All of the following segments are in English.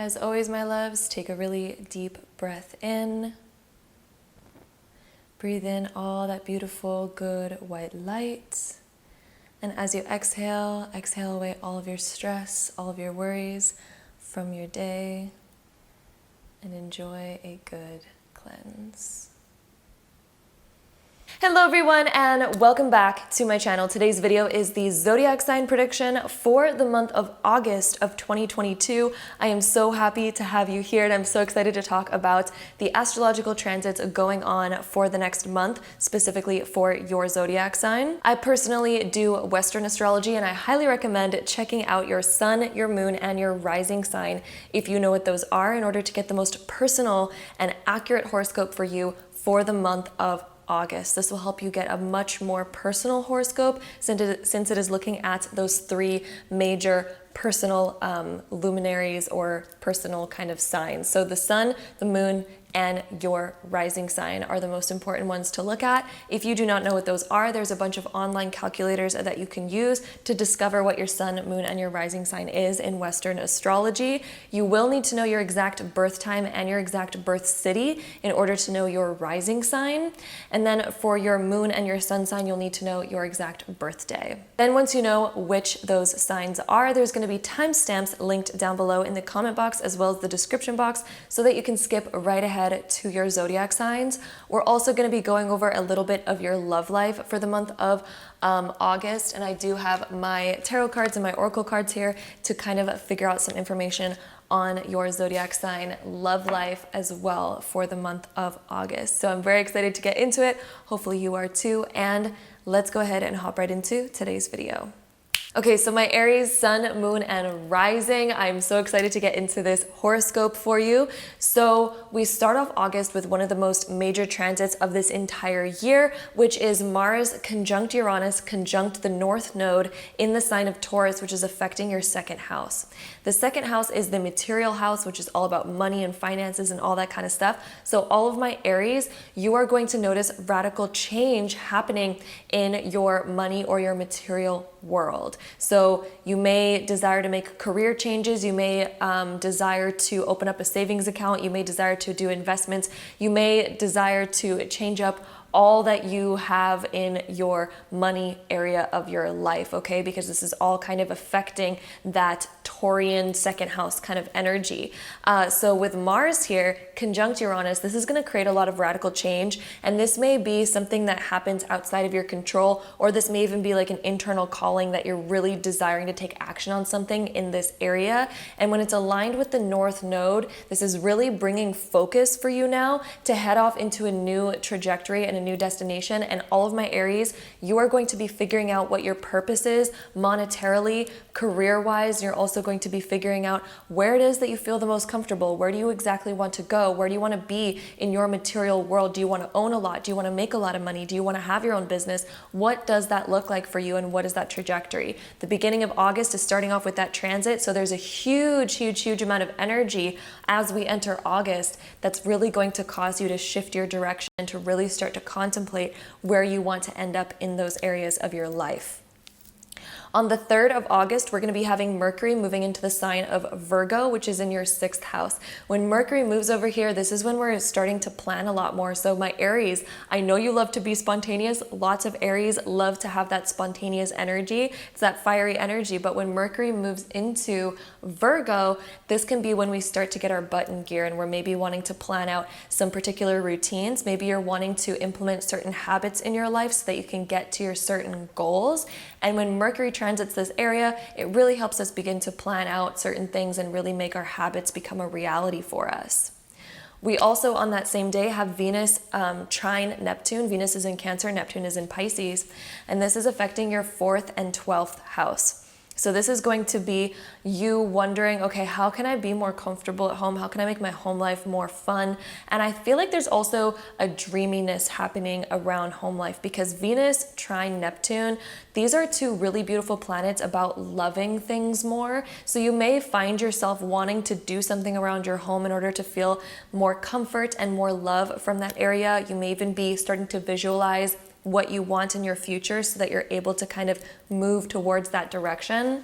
As always, my loves, take a really deep breath in. Breathe in all that beautiful, good white light. And as you exhale, exhale away all of your stress, all of your worries from your day, and enjoy a good cleanse. Hello everyone, and welcome back to my channel. Today's video is the zodiac sign prediction for the month of August of 2022. I am so happy to have you here, and I'm so excited to talk about the astrological transits going on for the next month, specifically for your zodiac sign. I personally do Western astrology, and I highly recommend checking out your sun, your moon, and your rising sign if you know what those are, in order to get the most personal and accurate horoscope for you for the month of August. This will help you get a much more personal horoscope since it is looking at those three major personal luminaries or personal kind of signs. So the sun, the moon, and your rising sign are the most important ones to look at. If you do not know what those are, there's a bunch of online calculators that you can use to discover what your sun, moon, and your rising sign is in Western astrology. You will need to know your exact birth time and your exact birth city in order to know your rising sign. And then for your moon and your sun sign, you'll need to know your exact birthday. Then once you know which those signs are, there's going to be timestamps linked down below in the comment box as well as the description box so that you can skip right ahead to your zodiac signs. We're also going to be going over a little bit of your love life for the month of August, and I do have my tarot cards and my oracle cards here to kind of figure out some information on your zodiac sign love life as well for the month of August. So I'm very excited to get into it. Hopefully you are too, and let's go ahead and hop right into today's video. Okay, so my Aries sun, moon, and rising, I'm so excited to get into this horoscope for you. So we start off August with one of the most major transits of this entire year, which is Mars conjunct Uranus, conjunct the North Node in the sign of Taurus, which is affecting your second house. The second house is the material house, which is all about money and finances and all that kind of stuff. So all of my Aries, you are going to notice radical change happening in your money or your material world. So you may desire to make career changes, you may desire to open up a savings account, you may desire to do investments, you may desire to change up all that you have in your money area of your life, okay? Because this is all kind of affecting that Taurian second house kind of energy. So with Mars here, conjunct Uranus, this is going to create a lot of radical change, and this may be something that happens outside of your control, or this may even be like an internal calling that you're really desiring to take action on something in this area. And when it's aligned with the North Node, this is really bringing focus for you now to head off into a new trajectory and a new destination. And all of my Aries, you are going to be figuring out what your purpose is monetarily, career-wise. You're also going to be figuring out where it is that you feel the most comfortable. Where do you exactly want to go? Where do you want to be in your material world? Do you want to own a lot? Do you want to make a lot of money? Do you want to have your own business? What does that look like for you, and what is that trajectory? The beginning of August is starting off with that transit, so there's a huge amount of energy as we enter August that's really going to cause you to shift your direction and to really start to contemplate where you want to end up in those areas of your life. On the 3rd of August, we're going to be having Mercury moving into the sign of Virgo, which is in your 6th house. When Mercury moves over here, this is when we're starting to plan a lot more. So my Aries, I know you love to be spontaneous. Lots of Aries love to have that spontaneous energy. It's that fiery energy. But when Mercury moves into Virgo, this can be when we start to get our butt in gear, and we're maybe wanting to plan out some particular routines. Maybe you're wanting to implement certain habits in your life so that you can get to your certain goals. And when Mercury transits this area, it really helps us begin to plan out certain things and really make our habits become a reality for us. We also, on that same day, have Venus trine Neptune. Venus is in Cancer, Neptune is in Pisces, and this is affecting your 4th and 12th house. So this is going to be you wondering, okay, how can I be more comfortable at home? How can I make my home life more fun? And I feel like there's also a dreaminess happening around home life, because Venus trine Neptune, these are two really beautiful planets about loving things more. So you may find yourself wanting to do something around your home in order to feel more comfort and more love from that area. You may even be starting to visualize what you want in your future so that you're able to kind of move towards that direction.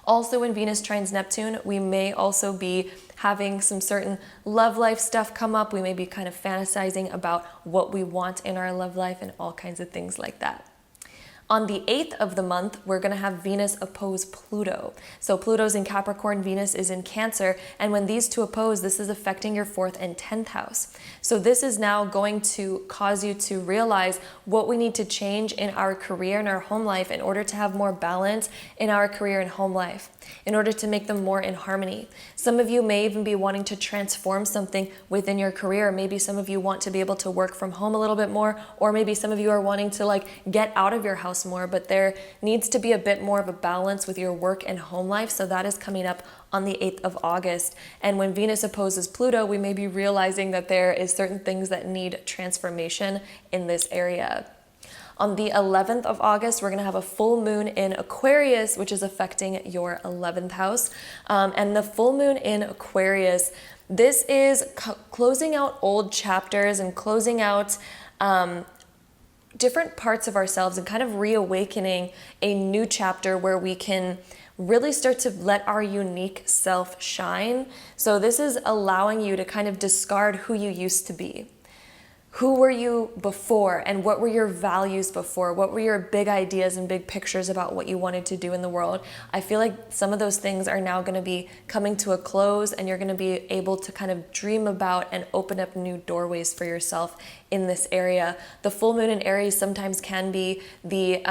Also, when Venus trines Neptune, we may also be having some certain love life stuff come up. We may be kind of fantasizing about what we want in our love life and all kinds of things like that. On the 8th of the month, we're going to have Venus oppose Pluto. So Pluto's in Capricorn, Venus is in Cancer, and when these two oppose, this is affecting your 4th and 10th house. So this is now going to cause you to realize what we need to change in our career and our home life in order to have more balance in our career and home life, in order to make them more in harmony. Some of you may even be wanting to transform something within your career. Maybe some of you want to be able to work from home a little bit more, or maybe some of you are wanting to like get out of your house more, but there needs to be a bit more of a balance with your work and home life. So that is coming up on the 8th of August. And when Venus opposes Pluto, we may be realizing that there is certain things that need transformation in this area. On the 11th of August, we're going to have a full moon in Aquarius, which is affecting your 11th house. And the full moon in Aquarius, this is closing out old chapters and closing out different parts of ourselves and kind of reawakening a new chapter where we can really start to let our unique self shine. So this is allowing you to kind of discard who you used to be. Who were you before, and what were your values before? What were your big ideas and big pictures about what you wanted to do in the world? I feel like some of those things are now going to be coming to a close, and you're going to be able to kind of dream about and open up new doorways for yourself in this area. The full moon in Aries sometimes can be the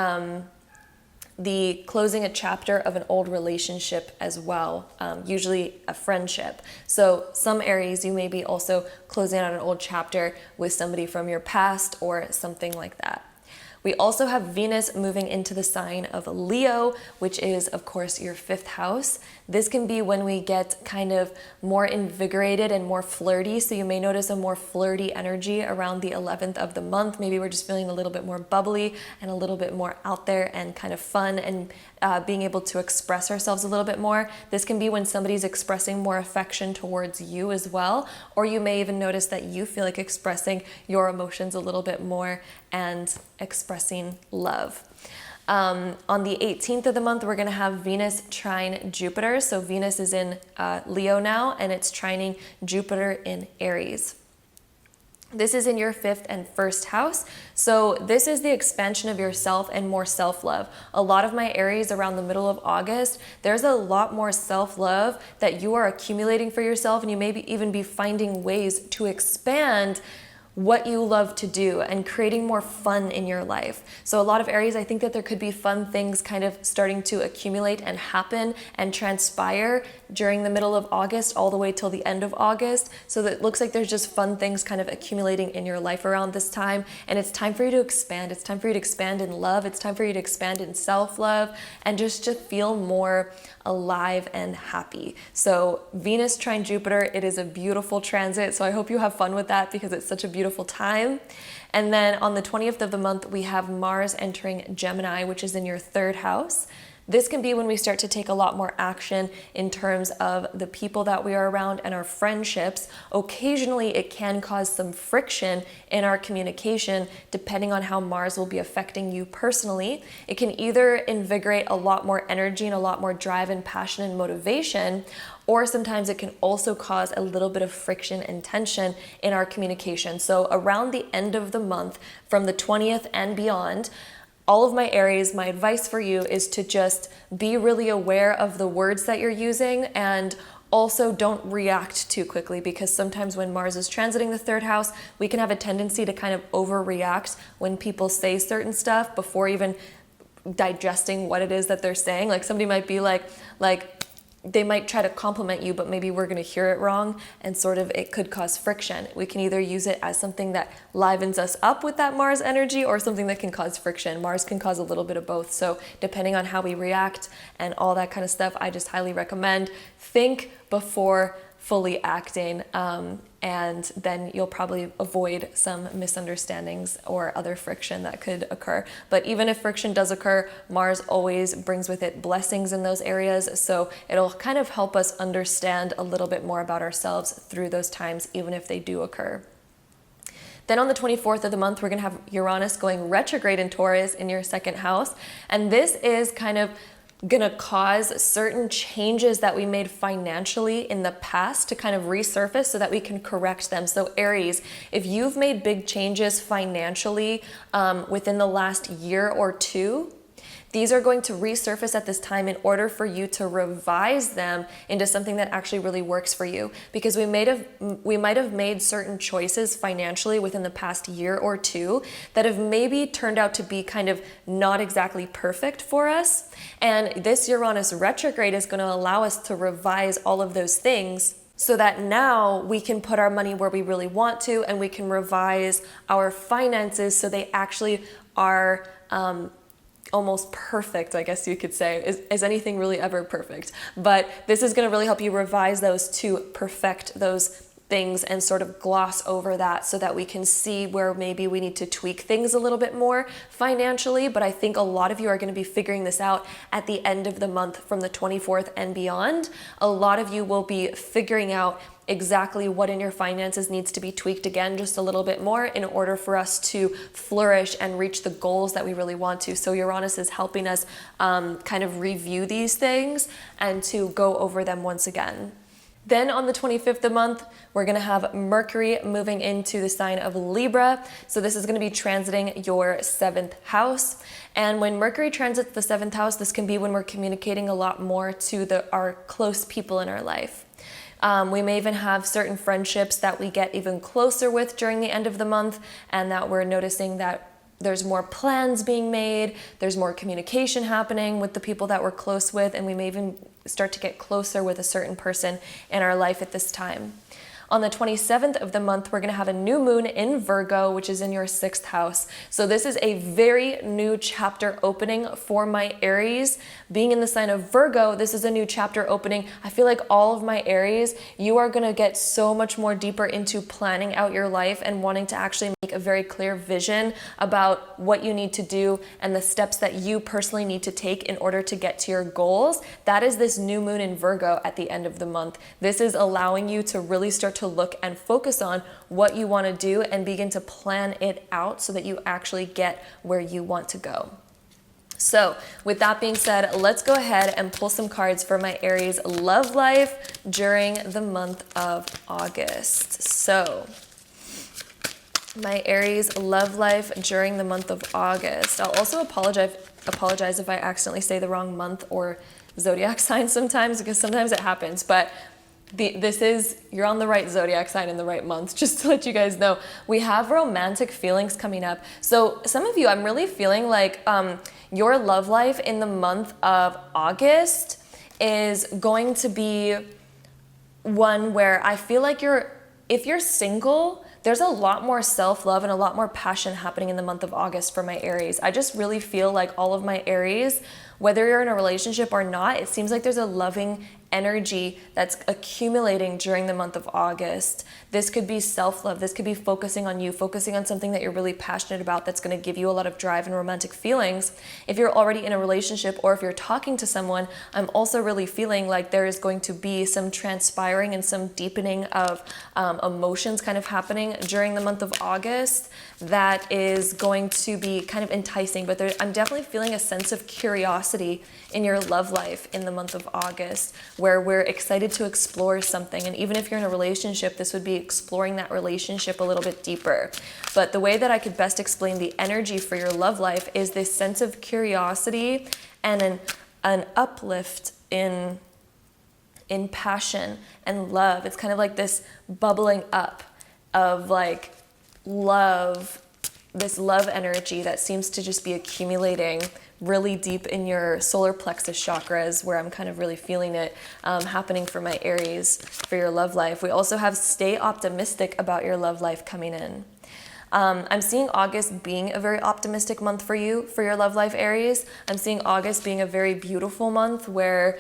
closing a chapter of an old relationship as well, usually a friendship. So some Aries, you may be also closing out an old chapter with somebody from your past or something like that. We also have Venus moving into the sign of Leo, which is, of course, your 5th house. This can be when we get kind of more invigorated and more flirty. So you may notice a more flirty energy around the 11th of the month. Maybe we're just feeling a little bit more bubbly and a little bit more out there and kind of fun and being able to express ourselves a little bit more. This can be when somebody's expressing more affection towards you as well. Or you may even notice that you feel like expressing your emotions a little bit more and expressing love. On the 18th of the month, we're going to have Venus trine Jupiter. So Venus is in Leo now, and it's trining Jupiter in Aries. This is in your 5th and 1st house. So this is the expansion of yourself and more self-love. A lot of my Aries around the middle of August, there's a lot more self-love that you are accumulating for yourself, and you may even be finding ways to expand what you love to do and creating more fun in your life. So a lot of Aries, I think that there could be fun things kind of starting to accumulate and happen and transpire during the middle of August all the way till the end of August. So that it looks like there's just fun things kind of accumulating in your life around this time. And it's time for you to expand. It's time for you to expand in love. It's time for you to expand in self-love and just to feel more alive and happy. So Venus trine Jupiter, it is a beautiful transit. So I hope you have fun with that because it's such a beautiful time. And then on the 20th of the month, we have Mars entering Gemini, which is in your 3rd house. This can be when we start to take a lot more action in terms of the people that we are around and our friendships. Occasionally, it can cause some friction in our communication, depending on how Mars will be affecting you personally. It can either invigorate a lot more energy and a lot more drive and passion and motivation, or sometimes it can also cause a little bit of friction and tension in our communication. So around the end of the month, from the 20th and beyond, all of my Aries, my advice for you is to just be really aware of the words that you're using, and also don't react too quickly, because sometimes when Mars is transiting the 3rd house, we can have a tendency to kind of overreact when people say certain stuff before even digesting what it is that they're saying. Like somebody might be like they might try to compliment you, but maybe we're going to hear it wrong, and sort of it could cause friction. We can either use it as something that livens us up with that Mars energy, or something that can cause friction. Mars can cause a little bit of both. So depending on how we react and all that kind of stuff, I just highly recommend think before fully acting, and then you'll probably avoid some misunderstandings or other friction that could occur. But even if friction does occur, Mars always brings with it blessings in those areas, so it'll kind of help us understand a little bit more about ourselves through those times, even if they do occur. Then on the 24th of the month, we're going to have Uranus going retrograde in Taurus in your 2nd house, and this is kind of gonna cause certain changes that we made financially in the past to kind of resurface so that we can correct them. So Aries, if you've made big changes financially within the last year or two, these are going to resurface at this time in order for you to revise them into something that actually really works for you. Because we might have made certain choices financially within the past year or two that have maybe turned out to be kind of not exactly perfect for us. And this Uranus retrograde is going to allow us to revise all of those things so that now we can put our money where we really want to, and we can revise our finances so they actually are almost perfect, I guess you could say. Is anything really ever perfect? But this is going to really help you revise those to perfect those things and sort of gloss over that so that we can see where maybe we need to tweak things a little bit more financially. But I think a lot of you are going to be figuring this out at the end of the month from the 24th and beyond. A lot of you will be figuring out exactly what in your finances needs to be tweaked again just a little bit more in order for us to flourish and reach the goals that we really want to. So Uranus is helping us kind of review these things and to go over them once again. Then on the 25th of the month, we're going to have Mercury moving into the sign of Libra. So this is going to be transiting your 7th house. And when Mercury transits the 7th house, this can be when we're communicating a lot more to our close people in our life. We may even have certain friendships that we get even closer with during the end of the month, and that we're noticing that there's more plans being made, there's more communication happening with the people that we're close with, and we may even start to get closer with a certain person in our life at this time. On the 27th of the month, we're going to have a new moon in Virgo, which is in your 6th house. So this is a very new chapter opening for my Aries. Being in the sign of Virgo, this is a new chapter opening. I feel like all of my Aries, you are going to get so much more deeper into planning out your life and wanting to actually make a very clear vision about what you need to do and the steps that you personally need to take in order to get to your goals. That is this new moon in Virgo at the end of the month. This is allowing you to really start to look and focus on what you want to do and begin to plan it out so that you actually get where you want to go. So with that being said, let's go ahead and pull some cards for my Aries love life during the month of August. So my Aries love life during the month of August. I'll also apologize if I accidentally say the wrong month or zodiac sign sometimes, because sometimes it happens, but you're on the right zodiac sign in the right month, just to let you guys know. We have romantic feelings coming up. So some of you, I'm really feeling like your love life in the month of August is going to be one where I feel like if you're single, there's a lot more self-love and a lot more passion happening in the month of August for my Aries. I just really feel like all of my Aries, whether you're in a relationship or not, it seems like there's a loving energy that's accumulating during the month of August. This could be self-love. This could be focusing on you, focusing on something that you're really passionate about that's going to give you a lot of drive and romantic feelings. If you're already in a relationship or if you're talking to someone, I'm also really feeling like there is going to be some transpiring and some deepening of emotions kind of happening during the month of August that is going to be kind of enticing. But I'm definitely feeling a sense of curiosity in your love life in the month of August, where we're excited to explore something. And even if you're in a relationship, this would be exploring that relationship a little bit deeper. But the way that I could best explain the energy for your love life is this sense of curiosity and an uplift in passion and love. It's kind of like this bubbling up of like love, this love energy that seems to just be accumulating really deep in your solar plexus chakras, where I'm kind of really feeling it happening for my Aries for your love life. We also have stay optimistic about your love life coming in. I'm seeing August being a very optimistic month for you, for your love life, Aries. I'm seeing August being a very beautiful month where,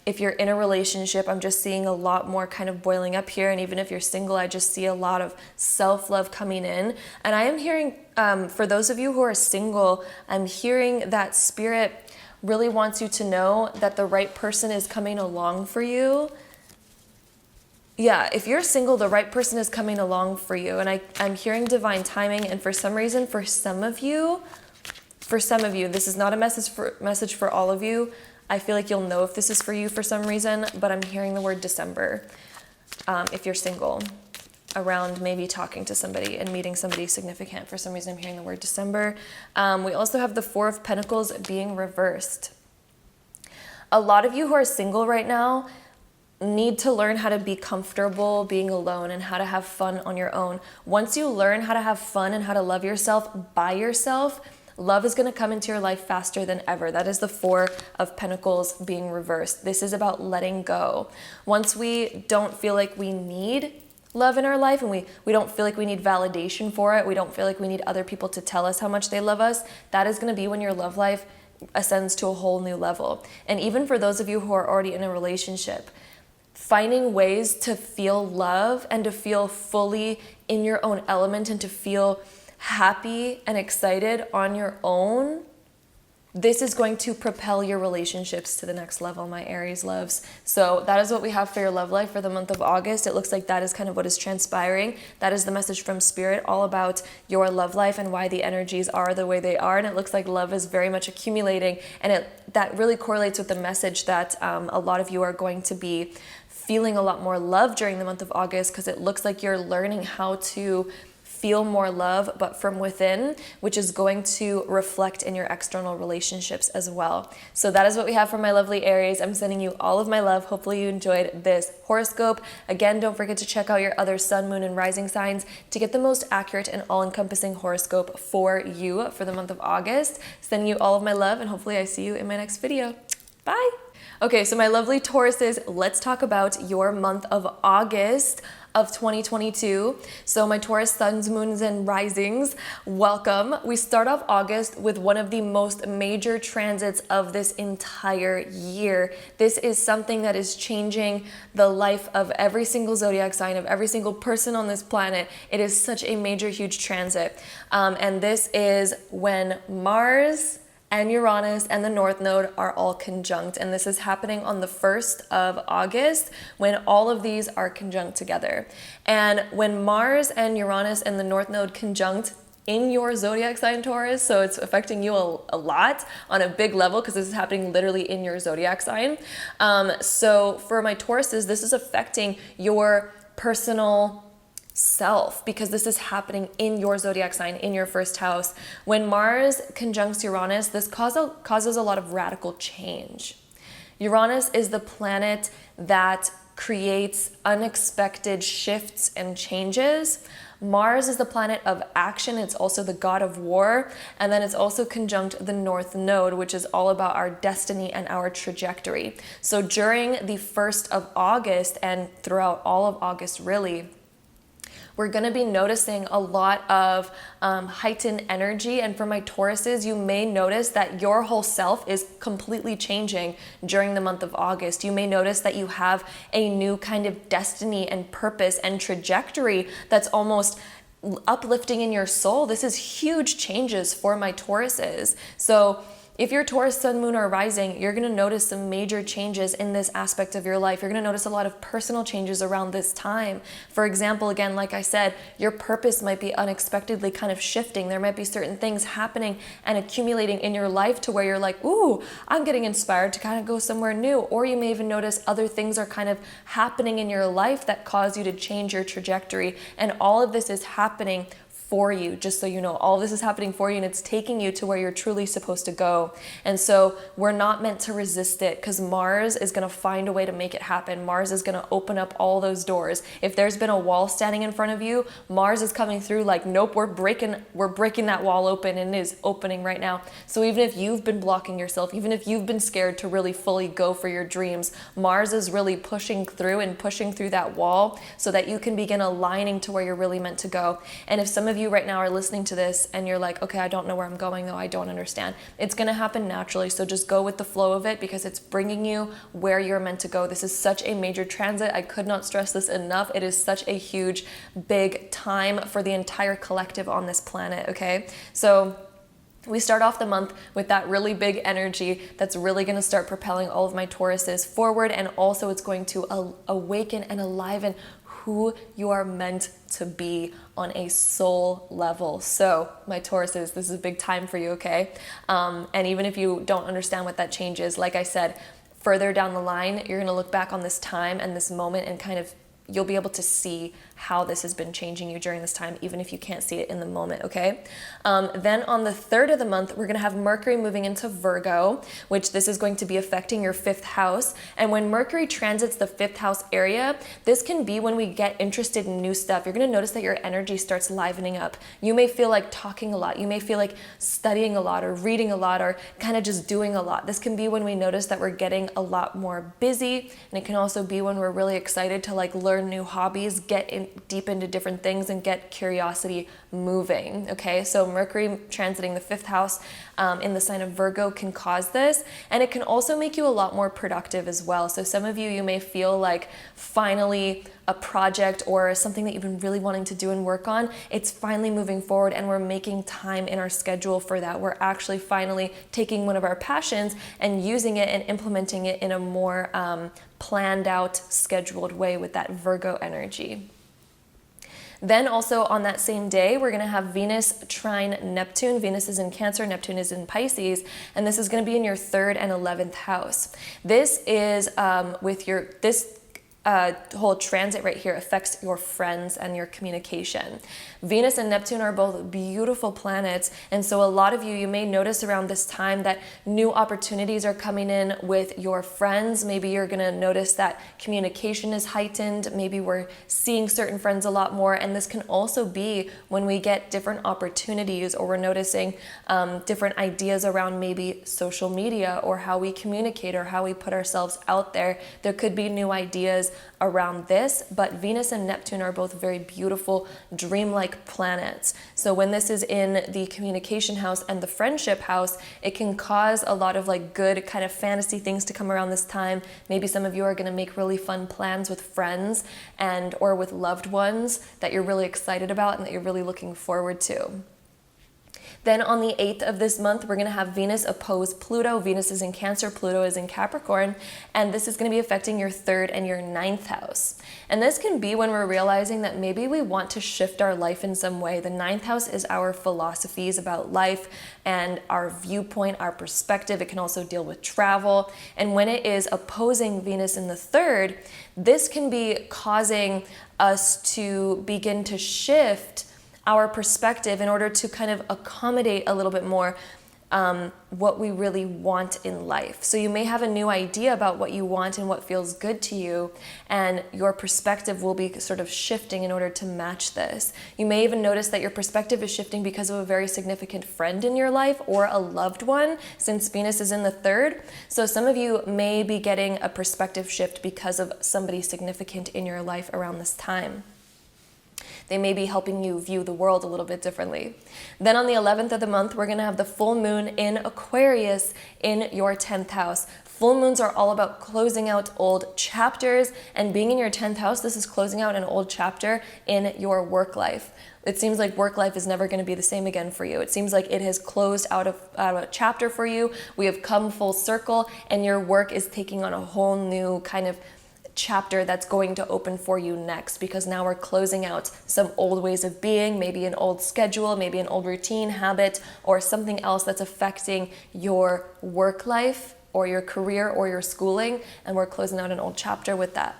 if you're in a relationship, I'm just seeing a lot more kind of boiling up here. And even if you're single, I just see a lot of self-love coming in. And I am hearing, for those of you who are single, I'm hearing that Spirit really wants you to know that the right person is coming along for you. Yeah, if you're single, the right person is coming along for you. And I'm hearing divine timing. And for some reason, for some of you, For some of you, this is not a message for all of you. I feel like you'll know if this is for you for some reason, but I'm hearing the word December. If you're single, around maybe talking to somebody and meeting somebody significant. For some reason, I'm hearing the word December. We also have the Four of Pentacles being reversed. A lot of you who are single right now need to learn how to be comfortable being alone and how to have fun on your own. Once you learn how to have fun and how to love yourself by yourself, love is going to come into your life faster than ever. That is the Four of Pentacles being reversed. This is about letting go. Once we don't feel like we need love in our life and we don't feel like we need validation for it, we don't feel like we need other people to tell us how much they love us, that is going to be when your love life ascends to a whole new level. And even for those of you who are already in a relationship, finding ways to feel love and to feel fully in your own element and to feel happy and excited on your own, this is going to propel your relationships to the next level, my Aries loves. So that is what we have for your love life for the month of August. It looks like that is kind of what is transpiring. That is the message from Spirit, all about your love life and why the energies are the way they are. And it looks like love is very much accumulating. And that really correlates with the message that a lot of you are going to be feeling a lot more love during the month of August, because it looks like you're learning how to feel more love, but from within, which is going to reflect in your external relationships as well. So that is what we have for my lovely Aries. I'm sending you all of my love. Hopefully you enjoyed this horoscope. Again, don't forget to check out your other sun, moon, and rising signs to get the most accurate and all-encompassing horoscope for you for the month of August. Sending you all of my love, and hopefully I see you in my next video. Bye! Okay, so my lovely Tauruses, let's talk about your month of August of 2022. So my Taurus suns, moons, and risings, welcome. We start off August with one of the most major transits of this entire year. This is something that is changing the life of every single zodiac sign, of every single person on this planet. It is such a major, huge transit. And this is when Mars and Uranus and the North Node are all conjunct. And this is happening on the 1st of August when all of these are conjunct together. And when Mars and Uranus and the North Node conjunct in your zodiac sign, Taurus, so it's affecting you a lot on a big level because this is happening literally in your zodiac sign. So for my Tauruses, this is affecting your personal self, because this is happening in your zodiac sign, in your first house. When Mars conjuncts Uranus, this causes a lot of radical change. Uranus is the planet that creates unexpected shifts and changes. Mars is the planet of action. It's also the god of war. And then it's also conjunct the North Node, which is all about our destiny and our trajectory. So during the 1st of August and throughout all of August, really, we're going to be noticing a lot of heightened energy. And for my Tauruses, you may notice that your whole self is completely changing during the month of August. You may notice that you have a new kind of destiny and purpose and trajectory that's almost uplifting in your soul. This is huge changes for my Tauruses. So if you're Taurus, sun, moon, or rising, you're going to notice some major changes in this aspect of your life. You're going to notice a lot of personal changes around this time. For example, again, like I said, your purpose might be unexpectedly kind of shifting. There might be certain things happening and accumulating in your life to where you're like, ooh, I'm getting inspired to kind of go somewhere new. Or you may even notice other things are kind of happening in your life that cause you to change your trajectory. And all of this is happening for you, just so you know. All this is happening for you, and it's taking you to where you're truly supposed to go. And so we're not meant to resist it, because Mars is going to find a way to make it happen. Mars is going to open up all those doors. If there's been a wall standing in front of you, Mars is coming through like, nope, we're breaking that wall open, and it is opening right now. So even if you've been blocking yourself, even if you've been scared to really fully go for your dreams, Mars is really pushing through that wall so that you can begin aligning to where you're really meant to go. And if some of you right now are listening to this and you're like, okay, I don't know where I'm going though, I don't understand, it's going to happen naturally. So just go with the flow of it, because it's bringing you where you're meant to go. This is such a major transit. I could not stress this enough. It is such a huge, big time for the entire collective on this planet. Okay, so we start off the month with that really big energy that's really going to start propelling all of my Tauruses forward, and also it's going to awaken and aliven who you are meant to be on a soul level. So my Tauruses, this is a big time for you, okay? And even if you don't understand what that change is, like I said, further down the line, you're gonna look back on this time and this moment and kind of, you'll be able to see how this has been changing you during this time, even if you can't see it in the moment, okay? Then on the 3rd of the month, we're gonna have Mercury moving into Virgo, which this is going to be affecting your 5th house. And when Mercury transits the 5th house area, this can be when we get interested in new stuff. You're gonna notice that your energy starts livening up. You may feel like talking a lot. You may feel like studying a lot or reading a lot or kind of just doing a lot. This can be when we notice that we're getting a lot more busy. And it can also be when we're really excited to like learn new hobbies, get in deep into different things and get curiosity moving, okay? So Mercury transiting the 5th house in the sign of Virgo can cause this, and it can also make you a lot more productive as well. So some of you, you may feel like finally a project or something that you've been really wanting to do and work on, it's finally moving forward and we're making time in our schedule for that. We're actually finally taking one of our passions and using it and implementing it in a more planned out, scheduled way with that Virgo energy. Then also on that same day, we're going to have Venus trine Neptune. Venus is in Cancer, Neptune is in Pisces, and this is going to be in your 3rd and 11th house. This is this whole transit right here affects your friends and your communication. Venus and Neptune are both beautiful planets, and so a lot of you, you may notice around this time that new opportunities are coming in with your friends. Maybe you're gonna notice that communication is heightened. Maybe we're seeing certain friends a lot more, and this can also be when we get different opportunities or we're noticing different ideas around maybe social media or how we communicate or how we put ourselves out there. There could be new ideas around this, but Venus and Neptune are both very beautiful, dreamlike planets. So when this is in the communication house and the friendship house, it can cause a lot of like good kind of fantasy things to come around this time. Maybe some of you are going to make really fun plans with friends and or with loved ones that you're really excited about and that you're really looking forward to. Then on the 8th of this month, we're going to have Venus oppose Pluto. Venus is in Cancer, Pluto is in Capricorn, and this is going to be affecting your 3rd and your 9th house. And this can be when we're realizing that maybe we want to shift our life in some way. The 9th house is our philosophies about life and our viewpoint, our perspective. It can also deal with travel. And when it is opposing Venus in the 3rd, this can be causing us to begin to shift our perspective in order to kind of accommodate a little bit more what we really want in life. So you may have a new idea about what you want and what feels good to you, and your perspective will be sort of shifting in order to match this. You may even notice that your perspective is shifting because of a very significant friend in your life or a loved one, since Venus is in the 3rd. So some of you may be getting a perspective shift because of somebody significant in your life around this time. They may be helping you view the world a little bit differently. Then on the 11th of the month, we're going to have the full moon in Aquarius in your 10th house. Full moons are all about closing out old chapters, and being in your 10th house, this is closing out an old chapter in your work life. It seems like work life is never going to be the same again for you. It seems like it has closed out of a chapter for you. We have come full circle, and your work is taking on a whole new kind of chapter that's going to open for you next, because now we're closing out some old ways of being, maybe an old schedule, maybe an old routine, habit, or something else that's affecting your work life or your career or your schooling, and we're closing out an old chapter with that.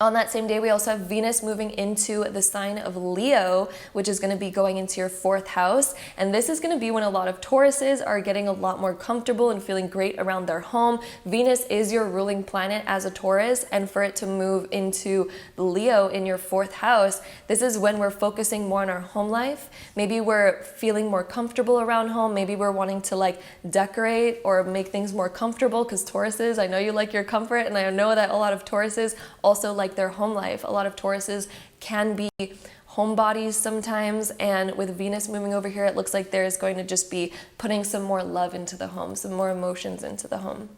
On that same day, we also have Venus moving into the sign of Leo, which is going to be going into your 4th house. And this is going to be when a lot of Tauruses are getting a lot more comfortable and feeling great around their home. Venus is your ruling planet as a Taurus, and for it to move into Leo in your 4th house, this is when we're focusing more on our home life. Maybe we're feeling more comfortable around home. Maybe we're wanting to like decorate or make things more comfortable, because Tauruses, I know you like your comfort, and I know that a lot of Tauruses also like their home life. A lot of Tauruses can be homebodies sometimes, and with Venus moving over here, it looks like there's going to just be putting some more love into the home, some more emotions into the home.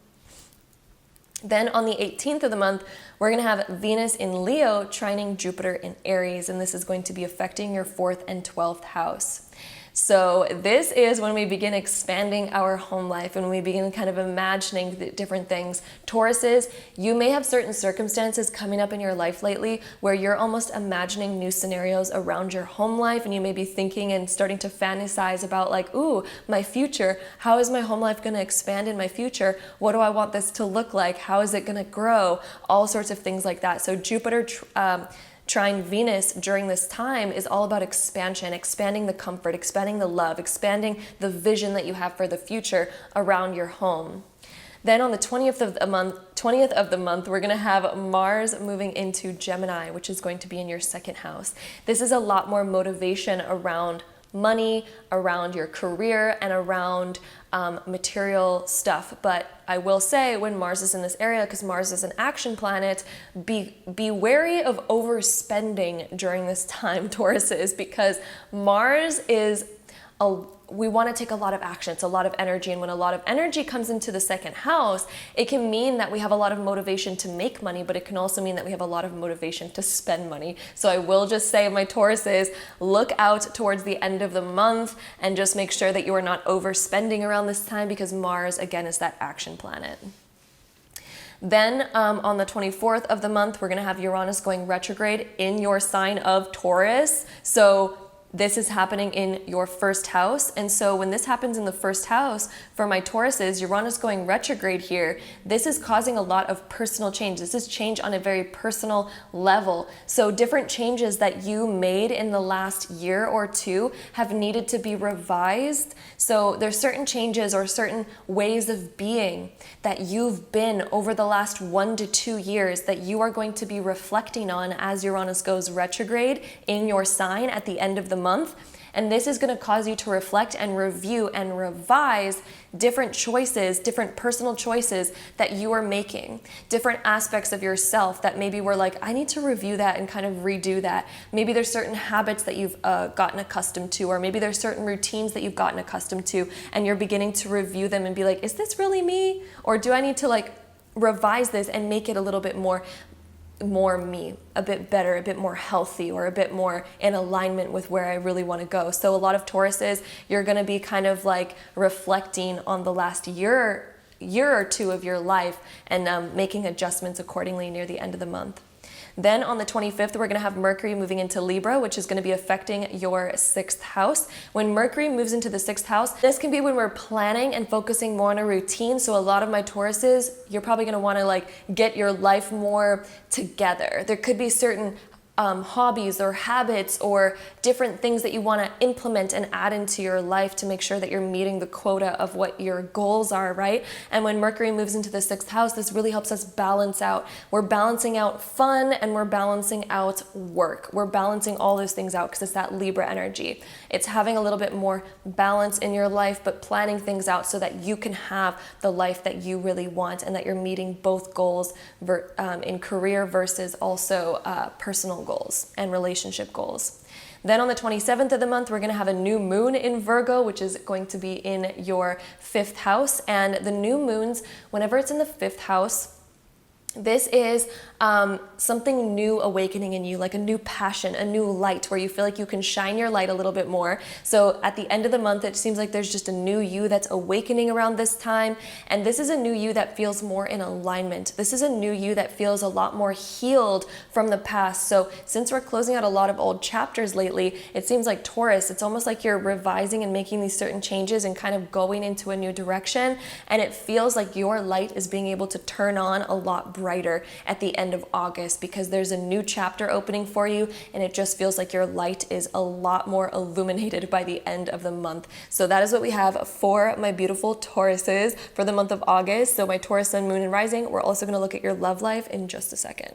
Then on the 18th of the month, we're going to have Venus in Leo trining Jupiter in Aries, and this is going to be affecting your 4th and 12th house. So this is when we begin expanding our home life and we begin kind of imagining the different things. Tauruses, you may have certain circumstances coming up in your life lately where you're almost imagining new scenarios around your home life, and you may be thinking and starting to fantasize about like, ooh, my future. How is my home life going to expand in my future? What do I want this to look like? How is it going to grow? All sorts of things like that. So Jupiter trine Venus during this time is all about expansion, expanding the comfort, expanding the love, expanding the vision that you have for the future around your home. Then on the 20th of the month, we're going to have Mars moving into Gemini, which is going to be in your second house. This is a lot more motivation around money, around your career, and around material stuff. But I will say, when Mars is in this area, because Mars is an action planet, be wary of overspending during this time, Tauruses, because Mars is we want to take a lot of action. It's a lot of energy. And when a lot of energy comes into the second house, it can mean that we have a lot of motivation to make money, but it can also mean that we have a lot of motivation to spend money. So I will just say, my Tauruses, look out towards the end of the month and just make sure that you are not overspending around this time, because Mars, again, is that action planet. Then on the 24th of the month, we're going to have Uranus going retrograde in your sign of Taurus. So this is happening in your first house. And so when this happens in the first house, for my Tauruses, Uranus going retrograde here, this is causing a lot of personal change. This is change on a very personal level. So different changes that you made in the last year or two have needed to be revised. So there's certain changes or certain ways of being that you've been over the last 1 to 2 years that you are going to be reflecting on as Uranus goes retrograde in your sign at the end of the month. And this is going to cause you to reflect and review and revise different choices, different personal choices that you are making, different aspects of yourself that maybe were like, I need to review that and kind of redo that. Maybe there's certain habits that you've gotten accustomed to, or maybe there's certain routines that you've gotten accustomed to, and you're beginning to review them and be like, is this really me? Or do I need to like revise this and make it a little bit more me, a bit better, a bit more healthy, or a bit more in alignment with where I really want to go. So a lot of Tauruses, you're going to be kind of like reflecting on the last year or two of your life and making adjustments accordingly near the end of the month. Then on the 25th, we're going to have Mercury moving into Libra, which is going to be affecting your 6th house. When Mercury moves into the 6th house, this can be when we're planning and focusing more on a routine. So a lot of my Tauruses, you're probably going to want to like get your life more together. There could be certain hobbies or habits or different things that you want to implement and add into your life to make sure that you're meeting the quota of what your goals are, right? And when Mercury moves into the 6th house, this really helps us balance out. We're balancing out fun and we're balancing out work. We're balancing all those things out because it's that Libra energy. It's having a little bit more balance in your life, but planning things out so that you can have the life that you really want and that you're meeting both goals in career versus also personal goals and relationship goals. Then on the 27th of the month, we're going to have a new moon in Virgo, which is going to be in your 5th house. And the new moons, whenever it's in the 5th house, this is something new awakening in you, like a new passion, a new light, where you feel like you can shine your light a little bit more. So at the end of the month, it seems like there's just a new you that's awakening around this time. And this is a new you that feels more in alignment. This is a new you that feels a lot more healed from the past. So since we're closing out a lot of old chapters lately, it seems like Taurus, it's almost like you're revising and making these certain changes and kind of going into a new direction. And it feels like your light is being able to turn on a lot brighter at the end of August, because there's a new chapter opening for you, and it just feels like your light is a lot more illuminated by the end of the month. So that is what we have for my beautiful Tauruses for the month of August. So my Taurus sun, moon, and rising. We're also going to look at your love life in just a second.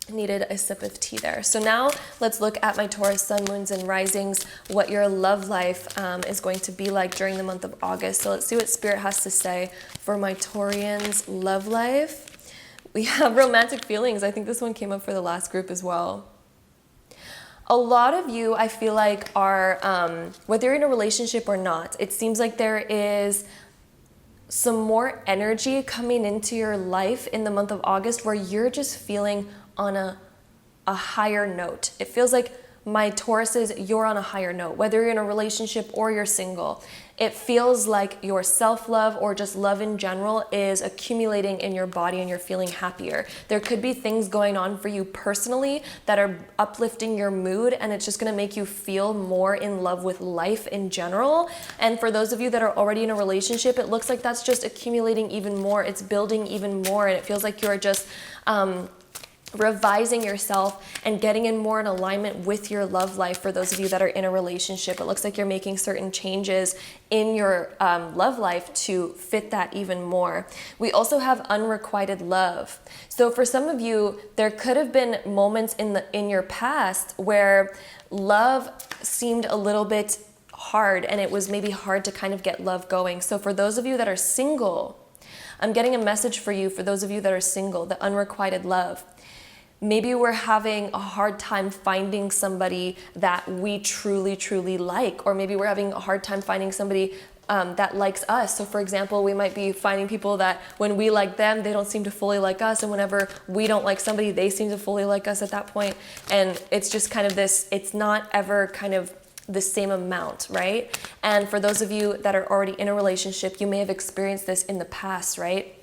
Needed a sip of tea there. So now let's look at my Taurus sun, moons, and risings, what your love life is going to be like during the month of August. So let's see what Spirit has to say for my Taurians' love life. We have romantic feelings. I think this one came up for the last group as well. A lot of you, I feel like, are, whether you're in a relationship or not, it seems like there is some more energy coming into your life in the month of August where you're just feeling on a higher note. It feels like my Tauruses, you're on a higher note, whether you're in a relationship or you're single. It feels like your self-love or just love in general is accumulating in your body and you're feeling happier. There could be things going on for you personally that are uplifting your mood, and it's just gonna make you feel more in love with life in general. And for those of you that are already in a relationship, it looks like that's just accumulating even more. It's building even more, and it feels like you're just revising yourself and getting in more in alignment with your love life. For those of you that are in a relationship, it looks like you're making certain changes in your love life to fit that even more. We also have unrequited love. So for some of you, there could have been moments in your past where love seemed a little bit hard, and it was maybe hard to kind of get love going. So for those of you that are single, I'm getting a message for you. For those of you that are single, the unrequited love. Maybe we're having a hard time finding somebody that we truly, truly like, or maybe we're having a hard time finding somebody that likes us. So for example, we might be finding people that when we like them, they don't seem to fully like us, and whenever we don't like somebody, they seem to fully like us at that point. And it's just kind of this, it's not ever kind of the same amount, right? And for those of you that are already in a relationship, you may have experienced this in the past, right?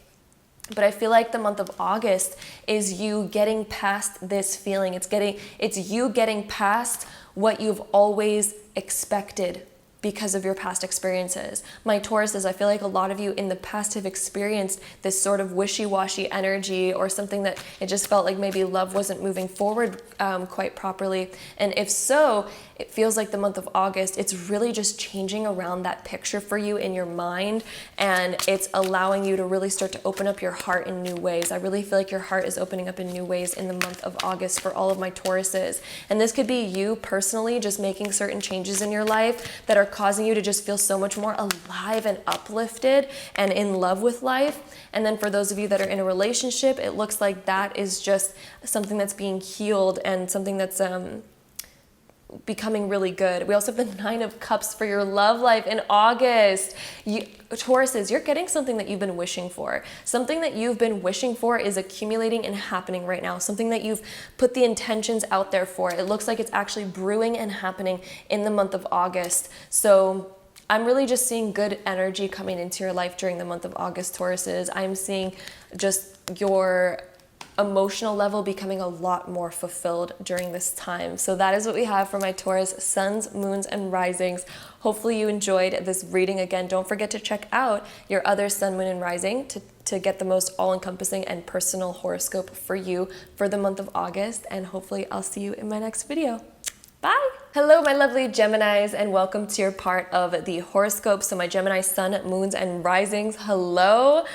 But I feel like the month of August is you getting past this feeling. It's you getting past what you've always expected because of your past experiences. My Tauruses, I feel like a lot of you in the past have experienced this sort of wishy-washy energy, or something that it just felt like maybe love wasn't moving forward quite properly. And if so, it feels like the month of August, it's really just changing around that picture for you in your mind, and it's allowing you to really start to open up your heart in new ways. I really feel like your heart is opening up in new ways in the month of August for all of my Tauruses. And this could be you personally just making certain changes in your life that are causing you to just feel so much more alive and uplifted and in love with life. And then for those of you that are in a relationship, it looks like that is just something that's being healed and something that's becoming really good. We also have the Nine of Cups for your love life in August. Tauruses, you're getting something that you've been wishing for. Something that you've been wishing for is accumulating and happening right now. Something that you've put the intentions out there for. It looks like it's actually brewing and happening in the month of August. So I'm really just seeing good energy coming into your life during the month of August, Tauruses. I'm seeing just your emotional level becoming a lot more fulfilled during this time. So that is what we have for my Taurus suns, moons, and risings. Hopefully you enjoyed this reading. Again, don't forget to check out your other sun, moon, and rising to get the most all-encompassing and personal horoscope for you for the month of August. And hopefully I'll see you in my next video. Bye! Hello, my lovely Geminis, and welcome to your part of the horoscope. So my Gemini sun, moons, and risings, hello.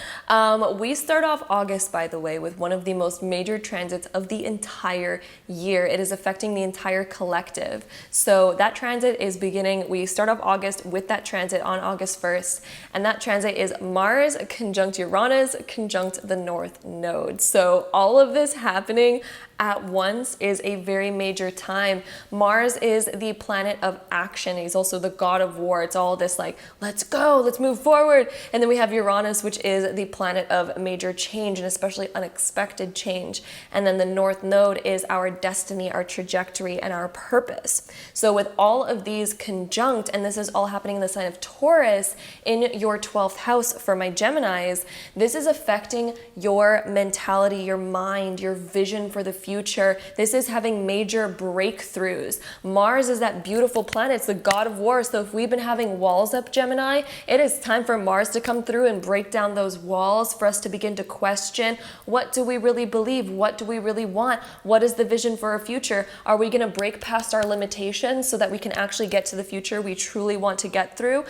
We start off August, by the way, with one of the most major transits of the entire year. It is affecting the entire collective. So that transit is beginning, we start off August with that transit on August 1st, and that transit is Mars conjunct Uranus conjunct the North Node. So all of this happening at once is a very major time. Mars is the planet of action. He's also the god of war. It's all this like, let's go, let's move forward. And then we have Uranus, which is the planet of major change, and especially unexpected change. And then the North Node is our destiny, our trajectory, and our purpose. So with all of these conjunct, and this is all happening in the sign of Taurus in your 12th house for my Geminis, this is affecting your mentality, your mind, your vision for the future. This is having major breakthroughs. Mars is that beautiful planet. It's the god of war. So if we've been having walls up, Gemini, it is time for Mars to come through and break down those walls, for us to begin to question, what do we really believe? What do we really want? What is the vision for our future? Are we going to break past our limitations so that we can actually get to the future we truly want to get through?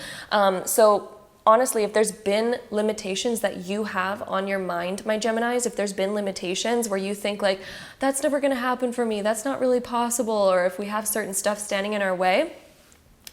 So honestly, if there's been limitations that you have on your mind, my Geminis, if there's been limitations where you think like, that's never going to happen for me, that's not really possible, or if we have certain stuff standing in our way,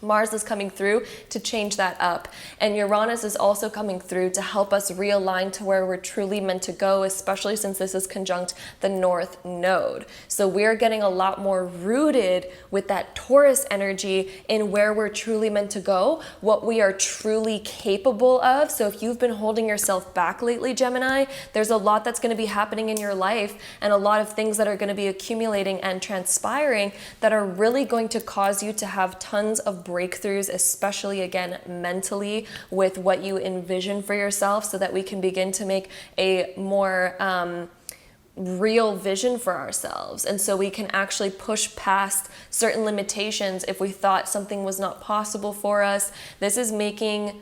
Mars is coming through to change that up. And Uranus is also coming through to help us realign to where we're truly meant to go, especially since this is conjunct the North Node. So we're getting a lot more rooted with that Taurus energy in where we're truly meant to go, what we are truly capable of. So if you've been holding yourself back lately, Gemini, there's a lot that's going to be happening in your life and a lot of things that are going to be accumulating and transpiring that are really going to cause you to have tons of breakthroughs, especially again mentally, with what you envision for yourself, so that we can begin to make a more real vision for ourselves. And so we can actually push past certain limitations if we thought something was not possible for us. This is making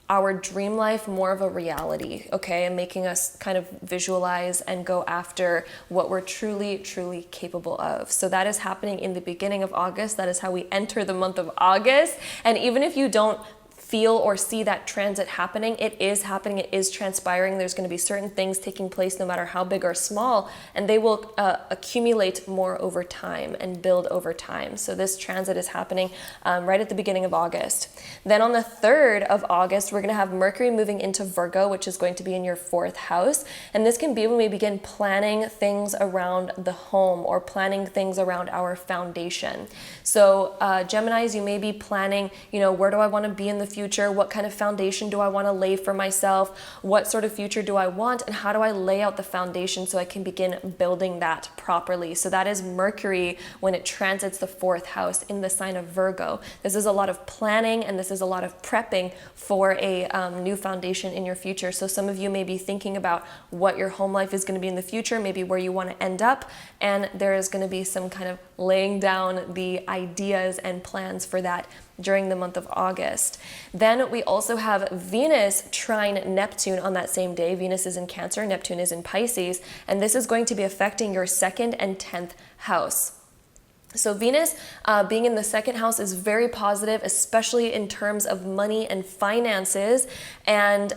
our dream life more of a reality, okay, and making us kind of visualize and go after what we're truly, truly capable of. So that is happening in the beginning of August. That is how we enter the month of August. And even if you don't feel or see that transit happening, it is happening, it is transpiring. There's going to be certain things taking place no matter how big or small, and they will accumulate more over time and build over time. So this transit is happening right at the beginning of August. Then on the 3rd of August, we're going to have Mercury moving into Virgo, which is going to be in your 4th house. And this can be when we begin planning things around the home or planning things around our foundation. So Geminis, you may be planning, where do I want to be in the future? What kind of foundation do I want to lay for myself? What sort of future do I want? And how do I lay out the foundation so I can begin building that properly? So that is Mercury when it transits the 4th house in the sign of Virgo. This is a lot of planning, and this is a lot of prepping for a new foundation in your future. So some of you may be thinking about what your home life is going to be in the future, maybe where you want to end up, and there is going to be some kind of laying down the ideas and plans for that during the month of August. Then we also have Venus trine Neptune on that same day. Venus is in Cancer, Neptune is in Pisces, and this is going to be affecting your 2nd and 10th house. So Venus being in the 2nd house is very positive, especially in terms of money and finances. And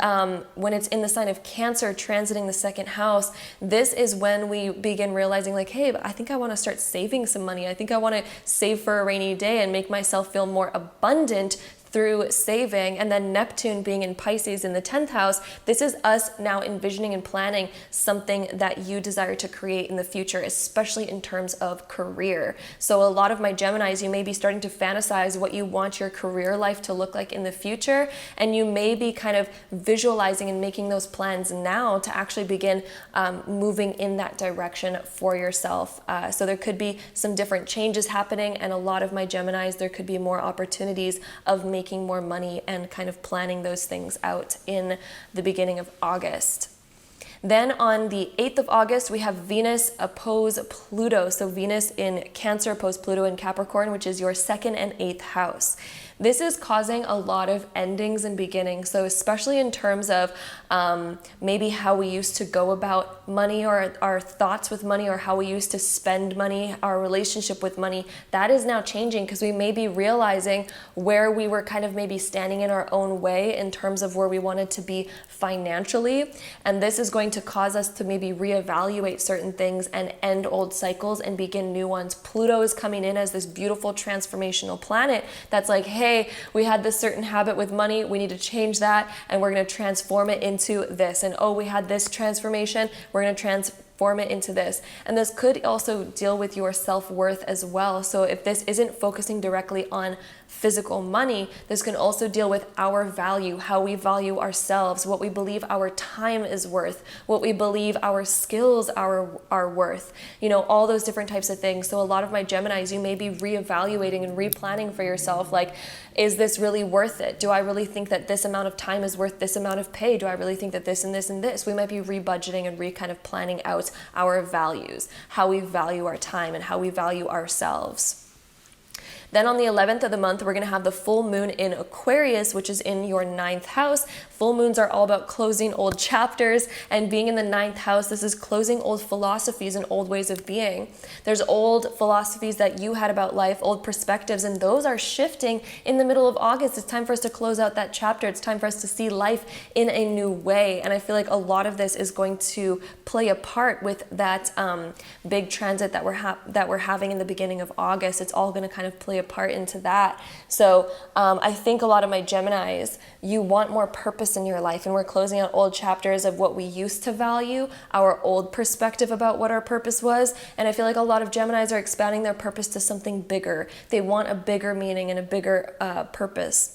when it's in the sign of Cancer transiting the 2nd house, this is when we begin realizing like, hey, I think I want to start saving some money. I think I want to save for a rainy day and make myself feel more abundant through saving. And then Neptune being in Pisces in the 10th house, this is us now envisioning and planning something that you desire to create in the future, especially in terms of career. So a lot of my Geminis, you may be starting to fantasize what you want your career life to look like in the future, and you may be kind of visualizing and making those plans now to actually begin moving in that direction for yourself. So there could be some different changes happening, and a lot of my Geminis, there could be more opportunities of making more money and kind of planning those things out in the beginning of August. Then on the 8th of August, we have Venus oppose Pluto. So Venus in Cancer oppose Pluto in Capricorn, which is your 2nd and 8th house. This is causing a lot of endings and beginnings. So especially in terms of maybe how we used to go about money, or our thoughts with money, or how we used to spend money, our relationship with money, that is now changing because we may be realizing where we were kind of maybe standing in our own way in terms of where we wanted to be financially. And this is going to cause us to maybe reevaluate certain things and end old cycles and begin new ones. Pluto is coming in as this beautiful transformational planet that's like, hey, we had this certain habit with money, we need to change that, and we're going to transform it into this. And oh, we had this transformation, we're going to transform it into this. And this could also deal with your self-worth as well. So if this isn't focusing directly on physical money, this can also deal with our value, how we value ourselves, what we believe our time is worth, what we believe our skills are worth, all those different types of things. So a lot of my Geminis, you may be reevaluating and replanning for yourself, like, is this really worth it? Do I really think that this amount of time is worth this amount of pay? Do I really think that this and this and this? We might be rebudgeting and kind of planning out our values, how we value our time and how we value ourselves. Then on the 11th of the month, we're going to have the full moon in Aquarius, which is in your 9th house, Full moons are all about closing old chapters, and being in the 9th house, this is closing old philosophies and old ways of being. There's old philosophies that you had about life, old perspectives, and those are shifting in the middle of August. It's time for us to close out that chapter. It's time for us to see life in a new way. And I feel like a lot of this is going to play a part with that big transit that we're having in the beginning of August. It's all going to kind of play a part into that. So I think a lot of my Geminis, you want more purpose in your life, and we're closing out old chapters of what we used to value, our old perspective about what our purpose was. And I feel like a lot of Geminis are expanding their purpose to something bigger. They want a bigger meaning and a bigger purpose.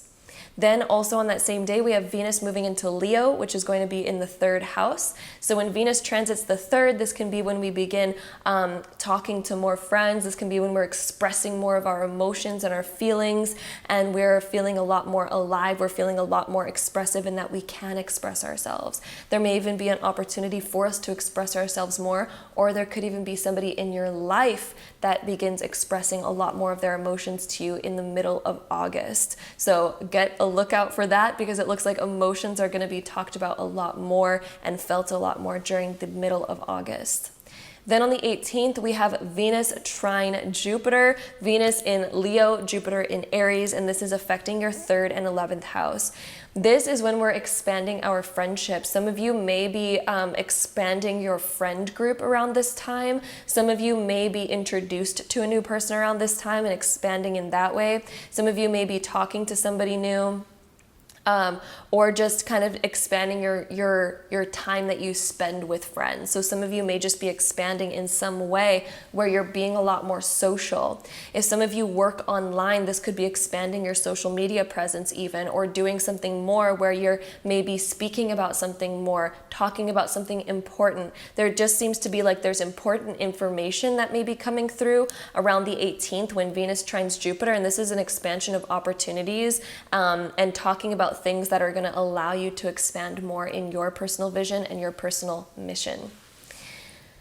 Then also on that same day, we have Venus moving into Leo, which is going to be in the 3rd house. So when Venus transits the 3rd, this can be when we begin talking to more friends. This can be when we're expressing more of our emotions and our feelings, and we're feeling a lot more alive. We're feeling a lot more expressive in that we can express ourselves. There may even be an opportunity for us to express ourselves more, or there could even be somebody in your life that begins expressing a lot more of their emotions to you in the middle of August. So get a lookout for that, because it looks like emotions are going to be talked about a lot more and felt a lot more during the middle of August. Then on the 18th, we have Venus trine Jupiter, Venus in Leo, Jupiter in Aries, and this is affecting your 3rd and 11th house. This is when we're expanding our friendships. Some of you may be expanding your friend group around this time. Some of you may be introduced to a new person around this time and expanding in that way. Some of you may be talking to somebody new. Or just kind of expanding your time that you spend with friends. So some of you may just be expanding in some way where you're being a lot more social. If some of you work online, this could be expanding your social media presence even, or doing something more where you're maybe speaking about something more, talking about something important. There just seems to be like there's important information that may be coming through around the 18th when Venus trines Jupiter, and this is an expansion of opportunities and talking about things that are going to allow you to expand more in your personal vision and your personal mission.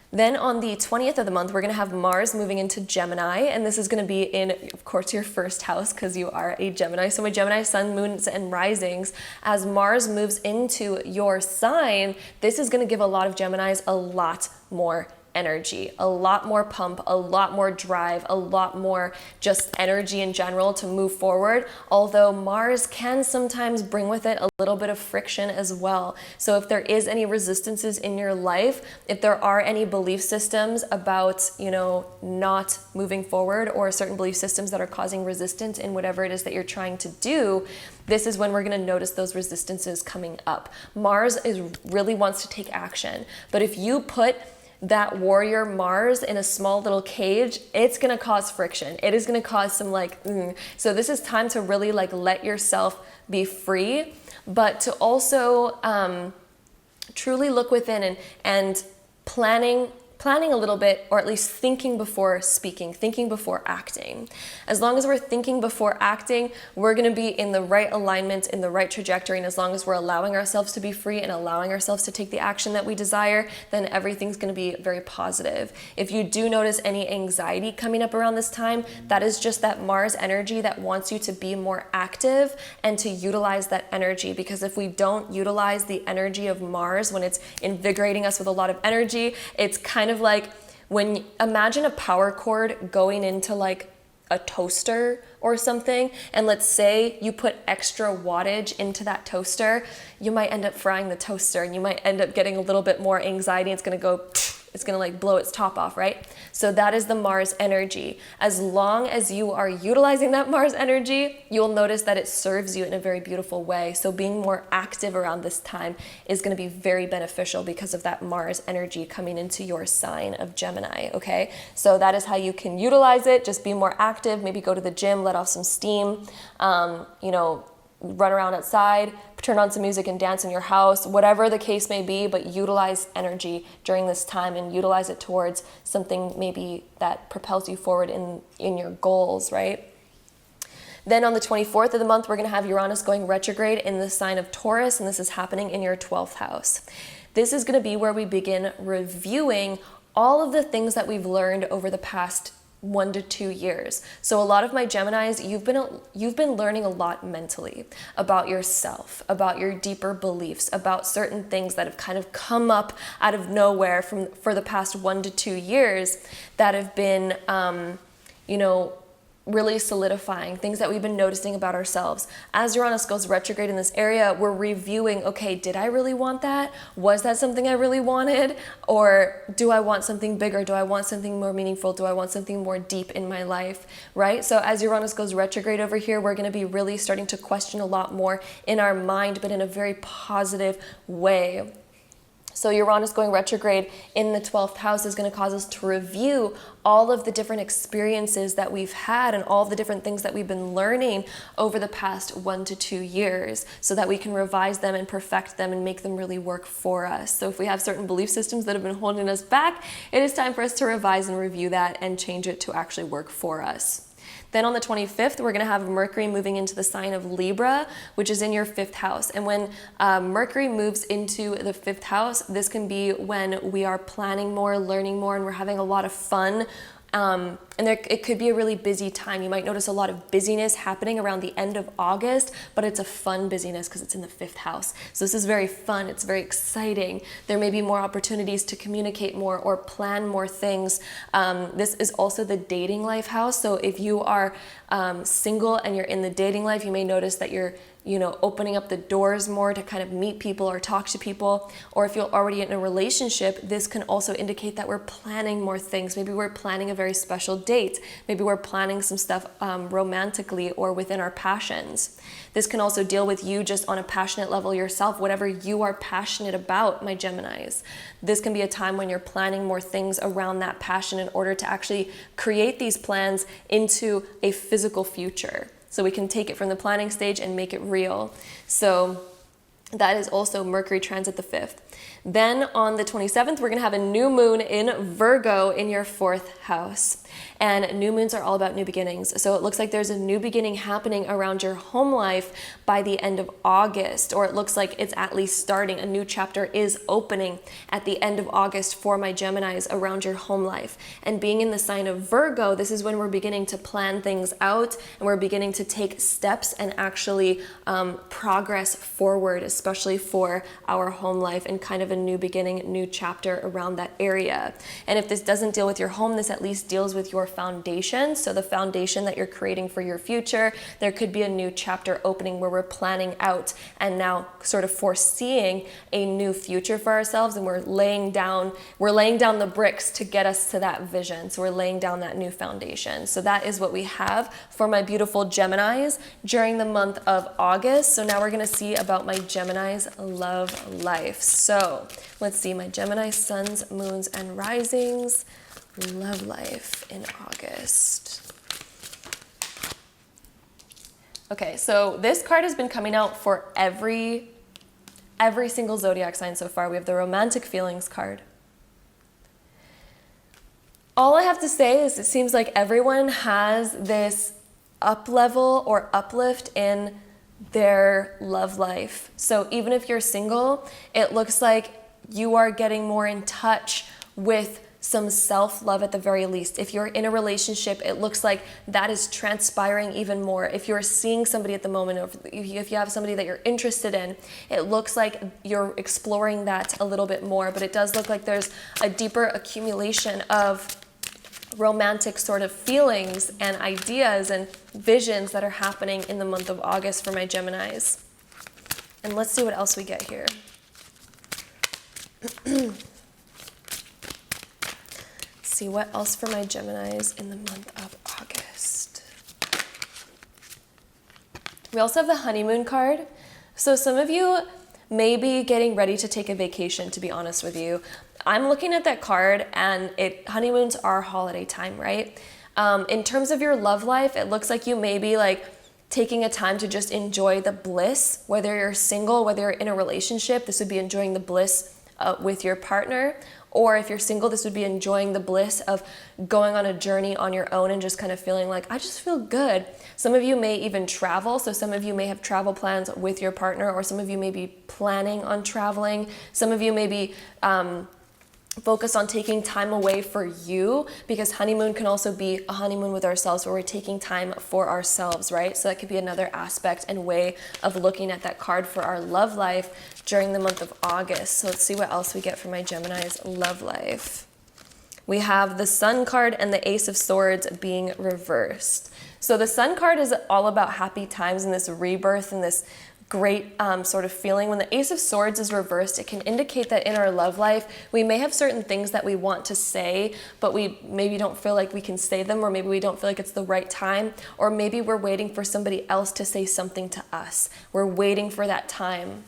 Then on the 20th of the month, we're going to have Mars moving into Gemini, and this is going to be in, of course, your 1st house because you are a Gemini. So my Gemini sun, moons, and risings, as Mars moves into your sign, this is going to give a lot of Geminis a lot more energy, a lot more pump, a lot more drive, a lot more just energy in general to move forward. Although Mars can sometimes bring with it a little bit of friction as well. So if there is any resistances in your life, if there are any belief systems about, not moving forward, or certain belief systems that are causing resistance in whatever it is that you're trying to do, this is when we're going to notice those resistances coming up. Mars really wants to take action. But if you put that warrior Mars in a small little cage, it's going to cause friction. It is going to cause some So this is time to really let yourself be free, but to also truly look within and planning a little bit, or at least thinking before speaking, thinking before acting. As long as we're thinking before acting, we're going to be in the right alignment, in the right trajectory, and as long as we're allowing ourselves to be free and allowing ourselves to take the action that we desire, then everything's going to be very positive. If you do notice any anxiety coming up around this time, that is just that Mars energy that wants you to be more active and to utilize that energy, because if we don't utilize the energy of Mars when it's invigorating us with a lot of energy, it's kind of like when imagine a power cord going into a toaster or something, and let's say you put extra wattage into that toaster, you might end up frying the toaster and you might end up getting a little bit more anxiety. It's going to blow its top off, right? So that is the Mars energy. As long as you are utilizing that Mars energy, you'll notice that it serves you in a very beautiful way. So being more active around this time is going to be very beneficial because of that Mars energy coming into your sign of Gemini, okay? So that is how you can utilize it. Just be more active, maybe go to the gym, let off some steam, run around outside, turn on some music and dance in your house, whatever the case may be, but utilize energy during this time and utilize it towards something maybe that propels you forward in your goals, right? Then on the 24th of the month, we're going to have Uranus going retrograde in the sign of Taurus, and this is happening in your 12th house. This is going to be where we begin reviewing all of the things that we've learned over the past 1 to 2 years. So a lot of my Geminis, you've been learning a lot mentally about yourself, about your deeper beliefs, about certain things that have kind of come up out of nowhere for the past 1 to 2 years that have been, really solidifying things that we've been noticing about ourselves. As Uranus goes retrograde in this area, we're reviewing, okay, did I really want that? Was that something I really wanted? Or do I want something bigger? Do I want something more meaningful? Do I want something more deep in my life, right? So as Uranus goes retrograde over here, we're going to be really starting to question a lot more in our mind, but in a very positive way. So Uranus going retrograde in the 12th house is going to cause us to review all of the different experiences that we've had and all of the different things that we've been learning over the past 1 to 2 years so that we can revise them and perfect them and make them really work for us. So if we have certain belief systems that have been holding us back, it is time for us to revise and review that and change it to actually work for us. Then on the 25th, we're going to have Mercury moving into the sign of Libra, which is in your 5th house. And when Mercury moves into the 5th house, this can be when we are planning more, learning more, and we're having a lot of fun. It could be a really busy time. You might notice a lot of busyness happening around the end of August, but it's a fun busyness because it's in the 5th house. So this is very fun. It's very exciting. There may be more opportunities to communicate more or plan more things. This is also the dating life house. So if you are single and you're in the dating life, you may notice that you're opening up the doors more to kind of meet people or talk to people. Or if you're already in a relationship, this can also indicate that we're planning more things. Maybe we're planning a very special date. Maybe we're planning some stuff romantically or within our passions. This can also deal with you just on a passionate level yourself, whatever you are passionate about, my Geminis. This can be a time when you're planning more things around that passion in order to actually create these plans into a physical future. So we can take it from the planning stage and make it real. So that is also Mercury transit the 5th. Then on the 27th, we're going to have a new moon in Virgo in your 4th house. And new moons are all about new beginnings. So it looks like there's a new beginning happening around your home life by the end of August, or it looks like it's at least starting. A new chapter is opening at the end of August for my Geminis around your home life. And being in the sign of Virgo, this is when we're beginning to plan things out and we're beginning to take steps and actually progress forward, especially for our home life and kind of a new beginning, new chapter around that area. And if this doesn't deal with your home, this at least deals with your foundation. So the foundation that you're creating for your future, there could be a new chapter opening where we're planning out and now sort of foreseeing a new future for ourselves, and we're laying down the bricks to get us to that vision. So we're laying down that new foundation. So that is what we have for my beautiful Geminis during the month of August. So now we're going to see about my Gemini's love life. So let's see my Gemini suns, moons, and risings love life in August. Okay, so this card has been coming out for every single zodiac sign so far. We have the romantic feelings card. All I have to say is it seems like everyone has this up level or uplift in their love life. So even if you're single, it looks like you are getting more in touch with some self-love at the very least. If you're in a relationship, it looks like that is transpiring even more. If you're seeing somebody at the moment, or if you have somebody that you're interested in, it looks like you're exploring that a little bit more. But it does look like there's a deeper accumulation of romantic sort of feelings and ideas and visions that are happening in the month of August for my Geminis. And let's see what else we get here. See what else for my Geminis in the month of August. We also have the honeymoon card. So some of you may be getting ready to take a vacation, to be honest with you. I'm looking at that card, and honeymoons are holiday time, right? In terms of your love life, it looks like you may be like taking a time to just enjoy the bliss, whether you're single, whether you're in a relationship. This would be enjoying the bliss with your partner. Or if you're single, this would be enjoying the bliss of going on a journey on your own and just kind of feeling like, I just feel good. Some of you may even travel. So some of you may have travel plans with your partner, or some of you may be planning on traveling. Some of you may be focus on taking time away for you, because honeymoon can also be a honeymoon with ourselves where we're taking time for ourselves, right? So that could be another aspect and way of looking at that card for our love life during the month of August. So let's see what else we get for my Gemini's love life. We have the Sun card and the Ace of Swords being reversed. So the Sun card is all about happy times and this rebirth and this great sort of feeling. When the Ace of Swords is reversed, it can indicate that in our love life, we may have certain things that we want to say, but we maybe don't feel like we can say them, or maybe we don't feel like it's the right time, or maybe we're waiting for somebody else to say something to us. We're waiting for that time.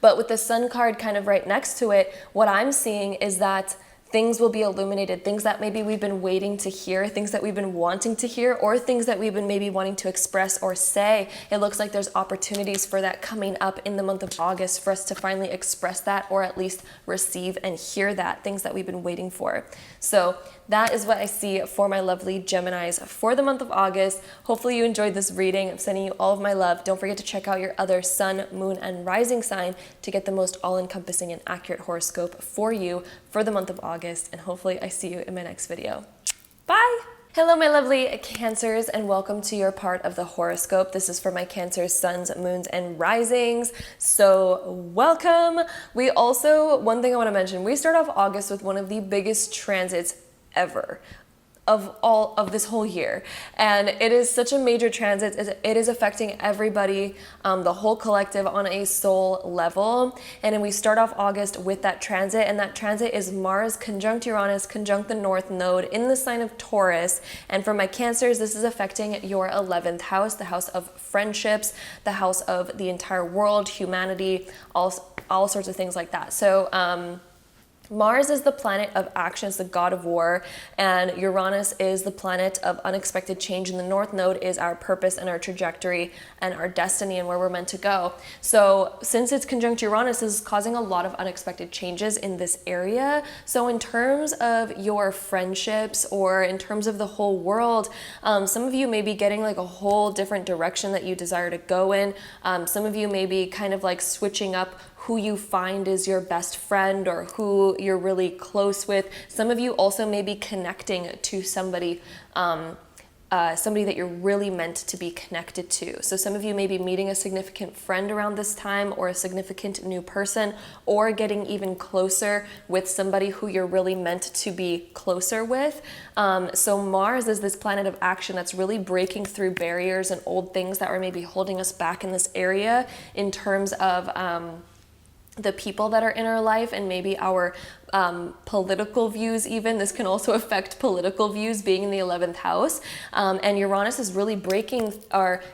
But with the Sun card kind of right next to it, what I'm seeing is that things will be illuminated, things that maybe we've been waiting to hear, things that we've been wanting to hear, or things that we've been maybe wanting to express or say. It looks like there's opportunities for that coming up in the month of August for us to finally express that, or at least receive and hear that, things that we've been waiting for. So that is what I see for my lovely Geminis for the month of August. Hopefully you enjoyed this reading. I'm sending you all of my love. Don't forget to check out your other sun, moon, and rising sign to get the most all-encompassing and accurate horoscope for you for the month of August. And hopefully I see you in my next video. Bye! Hello, my lovely Cancers, and welcome to your part of the horoscope. This is for my Cancers, suns, moons, and risings. So welcome. One thing I want to mention, we start off August with one of the biggest transits ever of all of this whole year, and it is such a major transit. It is affecting everybody, the whole collective on a soul level. And then we start off August with that transit, and that transit is Mars conjunct Uranus conjunct the North Node in the sign of Taurus. And for my Cancers, this is affecting your 11th house, the house of friendships, the house of the entire world, humanity, all sorts of things like that. So Mars is the planet of action, it's the god of war, and Uranus is the planet of unexpected change, and the North Node is our purpose and our trajectory and our destiny and where we're meant to go. So since it's conjunct Uranus, is causing a lot of unexpected changes in this area. So in terms of your friendships, or in terms of the whole world, some of you may be getting like a whole different direction that you desire to go in. Some of you may be kind of like switching up who you find is your best friend or who you're really close with. Some of you also may be connecting to somebody, somebody that you're really meant to be connected to. So some of you may be meeting a significant friend around this time, or a significant new person, or getting even closer with somebody who you're really meant to be closer with. So Mars is this planet of action that's really breaking through barriers and old things that were maybe holding us back in this area in terms of the people that are in our life, and maybe our political views even. This can also affect political views, being in the 11th house. And Uranus is really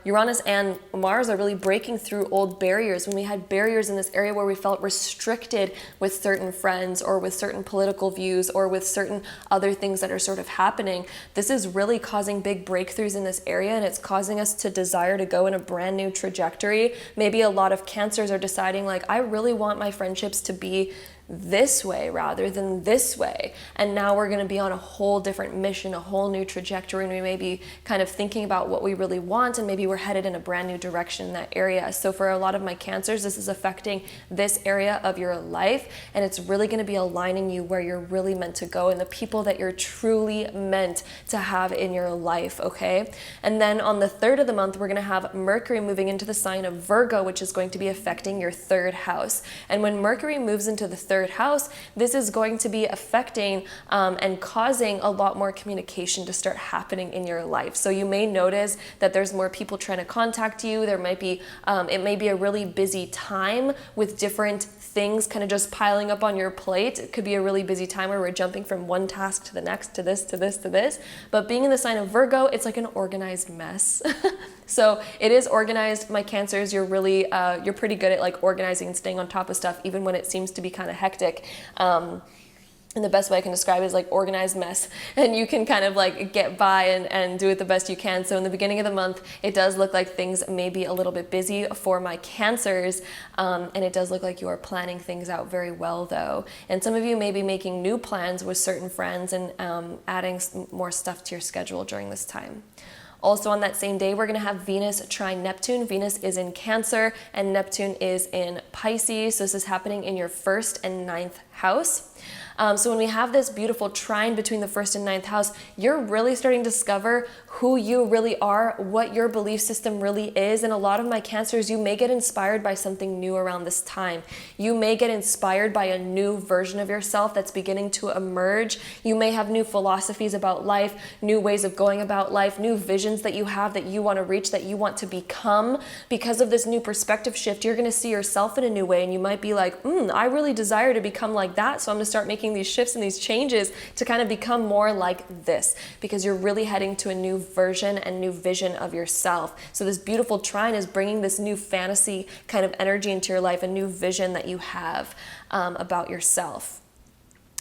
Uranus and Mars are really breaking through old barriers. When we had barriers in this area where we felt restricted with certain friends, or with certain political views, or with certain other things that are sort of happening, this is really causing big breakthroughs in this area, and it's causing us to desire to go in a brand new trajectory. Maybe a lot of Cancers are deciding, like, I really want my friendships to be this way rather than this way, and now we're going to be on a whole different mission, a whole new trajectory, and we may be kind of thinking about what we really want, and maybe we're headed in a brand new direction in that area. So for a lot of my Cancers, this is affecting this area of your life, and it's really going to be aligning you where you're really meant to go and the people that you're truly meant to have in your life, okay? And then on the 3rd of the month, we're going to have Mercury moving into the sign of Virgo, which is going to be affecting your 3rd house. And when Mercury moves into the 3rd house, this is going to be affecting and causing a lot more communication to start happening in your life. So you may notice that there's more people trying to contact you. There might be, it may be a really busy time with different things kind of just piling up on your plate. It could be a really busy time where we're jumping from one task to the next, to this, to this, to this. But being in the sign of Virgo, it's like an organized mess. So it is organized. My Cancers, you're really, you're pretty good at like organizing and staying on top of stuff, even when it seems to be kind of hectic. And the best way I can describe it is like organized mess, and you can kind of like get by and do it the best you can. So in the beginning of the month, it does look like things may be a little bit busy for my Cancers, and it does look like you are planning things out very well though. And some of you may be making new plans with certain friends and adding more stuff to your schedule during this time. Also on that same day, we're going to have Venus trine Neptune. Venus is in Cancer and Neptune is in Pisces. So this is happening in your 1st and 9th house. So when we have this beautiful trine between the 1st and 9th house, you're really starting to discover who you really are, what your belief system really is. And a lot of my Cancers, you may get inspired by something new around this time. You may get inspired by a new version of yourself that's beginning to emerge. You may have new philosophies about life, new ways of going about life, new visions that you have that you want to reach, that you want to become. Because of this new perspective shift, you're going to see yourself in a new way. And you might be like, I really desire to become like that. So I'm going to start making these shifts and these changes to kind of become more like this, because you're really heading to a new version and new vision of yourself. So this beautiful trine is bringing this new fantasy kind of energy into your life, a new vision that you have about yourself.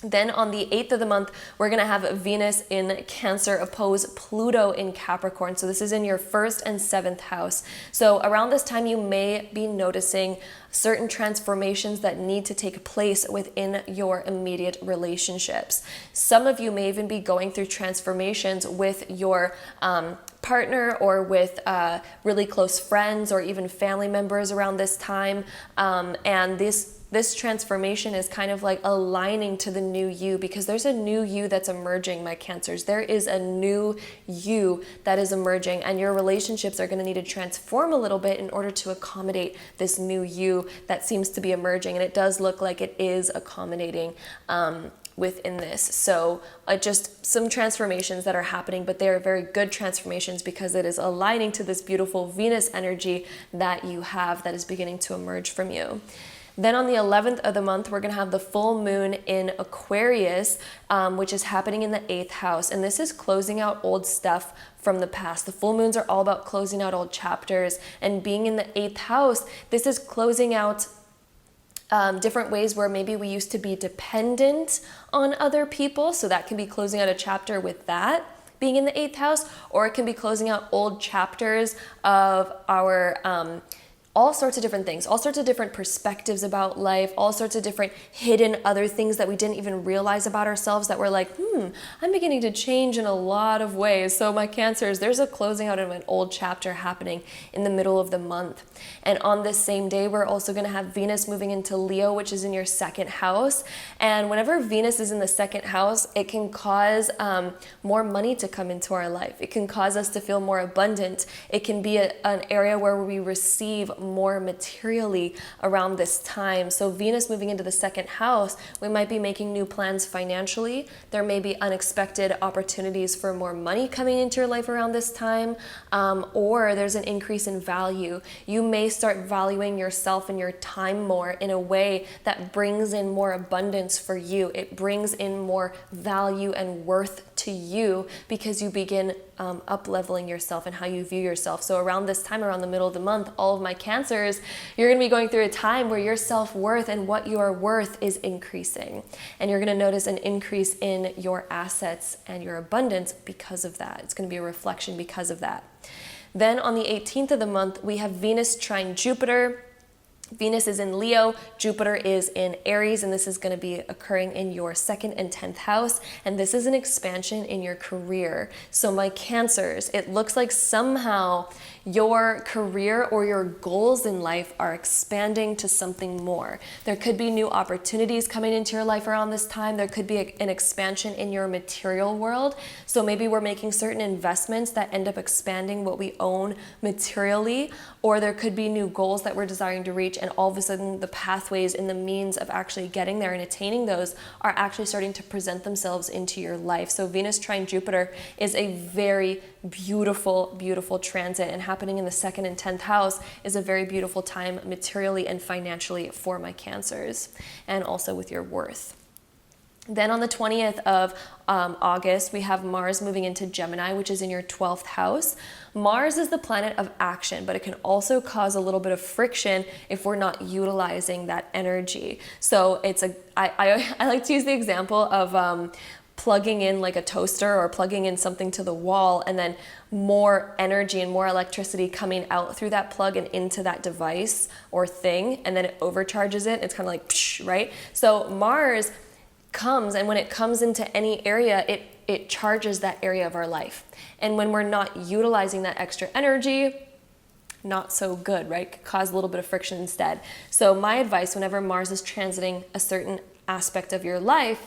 Then on the 8th of the month, we're going to have Venus in Cancer oppose Pluto in Capricorn. So this is in your 1st and 7th house. So around this time, you may be noticing certain transformations that need to take place within your immediate relationships. Some of you may even be going through transformations with your partner or with really close friends or even family members around this time. And this transformation is kind of like aligning to the new you, because there's a new you that's emerging, my Cancers. There is a new you that is emerging, and your relationships are going to need to transform a little bit in order to accommodate this new you that seems to be emerging. And it does look like it is accommodating within this. So just some transformations that are happening, but they are very good transformations because it is aligning to this beautiful Venus energy that you have that is beginning to emerge from you. Then on the 11th of the month, we're going to have the full moon in Aquarius, which is happening in the 8th house. And this is closing out old stuff from the past. The full moons are all about closing out old chapters. And being in the 8th house, this is closing out different ways where maybe we used to be dependent on other people. So that can be closing out a chapter with that being in the 8th house, or it can be closing out old chapters of our all sorts of different things, all sorts of different perspectives about life, all sorts of different hidden other things that we didn't even realize about ourselves that we're like, I'm beginning to change in a lot of ways. So my Cancers, there's a closing out of an old chapter happening in the middle of the month. And on this same day, we're also going to have Venus moving into Leo, which is in your 2nd house. And whenever Venus is in the 2nd house, it can cause more money to come into our life. It can cause us to feel more abundant. It can be an area where we receive more materially around this time. So Venus moving into the 2nd house, we might be making new plans financially. There may be unexpected opportunities for more money coming into your life around this time, or there's an increase in value. You may start valuing yourself and your time more in a way that brings in more abundance for you. It brings in more value and worth to you because you begin up-leveling yourself and how you view yourself. So around this time, around the middle of the month, all of my Cancers, you're going to be going through a time where your self-worth and what you are worth is increasing. And you're going to notice an increase in your assets and your abundance because of that. It's going to be a reflection because of that. Then on the 18th of the month, we have Venus trine Jupiter. Venus is in Leo, Jupiter is in Aries, and this is going to be occurring in your 2nd and 10th house. And this is an expansion in your career. So my Cancers, it looks like somehow your career or your goals in life are expanding to something more. There could be new opportunities coming into your life around this time. There could be an expansion in your material world. So maybe we're making certain investments that end up expanding what we own materially, or there could be new goals that we're desiring to reach, and all of a sudden the pathways and the means of actually getting there and attaining those are actually starting to present themselves into your life. So Venus trine Jupiter is a very beautiful, beautiful transit, and happening in the 2nd and 10th house is a very beautiful time materially and financially for my Cancers, and also with your worth. Then on the 20th of August, we have Mars moving into Gemini, which is in your 12th house. Mars is the planet of action, but it can also cause a little bit of friction if we're not utilizing that energy. So I like to use the example of plugging in like a toaster or plugging in something to the wall, and then more energy and more electricity coming out through that plug and into that device or thing, and then it overcharges it. It's kind of like, psh, right? So Mars comes, and when it comes into any area, it charges that area of our life. And when we're not utilizing that extra energy, not so good, right? Could cause a little bit of friction instead. So my advice, whenever Mars is transiting a certain aspect of your life,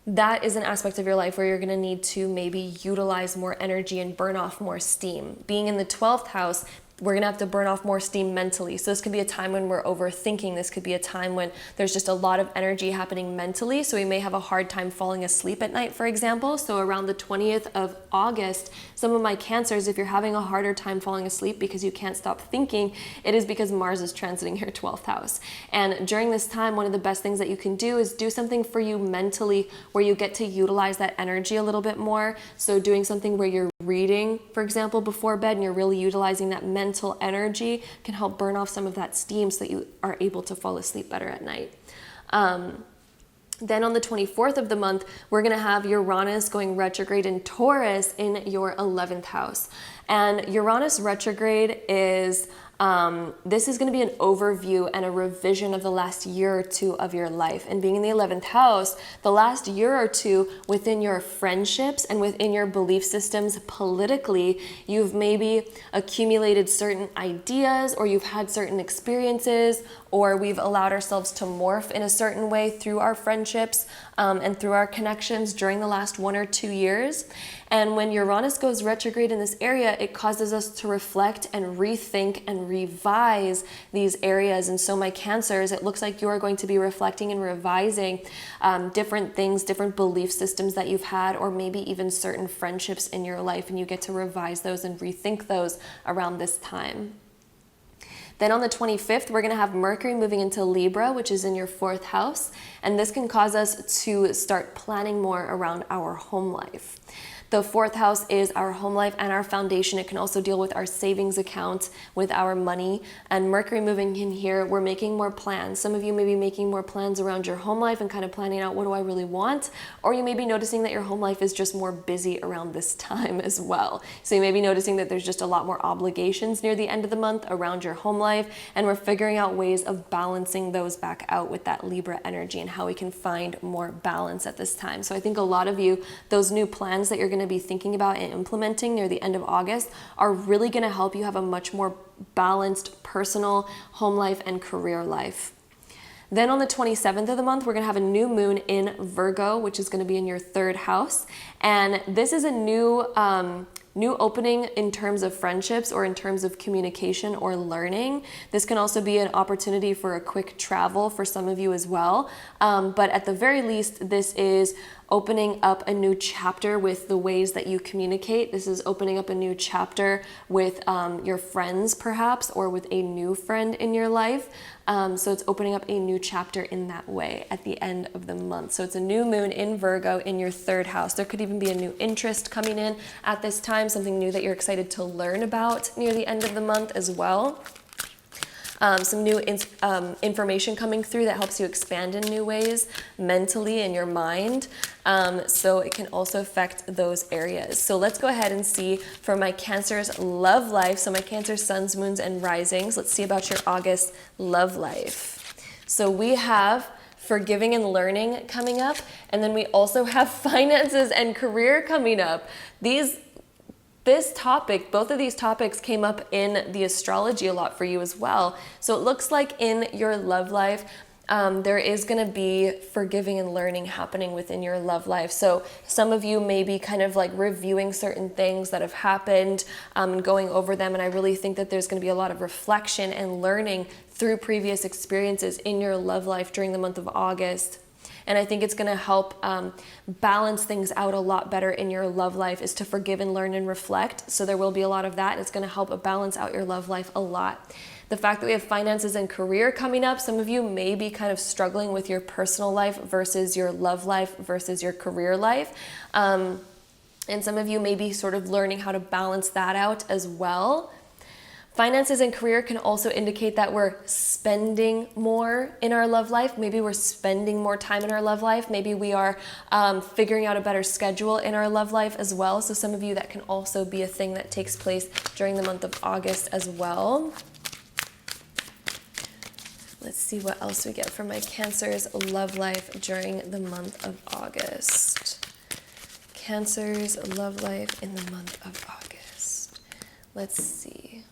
that is an aspect of your life where you're going to need to maybe utilize more energy and burn off more steam. Being in the 12th house, we're going to have to burn off more steam mentally. So this could be a time when we're overthinking. This could be a time when there's just a lot of energy happening mentally. So we may have a hard time falling asleep at night, for example. So around the 20th of August, some of my Cancers, if you're having a harder time falling asleep because you can't stop thinking, it is because Mars is transiting your 12th house. And during this time, one of the best things that you can do is do something for you mentally where you get to utilize that energy a little bit more. So doing something where you're reading, for example, before bed, and you're really utilizing that mental energy can help burn off some of that steam so that you are able to fall asleep better at night. Then on the 24th of the month, we're going to have Uranus going retrograde in Taurus in your 11th house. And Uranus retrograde is this is going to be an overview and a revision of the last year or two of your life. And being in the 11th house, the last year or two within your friendships and within your belief systems politically, you've maybe accumulated certain ideas, or you've had certain experiences, or we've allowed ourselves to morph in a certain way through our friendships and through our connections during the last 1 or 2 years. And when Uranus goes retrograde in this area, it causes us to reflect and rethink and revise these areas. And so my Cancers, it looks like you are going to be reflecting and revising different things, different belief systems that you've had, or maybe even certain friendships in your life, and you get to revise those and rethink those around this time. Then on the 25th, we're going to have Mercury moving into Libra, which is in your 4th house. And this can cause us to start planning more around our home life. The 4th house is our home life and our foundation. It can also deal with our savings account, with our money. And Mercury moving in here, we're making more plans. Some of you may be making more plans around your home life and kind of planning out, what do I really want? Or you may be noticing that your home life is just more busy around this time as well. So you may be noticing that there's just a lot more obligations near the end of the month around your home life. And we're figuring out ways of balancing those back out with that Libra energy and how we can find more balance at this time. So I think a lot of you, those new plans that you're going to be thinking about and implementing near the end of August are really going to help you have a much more balanced personal home life and career life. Then on the 27th of the month, we're going to have a new moon in Virgo, which is going to be in your 3rd house. And this is a new opening in terms of friendships or in terms of communication or learning. This can also be an opportunity for a quick travel for some of you as well. But at the very least, this is opening up a new chapter with the ways that you communicate. This is opening up a new chapter with your friends perhaps, or with a new friend in your life. So it's opening up a new chapter in that way at the end of the month. So it's a new moon in Virgo in your 3rd house. There could even be a new interest coming in at this time, something new that you're excited to learn about near the end of the month as well. Some new information coming through that helps you expand in new ways mentally in your mind. So it can also affect those areas. So let's go ahead and see for my Cancer's love life. So my Cancer suns, moons, and risings. Let's see about your August love life. So we have forgiving and learning coming up. And then we also have finances and career coming up. This topic, both of these topics came up in the astrology a lot for you as well. So it looks like in your love life, there is going to be forgiving and learning happening within your love life. So some of you may be kind of like reviewing certain things that have happened and going over them. And I really think that there's going to be a lot of reflection and learning through previous experiences in your love life during the month of August. And I think it's going to help balance things out a lot better in your love life, is to forgive and learn and reflect. So there will be a lot of that. And it's going to help balance out your love life a lot. The fact that we have finances and career coming up, some of you may be kind of struggling with your personal life versus your love life versus your career life. And some of you may be sort of learning how to balance that out as well. Finances and career can also indicate that we're spending more in our love life. Maybe we're spending more time in our love life. Maybe we are figuring out a better schedule in our love life as well. So some of you, that can also be a thing that takes place during the month of August as well. Let's see what else we get for my Cancer's love life during the month of August. Cancer's love life in the month of August. Let's see.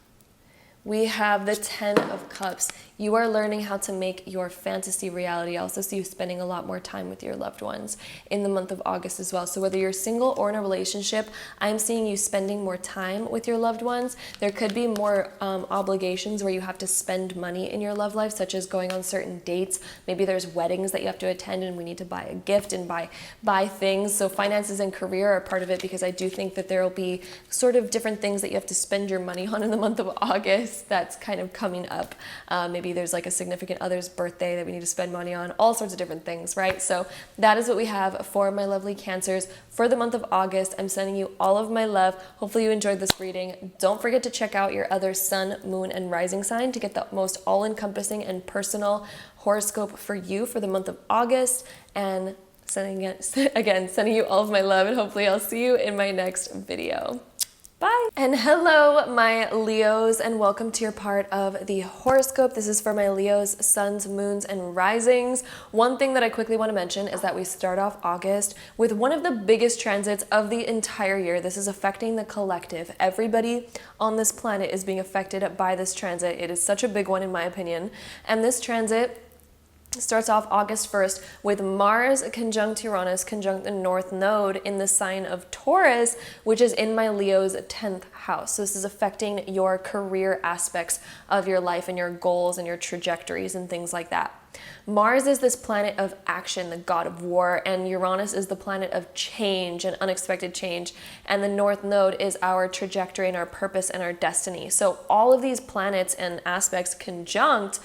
we have the 10 of Cups. You are learning how to make your fantasy reality. I also see you spending a lot more time with your loved ones in the month of August as well. So whether you're single or in a relationship, I'm seeing you spending more time with your loved ones. There could be more obligations where you have to spend money in your love life, such as going on certain dates. Maybe there's weddings that you have to attend and we need to buy a gift and buy things. So finances and career are part of it, because I do think that there will be sort of different things that you have to spend your money on in the month of August that's kind of coming up. Maybe there's like a significant other's birthday that we need to spend money on, all sorts of different things, right? So that is what we have for my lovely Cancers for the month of August. I'm sending you all of my love. Hopefully you enjoyed this reading. Don't forget to check out your other sun, moon, and rising sign to get the most all-encompassing and personal horoscope for you for the month of Sending you all of my love, and hopefully I'll see you in my next video. Bye. And hello, my Leos, and welcome to your part of the horoscope. This is for my Leos, suns, moons, and risings. One thing that I quickly want to mention is that we start off August with one of the biggest transits of the entire year. This is affecting the collective. Everybody on this planet is being affected by this transit. It is such a big one in my opinion. And this transit starts off August 1st with Mars conjunct Uranus conjunct the North Node in the sign of Taurus, which is in my Leo's 10th house. So this is affecting your career aspects of your life and your goals and your trajectories and things like that. Mars is this planet of action, the god of war, and Uranus is the planet of change and unexpected change. And the North Node is our trajectory and our purpose and our destiny. So all of these planets and aspects conjunct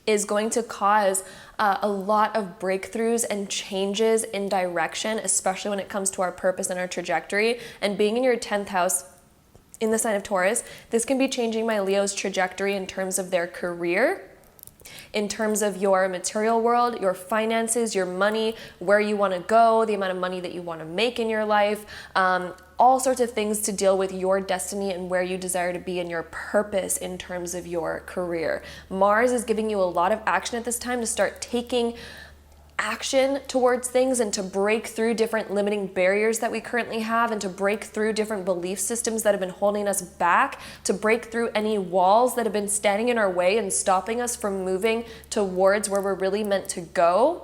is going to cause a lot of breakthroughs and changes in direction, especially when it comes to our purpose and our trajectory. And being in your 10th house in the sign of Taurus, this can be changing my Leo's trajectory in terms of their career, in terms of your material world, your finances, your money, where you want to go, the amount of money that you want to make in your life, all sorts of things to deal with your destiny and where you desire to be and your purpose in terms of your career. Mars is giving you a lot of action at this time to start taking action towards things and to break through different limiting barriers that we currently have, and to break through different belief systems that have been holding us back, to break through any walls that have been standing in our way and stopping us from moving towards where we're really meant to go.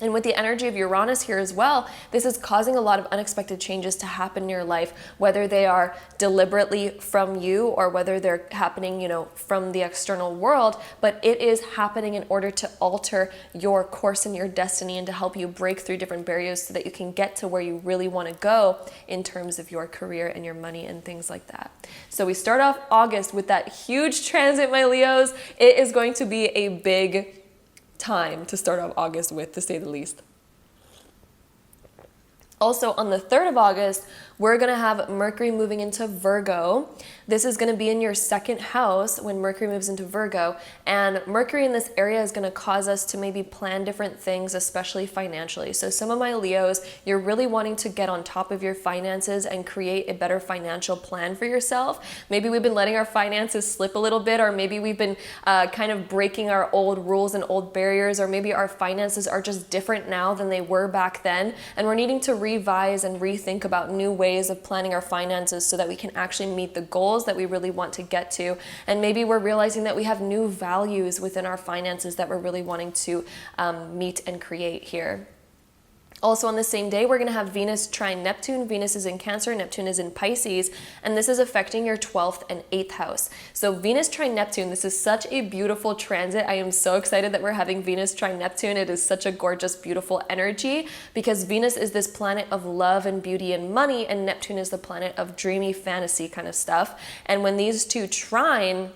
And with the energy of Uranus here as well, this is causing a lot of unexpected changes to happen in your life, whether they are deliberately from you or whether they're happening, from the external world, but it is happening in order to alter your course and your destiny and to help you break through different barriers so that you can get to where you really want to go in terms of your career and your money and things like that. So we start off August with that huge transit, my Leos. It is going to be a big time to start off August with, to say the least. Also, on the 3rd of August, we're going to have Mercury moving into Virgo. This is going to be in your 2nd house when Mercury moves into Virgo. And Mercury in this area is going to cause us to maybe plan different things, especially financially. So some of my Leos, you're really wanting to get on top of your finances and create a better financial plan for yourself. Maybe we've been letting our finances slip a little bit, or maybe we've been kind of breaking our old rules and old barriers, or maybe our finances are just different now than they were back then. And we're needing to revise and rethink about new ways of planning our finances so that we can actually meet the goals that we really want to get to. And maybe we're realizing that we have new values within our finances that we're really wanting to meet and create here. Also on the same day, we're going to have Venus trine Neptune. Venus is in Cancer, Neptune is in Pisces, and this is affecting your 12th and 8th house. So Venus trine Neptune, this is such a beautiful transit. I am so excited that we're having Venus trine Neptune. It is such a gorgeous, beautiful energy because Venus is this planet of love and beauty and money, and Neptune is the planet of dreamy fantasy kind of stuff. And when these two trine,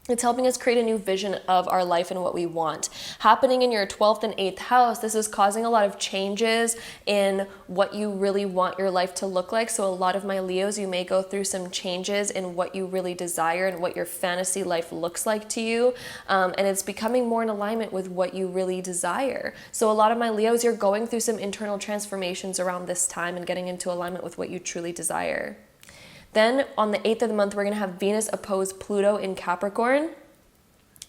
it's helping us create a new vision of our life and what we want. Happening in your 12th and 8th house, this is causing a lot of changes in what you really want your life to look like. So a lot of my Leos, you may go through some changes in what you really desire and what your fantasy life looks like to you. And it's becoming more in alignment with what you really desire. So a lot of my Leos, you're going through some internal transformations around this time and getting into alignment with what you truly desire. Then on the 8th of the month, we're going to have Venus oppose Pluto in Capricorn.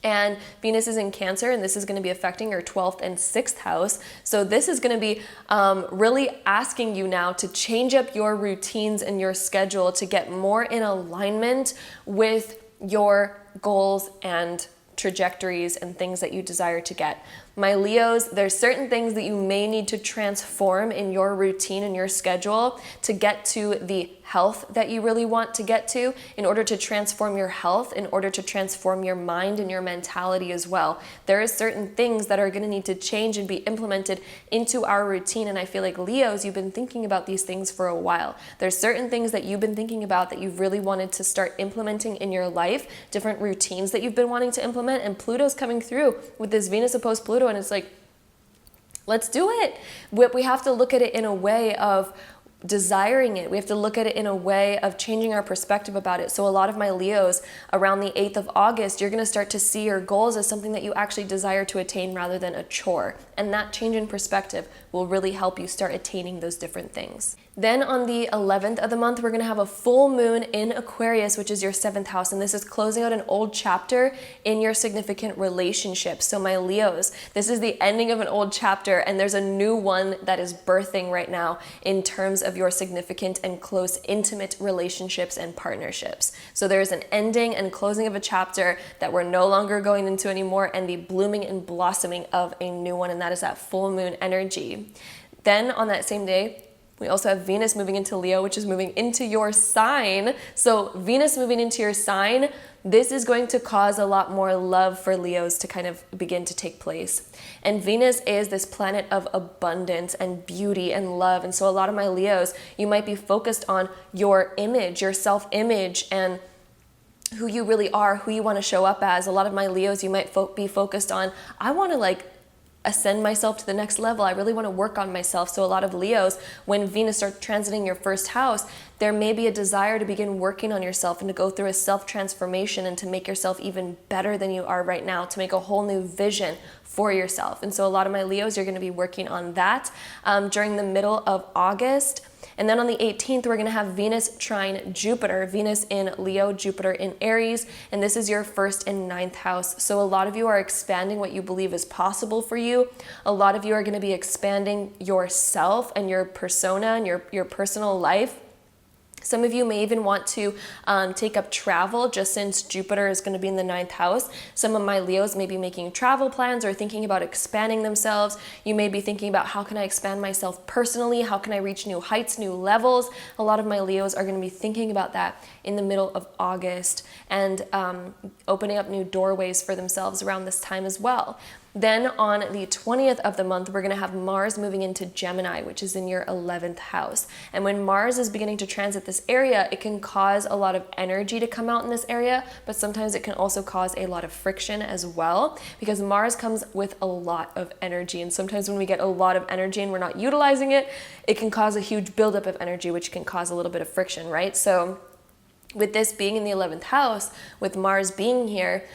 And Venus is in Cancer, and this is going to be affecting your 12th and 6th house. So this is going to be really asking you now to change up your routines and your schedule to get more in alignment with your goals and trajectories and things that you desire to get. My Leos, there's certain things that you may need to transform in your routine and your schedule to get to the health that you really want to get to, in order to transform your health, in order to transform your mind and your mentality as well. There are certain things that are going to need to change and be implemented into our routine, and I feel like Leos, you've been thinking about these things for a while. There's certain things that you've been thinking about that you've really wanted to start implementing in your life, different routines that you've been wanting to implement, and Pluto's coming through with this Venus opposed Pluto, and it's like, let's do it. We have to look at it in a way of desiring it. We have to look at it in a way of changing our perspective about it. So a lot of my Leos, around the 8th of August, you're going to start to see your goals as something that you actually desire to attain rather than a chore. And that change in perspective will really help you start attaining those different things. Then on the 11th of the month, we're going to have a full moon in Aquarius, which is your 7th house. And this is closing out an old chapter in your significant relationship. So my Leos, this is the ending of an old chapter, and there's a new one that is birthing right now in terms of your significant and close, intimate relationships and partnerships. So there is an ending and closing of a chapter that we're no longer going into anymore, and the blooming and blossoming of a new one, and that is that full moon energy. Then on that same day, we also have Venus moving into Leo, which is moving into your sign. So Venus moving into your sign, this is going to cause a lot more love for Leos to kind of begin to take place. And Venus is this planet of abundance and beauty and love. And so a lot of my Leos, you might be focused on your image, your self-image, and who you really are, who you want to show up as. A lot of my Leos, you might be focused on, I want to ascend myself to the next level. I really want to work on myself. So a lot of Leos, when Venus starts transiting your first house, there may be a desire to begin working on yourself and to go through a self-transformation and to make yourself even better than you are right now, to make a whole new vision for yourself. And so a lot of my Leos, you're going to be working on that during the middle of August. And then on the 18th, we're going to have Venus trine Jupiter, Venus in Leo, Jupiter in Aries, and this is your 1st and 9th house. So a lot of you are expanding what you believe is possible for you. A lot of you are going to be expanding yourself and your persona and your personal life. Some of you may even want to take up travel, just since Jupiter is going to be in the 9th house. Some of my Leos may be making travel plans or thinking about expanding themselves. You may be thinking about, how can I expand myself personally? How can I reach new heights, new levels? A lot of my Leos are going to be thinking about that in the middle of August and opening up new doorways for themselves around this time as well. Then on the 20th of the month, we're going to have Mars moving into Gemini, which is in your 11th house. And when Mars is beginning to transit this area, it can cause a lot of energy to come out in this area, but sometimes it can also cause a lot of friction as well, because Mars comes with a lot of energy. And sometimes when we get a lot of energy and we're not utilizing it, it can cause a huge buildup of energy, which can cause a little bit of friction, right? So with this being in the 11th house, with Mars being here,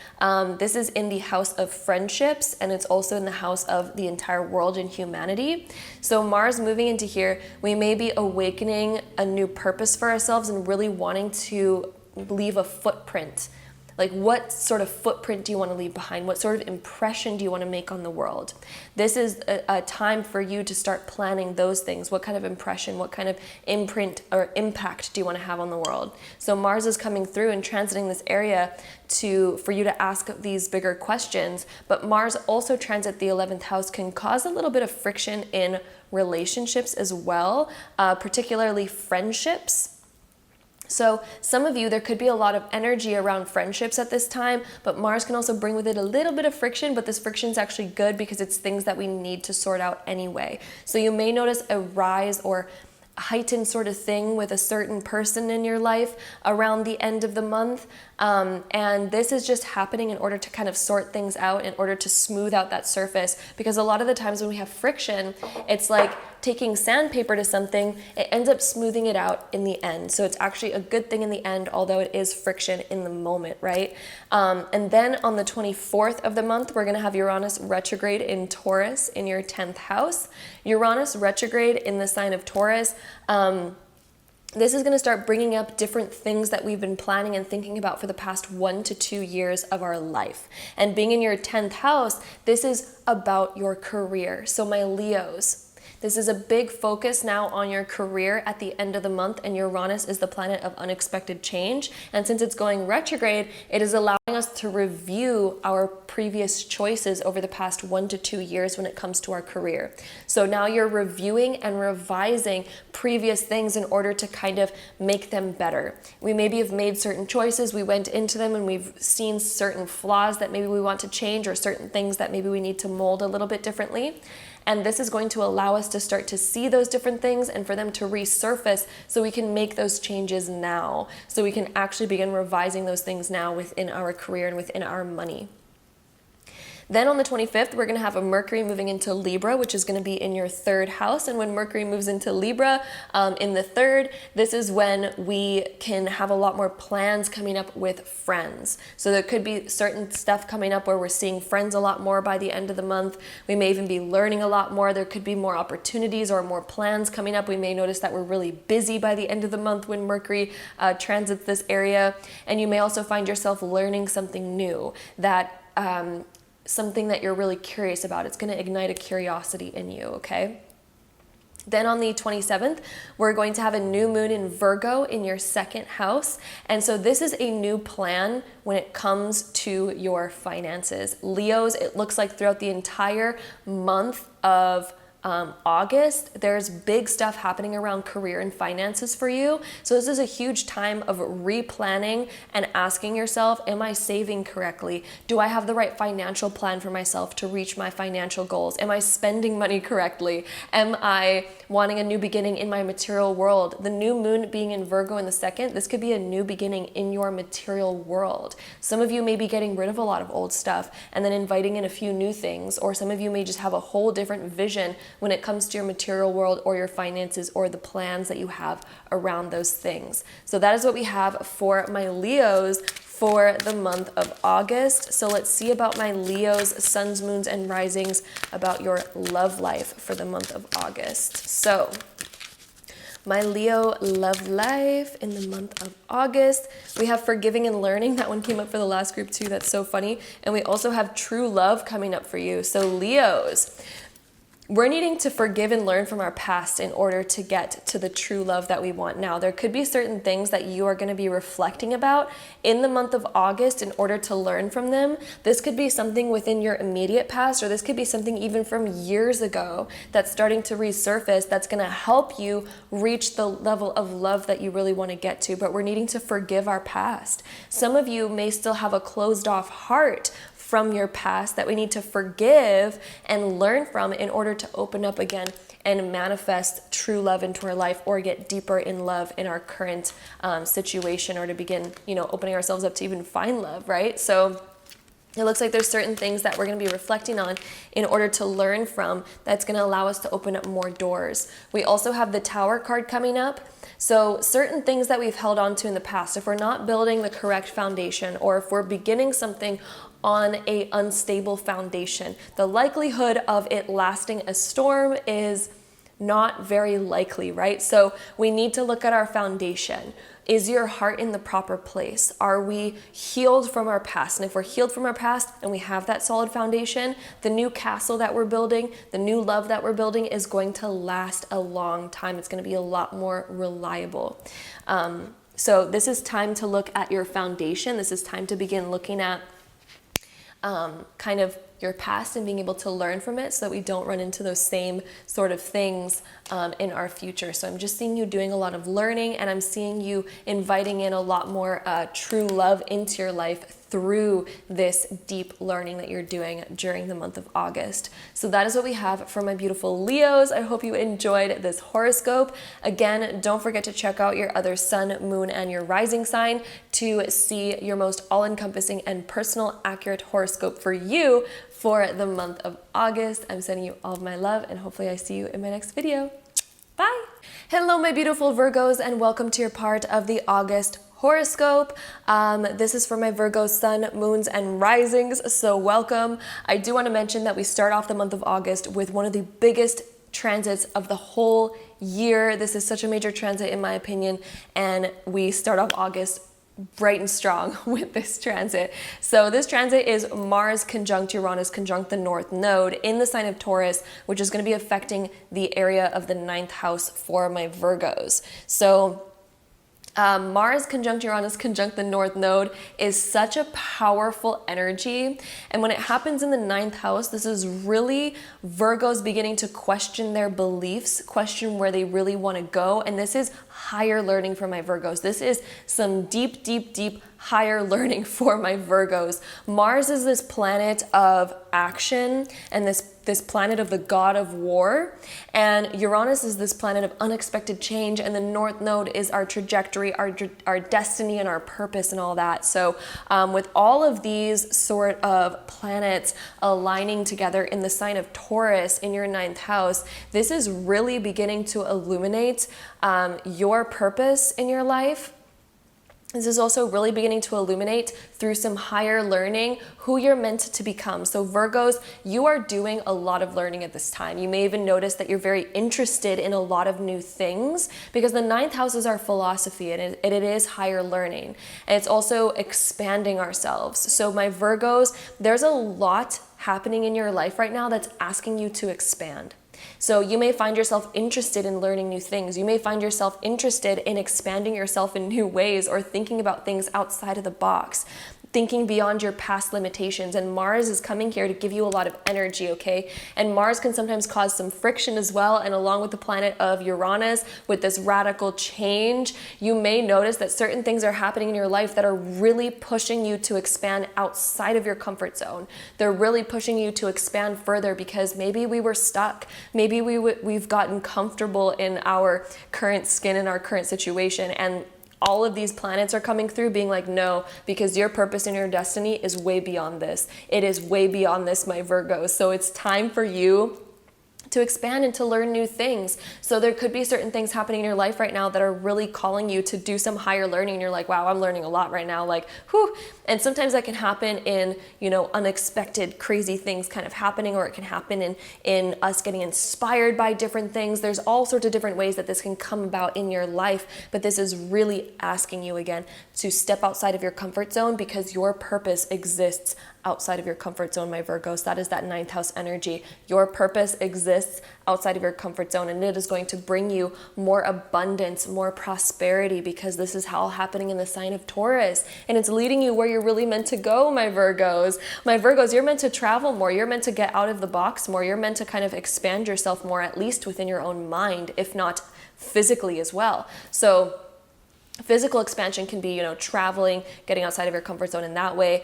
this is in the house of friendships, and it's also in the house of the entire world and humanity. So Mars moving into here, we may be awakening a new purpose for ourselves and really wanting to leave a footprint. Like, what sort of footprint do you want to leave behind? What sort of impression do you want to make on the world? This is a time for you to start planning those things. What kind of impression, what kind of imprint or impact do you want to have on the world? So Mars is coming through and transiting this area for you to ask these bigger questions. But Mars also transit the 11th house can cause a little bit of friction in relationships as well, particularly friendships. So some of you, there could be a lot of energy around friendships at this time, but Mars can also bring with it a little bit of friction, but this friction is actually good because it's things that we need to sort out anyway. So you may notice a rise or heightened sort of thing with a certain person in your life around the end of the month. And this is just happening in order to kind of sort things out, in order to smooth out that surface. Because a lot of the times when we have friction, it's like taking sandpaper to something, it ends up smoothing it out in the end. So it's actually a good thing in the end, although it is friction in the moment, right? And then on the 24th of the month, we're going to have Uranus retrograde in Taurus in your 10th house. Uranus retrograde in the sign of Taurus, this is going to start bringing up different things that we've been planning and thinking about for the past 1 to 2 years of our life. And being in your 10th house, this is about your career. So my Leos, this is a big focus now on your career at the end of the month, and Uranus is the planet of unexpected change. And since it's going retrograde, it is allowing us to review our previous choices over the past 1 to 2 years when it comes to our career. So now you're reviewing and revising previous things in order to kind of make them better. We maybe have made certain choices, we went into them and we've seen certain flaws that maybe we want to change, or certain things that maybe we need to mold a little bit differently. And this is going to allow us to start to see those different things and for them to resurface so we can make those changes now. So we can actually begin revising those things now within our career and within our money. Then on the 25th, we're going to have a Mercury moving into Libra, which is going to be in your 3rd house. And when Mercury moves into Libra in the 3rd, this is when we can have a lot more plans coming up with friends. So there could be certain stuff coming up where we're seeing friends a lot more by the end of the month. We may even be learning a lot more. There could be more opportunities or more plans coming up. We may notice that we're really busy by the end of the month when Mercury transits this area. And you may also find yourself learning something new that something that you're really curious about. It's going to ignite a curiosity in you, okay? Then on the 27th, we're going to have a new moon in Virgo in your 2nd house. And so this is a new plan when it comes to your finances. Leos, it looks like throughout the entire month of August, there's big stuff happening around career and finances for you. So this is a huge time of replanning and asking yourself, am I saving correctly? Do I have the right financial plan for myself to reach my financial goals? Am I spending money correctly? Am I wanting a new beginning in my material world? The new moon being in Virgo in the 2nd, this could be a new beginning in your material world. Some of you may be getting rid of a lot of old stuff and then inviting in a few new things, or some of you may just have a whole different vision when it comes to your material world or your finances or the plans that you have around those things. So that is what we have for my Leos for the month of August. So let's see about my Leos, suns, moons, and risings, about your love life for the month of August. So my Leo love life in the month of August, we have forgiving and learning. That one came up for the last group too. That's so funny. And we also have true love coming up for you. So Leos, we're needing to forgive and learn from our past in order to get to the true love that we want now. There could be certain things that you are going to be reflecting about in the month of August in order to learn from them. This could be something within your immediate past, or this could be something even from years ago that's starting to resurface that's going to help you reach the level of love that you really want to get to. But we're needing to forgive our past. Some of you may still have a closed off heart from your past that we need to forgive and learn from in order to open up again and manifest true love into our life, or get deeper in love in our current situation, or to begin, opening ourselves up to even find love, right? So it looks like there's certain things that we're going to be reflecting on in order to learn from that's going to allow us to open up more doors. We also have the Tower card coming up. So certain things that we've held on to in the past, if we're not building the correct foundation, or if we're beginning something on a unstable foundation, the likelihood of it lasting a storm is not very likely, right? So we need to look at our foundation. Is your heart in the proper place? Are we healed from our past? And if we're healed from our past and we have that solid foundation, the new castle that we're building, the new love that we're building is going to last a long time. It's going to be a lot more reliable. So this is time to look at your foundation. This is time to begin looking at kind of your past and being able to learn from it so that we don't run into those same sort of things in our future. So I'm just seeing you doing a lot of learning, and I'm seeing you inviting in a lot more true love into your life through this deep learning that you're doing during the month of August. So that is what we have for my beautiful Leos. I hope you enjoyed this horoscope. Again, don't forget to check out your other sun, moon, and your rising sign to see your most all-encompassing and personal accurate horoscope for you for the month of August. I'm sending you all of my love, and hopefully I see you in my next video. Bye! Hello, my beautiful Virgos, and welcome to your part of the August horoscope. This is for my Virgo sun, moons, and risings, so welcome. I do want to mention that we start off the month of August with one of the biggest transits of the whole year. This is such a major transit in my opinion, and we start off August bright and strong with this transit. So this transit is Mars conjunct Uranus conjunct the North Node in the sign of Taurus, which is going to be affecting the area of the 9th house for my Virgos. So Mars conjunct Uranus conjunct the North Node is such a powerful energy. And when it happens in the 9th house, this is really Virgos beginning to question their beliefs, question where they really want to go. And this is higher learning for my Virgos. This is some deep, deep, deep higher learning for my Virgos. Mars is this planet of action and this planet of the god of war, and Uranus is this planet of unexpected change, and the North Node is our trajectory, our destiny, and our purpose and all that. So with all of these sort of planets aligning together in the sign of Taurus in your 9th house, this is really beginning to illuminate your purpose in your life. This is also really beginning to illuminate through some higher learning who you're meant to become. So Virgos, you are doing a lot of learning at this time. You may even notice that you're very interested in a lot of new things because the 9th house is our philosophy and it is higher learning. And it's also expanding ourselves. So my Virgos, there's a lot happening in your life right now that's asking you to expand. So you may find yourself interested in learning new things. You may find yourself interested in expanding yourself in new ways or thinking about things outside of the box, thinking beyond your past limitations. And Mars is coming here to give you a lot of energy, okay? And Mars can sometimes cause some friction as well. And along with the planet of Uranus, with this radical change, you may notice that certain things are happening in your life that are really pushing you to expand outside of your comfort zone. They're really pushing you to expand further because maybe we were stuck. Maybe we've gotten comfortable in our current skin, in our current situation. And all of these planets are coming through being like, no, because your purpose and your destiny is way beyond this. It is way beyond this, my Virgos. So it's time for you to expand and to learn new things. So there could be certain things happening in your life right now that are really calling you to do some higher learning. And you're like, wow, I'm learning a lot right now. Like, whew. And sometimes that can happen in, unexpected, crazy things kind of happening, or it can happen in us getting inspired by different things. There's all sorts of different ways that this can come about in your life. But this is really asking you again to step outside of your comfort zone because your purpose exists outside of your comfort zone, my Virgos. That is that 9th house energy. Your purpose exists outside of your comfort zone, and it is going to bring you more abundance, more prosperity, because this is all happening in the sign of Taurus, and it's leading you where you're really meant to go, my Virgos. My Virgos, you're meant to travel more. You're meant to get out of the box more. You're meant to kind of expand yourself more, at least within your own mind, if not physically as well. So physical expansion can be, traveling, getting outside of your comfort zone in that way,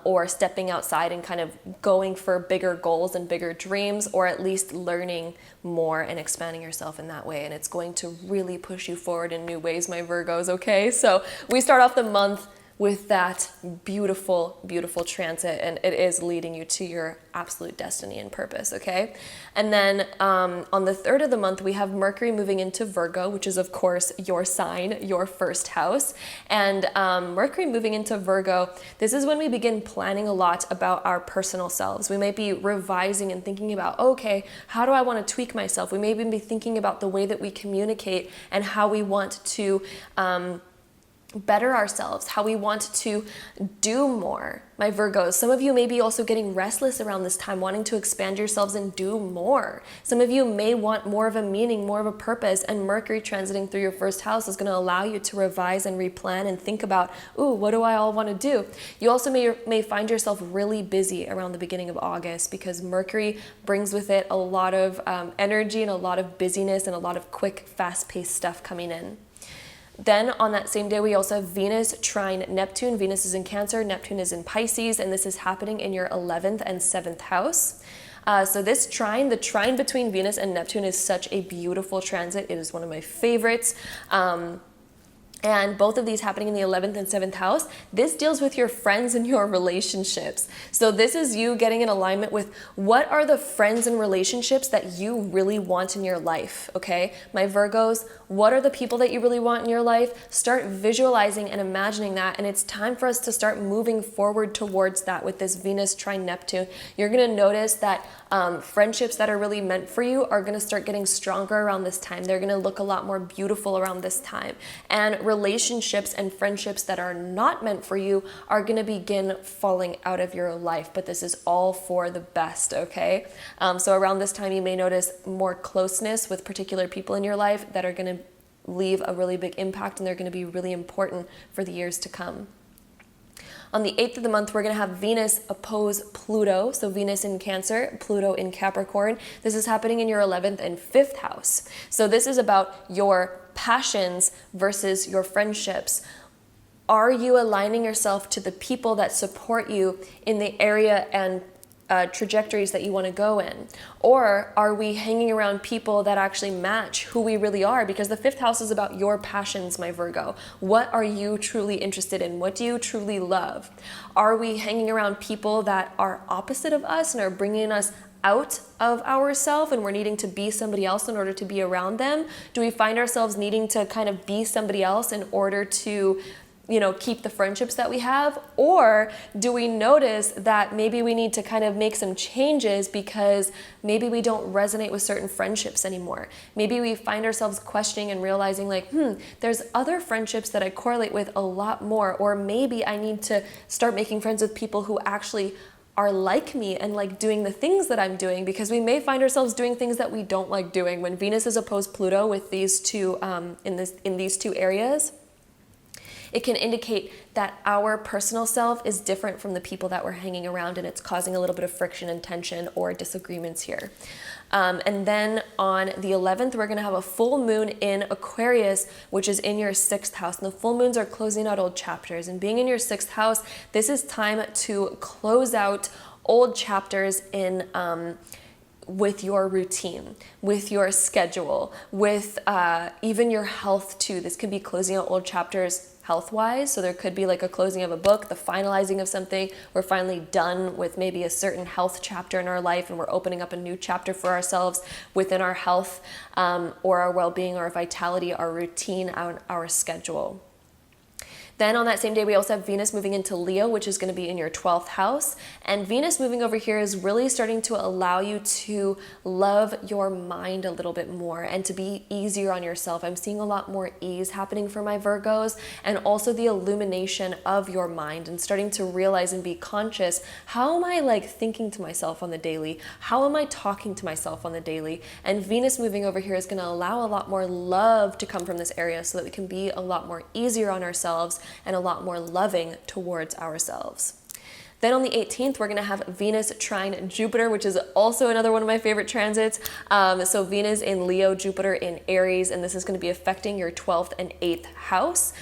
or stepping outside and kind of going for bigger goals and bigger dreams, or at least learning more and expanding yourself in that way. And it's going to really push you forward in new ways, my Virgos, okay? So we start off the month with that beautiful, beautiful transit, and it is leading you to your absolute destiny and purpose, okay? And then on the 3rd of the month, we have Mercury moving into Virgo, which is, of course, your sign, your first house. And Mercury moving into Virgo, this is when we begin planning a lot about our personal selves. We might be revising and thinking about, okay, how do I want to tweak myself? We may even be thinking about the way that we communicate and how we want to better ourselves, how we want to do more, my Virgos. Some of you may be also getting restless around this time, wanting to expand yourselves and do more. Some of you may want more of a meaning, more of a purpose, and Mercury transiting through your first house is going to allow you to revise and replan and think about, ooh, what do I all want to do? You also may find yourself really busy around the beginning of August because Mercury brings with it a lot of energy and a lot of busyness and a lot of quick, fast-paced stuff coming in. Then on that same day, we also have Venus trine Neptune. Venus is in Cancer, Neptune is in Pisces, and this is happening in your 11th and 7th house. So this trine, the trine between Venus and Neptune, is such a beautiful transit. It is one of my favorites. and both of these happening in the 11th and 7th house, this deals with your friends and your relationships. So this is you getting in alignment with what are the friends and relationships that you really want in your life, okay? My Virgos, what are the people that you really want in your life? Start visualizing and imagining that, and it's time for us to start moving forward towards that with this Venus trine Neptune. You're gonna notice that friendships that are really meant for you are gonna start getting stronger around this time. They're gonna look a lot more beautiful around this time. And relationships and friendships that are not meant for you are gonna begin falling out of your life, but this is all for the best, okay? So around this time, you may notice more closeness with particular people in your life that are gonna leave a really big impact, and they're gonna be really important for the years to come. On the 8th of the month, we're going to have Venus oppose Pluto. So Venus in Cancer, Pluto in Capricorn. This is happening in your 11th and 5th house. So this is about your passions versus your friendships. Are you aligning yourself to the people that support you in the area and trajectories that you want to go in? Or are we hanging around people that actually match who we really are? Because the 5th house is about your passions, my Virgo. What are you truly interested in? What do you truly love? Are we hanging around people that are opposite of us and are bringing us out of ourselves, and we're needing to be somebody else in order to be around them? Do we find ourselves needing to kind of be somebody else in order to keep the friendships that we have? Or do we notice that maybe we need to kind of make some changes because maybe we don't resonate with certain friendships anymore? Maybe we find ourselves questioning and realizing like, there's other friendships that I correlate with a lot more, or maybe I need to start making friends with people who actually are like me and like doing the things that I'm doing, because we may find ourselves doing things that we don't like doing. When Venus is opposed Pluto with these two in these two areas, it can indicate that our personal self is different from the people that we're hanging around, and it's causing a little bit of friction and tension or disagreements here. And then on the 11th, we're going to have a full moon in Aquarius, which is in your 6th house. And the full moons are closing out old chapters. And being in your 6th house, this is time to close out old chapters in with your routine, with your schedule, with even your health too. This could be closing out old chapters health-wise. So there could be like a closing of a book, the finalizing of something. We're finally done with maybe a certain health chapter in our life, and we're opening up a new chapter for ourselves within our health or our well-being, our vitality, our routine, our schedule. Then on that same day, we also have Venus moving into Leo, which is going to be in your 12th house. And Venus moving over here is really starting to allow you to love your mind a little bit more and to be easier on yourself. I'm seeing a lot more ease happening for my Virgos, and also the illumination of your mind and starting to realize and be conscious. How am I like thinking to myself on the daily? How am I talking to myself on the daily? And Venus moving over here is going to allow a lot more love to come from this area so that we can be a lot more easier on ourselves and a lot more loving towards ourselves. Then on the 18th, we're going to have Venus trine Jupiter, which is also another one of my favorite transits. So Venus in Leo, Jupiter in Aries, and this is going to be affecting your 12th and 8th house.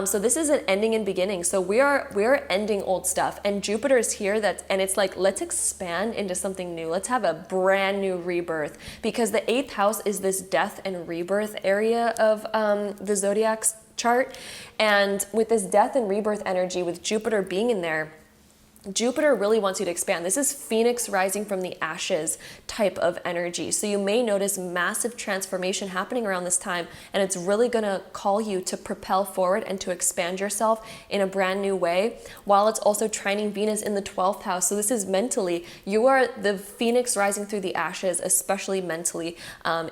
So this is an ending and beginning. So we are ending old stuff, and Jupiter is here. And it's like, let's expand into something new. Let's have a brand new rebirth, because the 8th house is this death and rebirth area of the zodiac chart. And with this death and rebirth energy, with Jupiter being in there, Jupiter really wants you to expand. This is Phoenix rising from the ashes type of energy. So you may notice massive transformation happening around this time, and it's really going to call you to propel forward and to expand yourself in a brand new way, while it's also trining Venus in the 12th house. So this is mentally, you are the Phoenix rising through the ashes, especially mentally,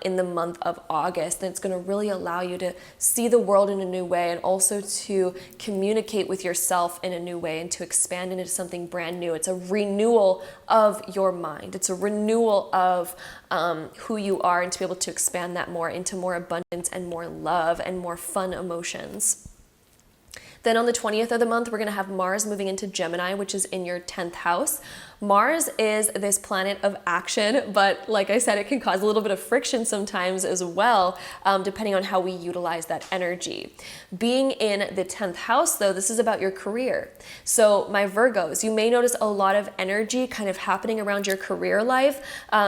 in the month of August. And it's going to really allow you to see the world in a new way, and also to communicate with yourself in a new way, and to expand into something brand new. It's a renewal of your mind. It's a renewal of who you are, and to be able to expand that more into more abundance and more love and more fun emotions. Then on the 20th of the month, we're going to have Mars moving into Gemini, which is in your 10th house. Mars is this planet of action, but like I said, it can cause a little bit of friction sometimes as well, depending on how we utilize that energy. Being in the 10th house though, this is about your career. So my Virgos, you may notice a lot of energy kind of happening around your career life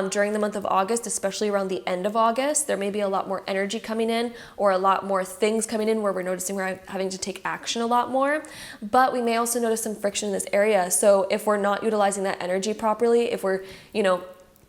during the month of August, especially around the end of August. There may be a lot more energy coming in or a lot more things coming in where we're noticing we're having to take action a lot more, but we may also notice some friction in this area. So if we're not utilizing that energy properly, if we're,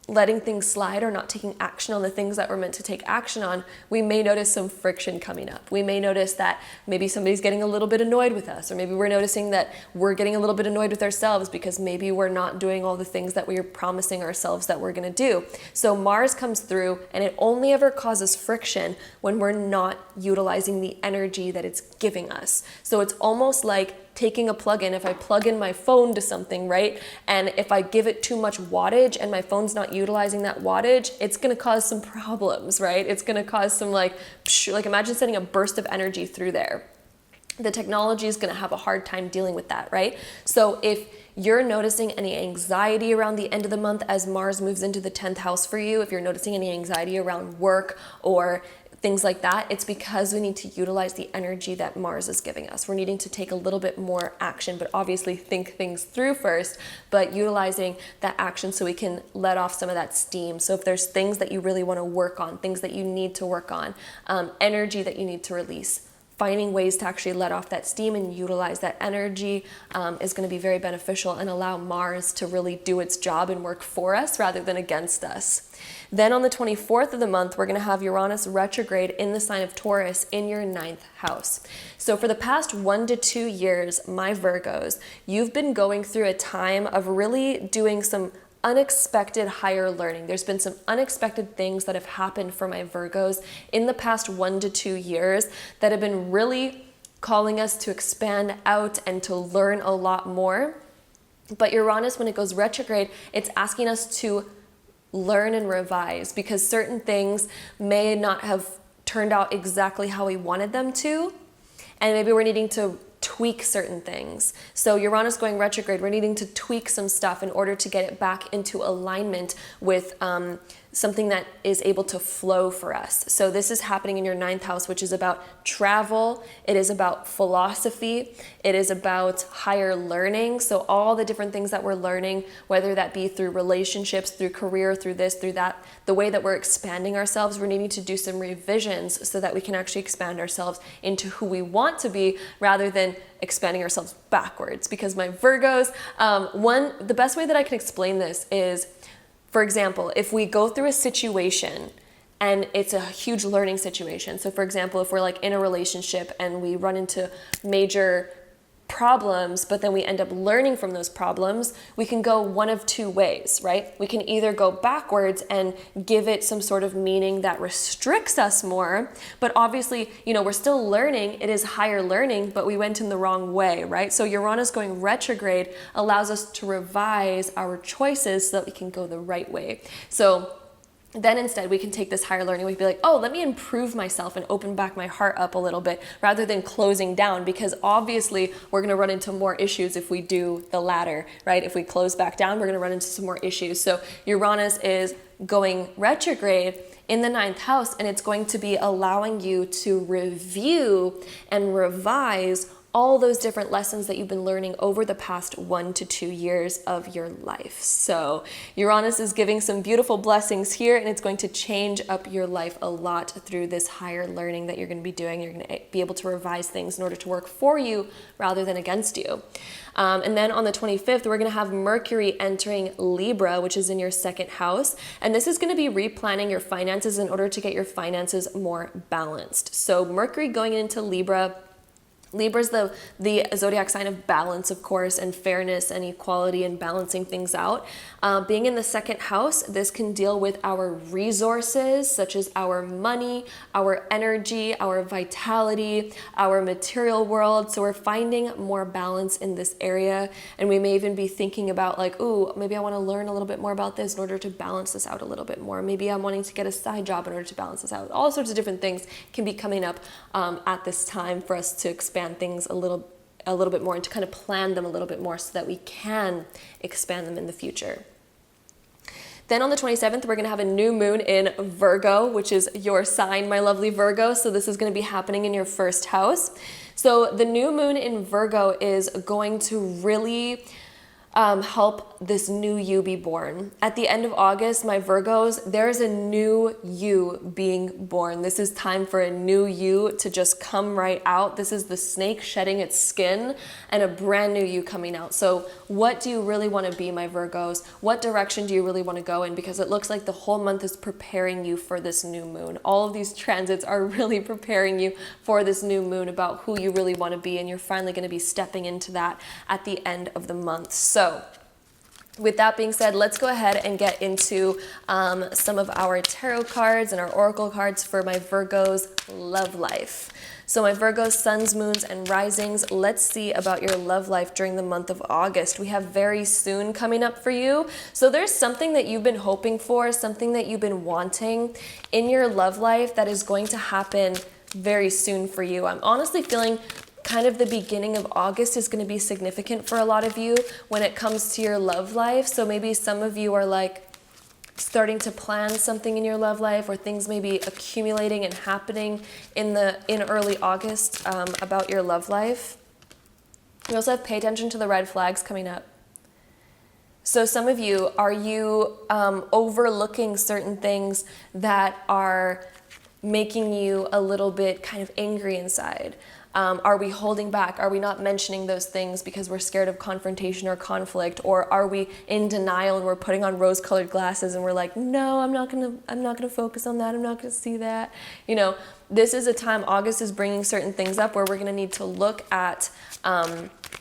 letting things slide or not taking action on the things that we're meant to take action on, we may notice some friction coming up. We may notice that maybe somebody's getting a little bit annoyed with us, or maybe we're noticing that we're getting a little bit annoyed with ourselves because maybe we're not doing all the things that we are promising ourselves that we're going to do. So Mars comes through and it only ever causes friction when we're not utilizing the energy that it's giving us. So it's almost like taking a plug-in. If I plug in my phone to something, right? And if I give it too much wattage and my phone's not utilizing that wattage, it's going to cause some problems, right? It's going to cause some like imagine sending a burst of energy through there. The technology is going to have a hard time dealing with that, right? So if you're noticing any anxiety around the end of the month as Mars moves into the 10th house for you, if you're noticing any anxiety around work or things like that, it's because we need to utilize the energy that Mars is giving us. We're needing to take a little bit more action, but obviously think things through first, but utilizing that action so we can let off some of that steam. So if there's things that you really want to work on, things that you need to work on, energy that you need to release, finding ways to actually let off that steam and utilize that energy is going to be very beneficial and allow Mars to really do its job and work for us rather than against us. Then on the 24th of the month, we're going to have Uranus retrograde in the sign of Taurus in your 9th house. So for the past 1 to 2 years, my Virgos, you've been going through a time of really doing some unexpected higher learning. There's been some unexpected things that have happened for my Virgos in the past 1 to 2 years that have been really calling us to expand out and to learn a lot more. But Uranus, when it goes retrograde, it's asking us to learn and revise because certain things may not have turned out exactly how we wanted them to, and maybe we're needing to tweak certain things. So Uranus going retrograde, we're needing to tweak some stuff in order to get it back into alignment with something that is able to flow for us. So this is happening in your 9th house, which is about travel. It is about philosophy. It is about higher learning. So all the different things that we're learning, whether that be through relationships, through career, through this, through that, the way that we're expanding ourselves, we're needing to do some revisions so that we can actually expand ourselves into who we want to be rather than expanding ourselves backwards. Because my Virgos, the best way that I can explain this is, for example, if we go through a situation and it's a huge learning situation. So for example, if we're like in a relationship and we run into major problems, but then we end up learning from those problems, we can go one of two ways, right? We can either go backwards and give it some sort of meaning that restricts us more, but obviously, we're still learning, it is higher learning, but we went in the wrong way, right? So Uranus going retrograde allows us to revise our choices so that we can go the right way. So then instead we can take this higher learning, we can be like, oh, let me improve myself and open back my heart up a little bit rather than closing down, because obviously we're going to run into more issues if we do the latter, right? If we close back down, we're going to run into some more issues. So Uranus is going retrograde in the 9th house, and it's going to be allowing you to review and revise all those different lessons that you've been learning over the past 1 to 2 years of your life. So Uranus is giving some beautiful blessings here, and it's going to change up your life a lot through this higher learning that you're going to be doing. You're going to be able to revise things in order to work for you rather than against you. And then on the 25th, we're going to have Mercury entering Libra, which is in your 2nd house. And this is going to be replanning your finances in order to get your finances more balanced. So Mercury going into Libra, Libra is the zodiac sign of balance, of course, and fairness and equality and balancing things out. Being in the 2nd house, this can deal with our resources, such as our money, our energy, our vitality, our material world. So we're finding more balance in this area. And we may even be thinking about like, ooh, maybe I want to learn a little bit more about this in order to balance this out a little bit more. Maybe I'm wanting to get a side job in order to balance this out. All sorts of different things can be coming up at this time for us to expand things a little a little bit more and to kind of plan them a little bit more so that we can expand them in the future. Then on the 27th, we're going to have a new moon in Virgo, which is your sign, my lovely Virgo. So this is going to be happening in your first house. So the new moon in Virgo is going to really help this new you be born. At the end of August, my Virgos, there's a new you being born. This is time for a new you to just come right out. This is the snake shedding its skin and a brand new you coming out. So what do you really want to be, my Virgos? What direction do you really want to go in? Because it looks like the whole month is preparing you for this new moon. All of these transits are really preparing you for this new moon about who you really want to be, and you're finally going to be stepping into that at the end of the month. So with that being said, let's go ahead and get into some of our tarot cards and our oracle cards for my Virgo's love life. So my Virgo's suns, moons, and risings, let's see about your love life during the month of August. We have very soon coming up for you. So there's something that you've been hoping for, something that you've been wanting in your love life that is going to happen very soon for you. I'm honestly feeling kind of the beginning of August is going to be significant for a lot of you when it comes to your love life. So maybe some of you are like starting to plan something in your love life, or things may be accumulating and happening in early August about your love life. You also have pay attention to the red flags coming up. So some of you, are you overlooking certain things that are making you a little bit kind of angry inside? Are we holding back? Are we not mentioning those things because we're scared of confrontation or conflict? Or are we in denial and we're putting on rose-colored glasses and we're like, no, I'm not gonna focus on that. I'm not gonna see that. You know, this is a time, August is bringing certain things up where we're gonna need to look at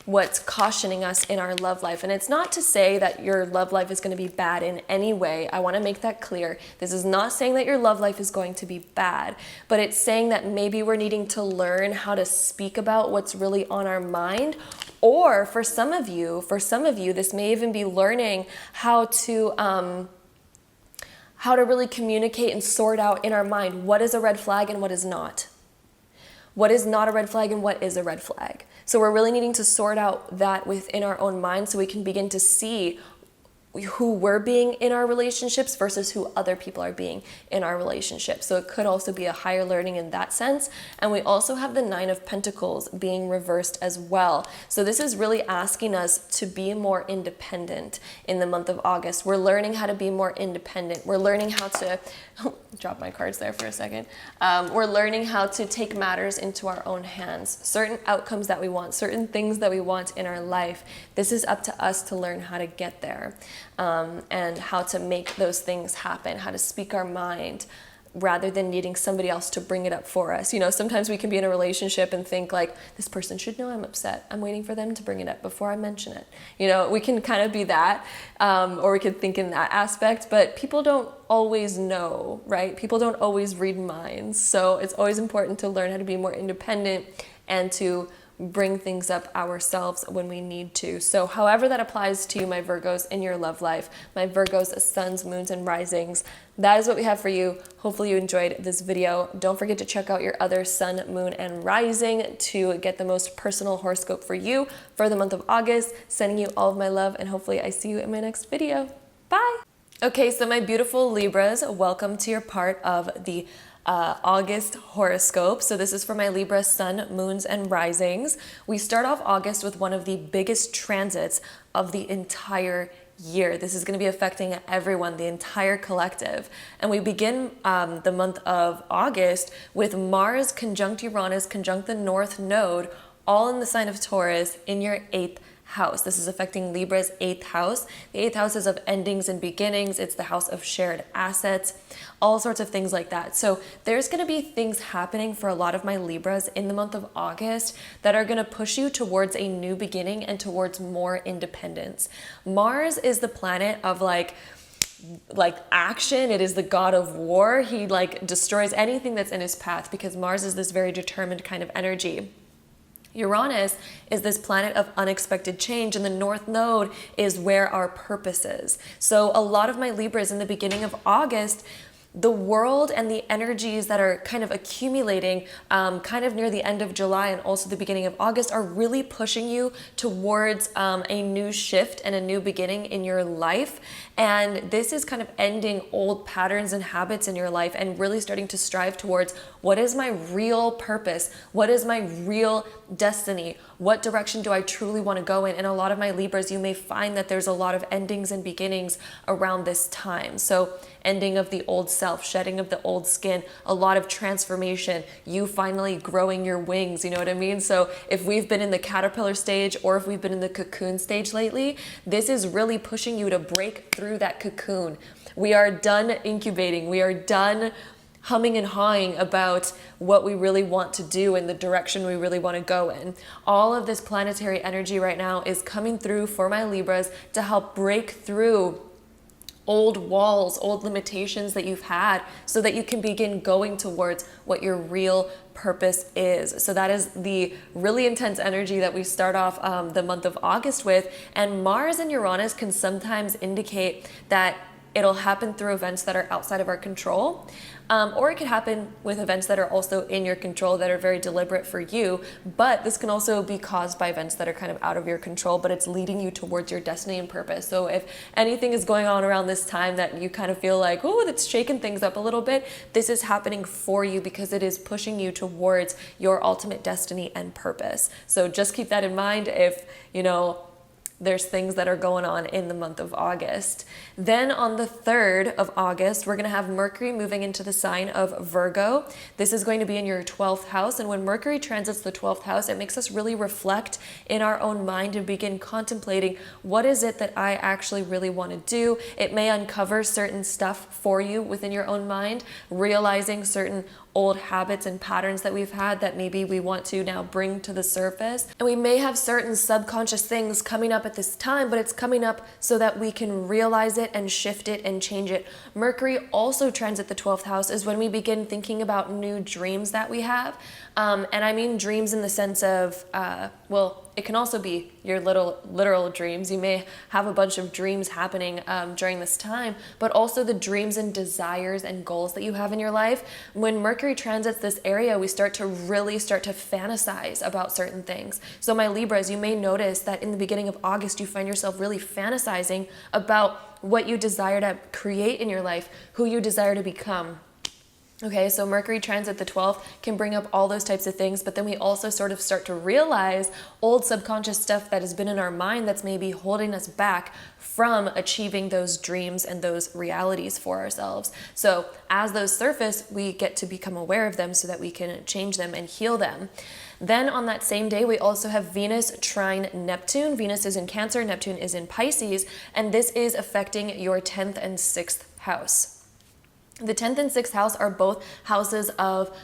what's cautioning us in our love life. And it's not to say that your love life is going to be bad in any way. I want to make that clear. This is not saying that your love life is going to be bad, but it's saying that maybe we're needing to learn how to speak about what's really on our mind. Or for some of you, this may even be learning how to really communicate and sort out in our mind what is a red flag and what is not. What is not a red flag and what is a red flag. So we're really needing to sort out that within our own mind so we can begin to see who we're being in our relationships versus who other people are being in our relationships. So it could also be a higher learning in that sense. And we also have the Nine of Pentacles being reversed as well. So this is really asking us to be more independent in the month of August. We're learning how to be more independent. We're learning how to, drop my cards there for a second. We're learning how to take matters into our own hands. Certain outcomes that we want, certain things that we want in our life, this is up to us to learn how to get there. And how to make those things happen, how to speak our mind rather than needing somebody else to bring it up for us. You know, sometimes we can be in a relationship and think like, this person should know I'm upset. I'm waiting for them to bring it up before I mention it. You know, we can kind of be that, or we could think in that aspect, but people don't always know, right? People don't always read minds. So it's always important to learn how to be more independent and to bring things up ourselves when we need to. So however that applies to you, my Virgos, in your love life, my Virgos, suns, moons, and risings, that is what we have for you. Hopefully you enjoyed this video. Don't forget to check out your other sun, moon, and rising to get the most personal horoscope for you for the month of August. Sending you all of my love, and hopefully I see you in my next video. Bye! Okay, so my beautiful Libras, welcome to your part of the August horoscope. So this is for my Libra sun, moons, and risings. We start off August with one of the biggest transits of the entire year. This is going to be affecting everyone, the entire collective. And we begin the month of August with Mars conjunct Uranus, conjunct the North Node, all in the sign of Taurus in your 8th house. This is affecting Libra's 8th house. The 8th house is of endings and beginnings. It's the house of shared assets, all sorts of things like that. So there's going to be things happening for a lot of my Libras in the month of August that are going to push you towards a new beginning and towards more independence. Mars is the planet of like action. It is the god of war. He like destroys anything that's in his path because Mars is this very determined kind of energy. Uranus is this planet of unexpected change, and the North Node is where our purpose is. So a lot of my Libras in the beginning of August, the world and the energies that are kind of accumulating kind of near the end of July and also the beginning of August are really pushing you towards a new shift and a new beginning in your life. And this is kind of ending old patterns and habits in your life and really starting to strive towards, what is my real purpose? What is my real destiny? What direction do I truly want to go in? And a lot of my Libras, you may find that there's a lot of endings and beginnings around this time. So ending of the old self, shedding of the old skin, a lot of transformation, you finally growing your wings, you know what I mean? So if we've been in the caterpillar stage or if we've been in the cocoon stage lately, this is really pushing you to break through that cocoon. We are done incubating. We are done humming and hawing about what we really want to do and the direction we really want to go in. All of this planetary energy right now is coming through for my Libras to help break through old walls, old limitations that you've had so that you can begin going towards what your real purpose is. So that is the really intense energy that we start off the month of August with. And Mars and Uranus can sometimes indicate that it'll happen through events that are outside of our control. Or it could happen with events that are also in your control that are very deliberate for you. But this can also be caused by events that are kind of out of your control, but it's leading you towards your destiny and purpose. So if anything is going on around this time that you kind of feel like, oh, that's shaking things up a little bit, this is happening for you because it is pushing you towards your ultimate destiny and purpose. So just keep that in mind if, you know, there's things that are going on in the month of August. Then on the 3rd of August, we're going to have Mercury moving into the sign of Virgo. This is going to be in your 12th house. And when Mercury transits the 12th house, it makes us really reflect in our own mind and begin contemplating, what is it that I actually really want to do? It may uncover certain stuff for you within your own mind, realizing certain old habits and patterns that we've had that maybe we want to now bring to the surface. And we may have certain subconscious things coming up at this time, but it's coming up so that we can realize it and shift it and change it. Mercury also transit the 12th house is when we begin thinking about new dreams that we have. And I mean dreams in the sense of, well, it can also be your literal dreams. You may have a bunch of dreams happening during this time, but also the dreams and desires and goals that you have in your life. When Mercury transits this area, we really start to fantasize about certain things. So my Libras, you may notice that in the beginning of August, you find yourself really fantasizing about what you desire to create in your life, who you desire to become. Okay, so Mercury transit the 12th can bring up all those types of things, but then we also sort of start to realize old subconscious stuff that has been in our mind that's maybe holding us back from achieving those dreams and those realities for ourselves. So as those surface, we get to become aware of them so that we can change them and heal them. Then on that same day, we also have Venus trine Neptune. Venus is in Cancer, Neptune is in Pisces, and this is affecting your 10th and 6th house. The 10th and 6th house are both houses of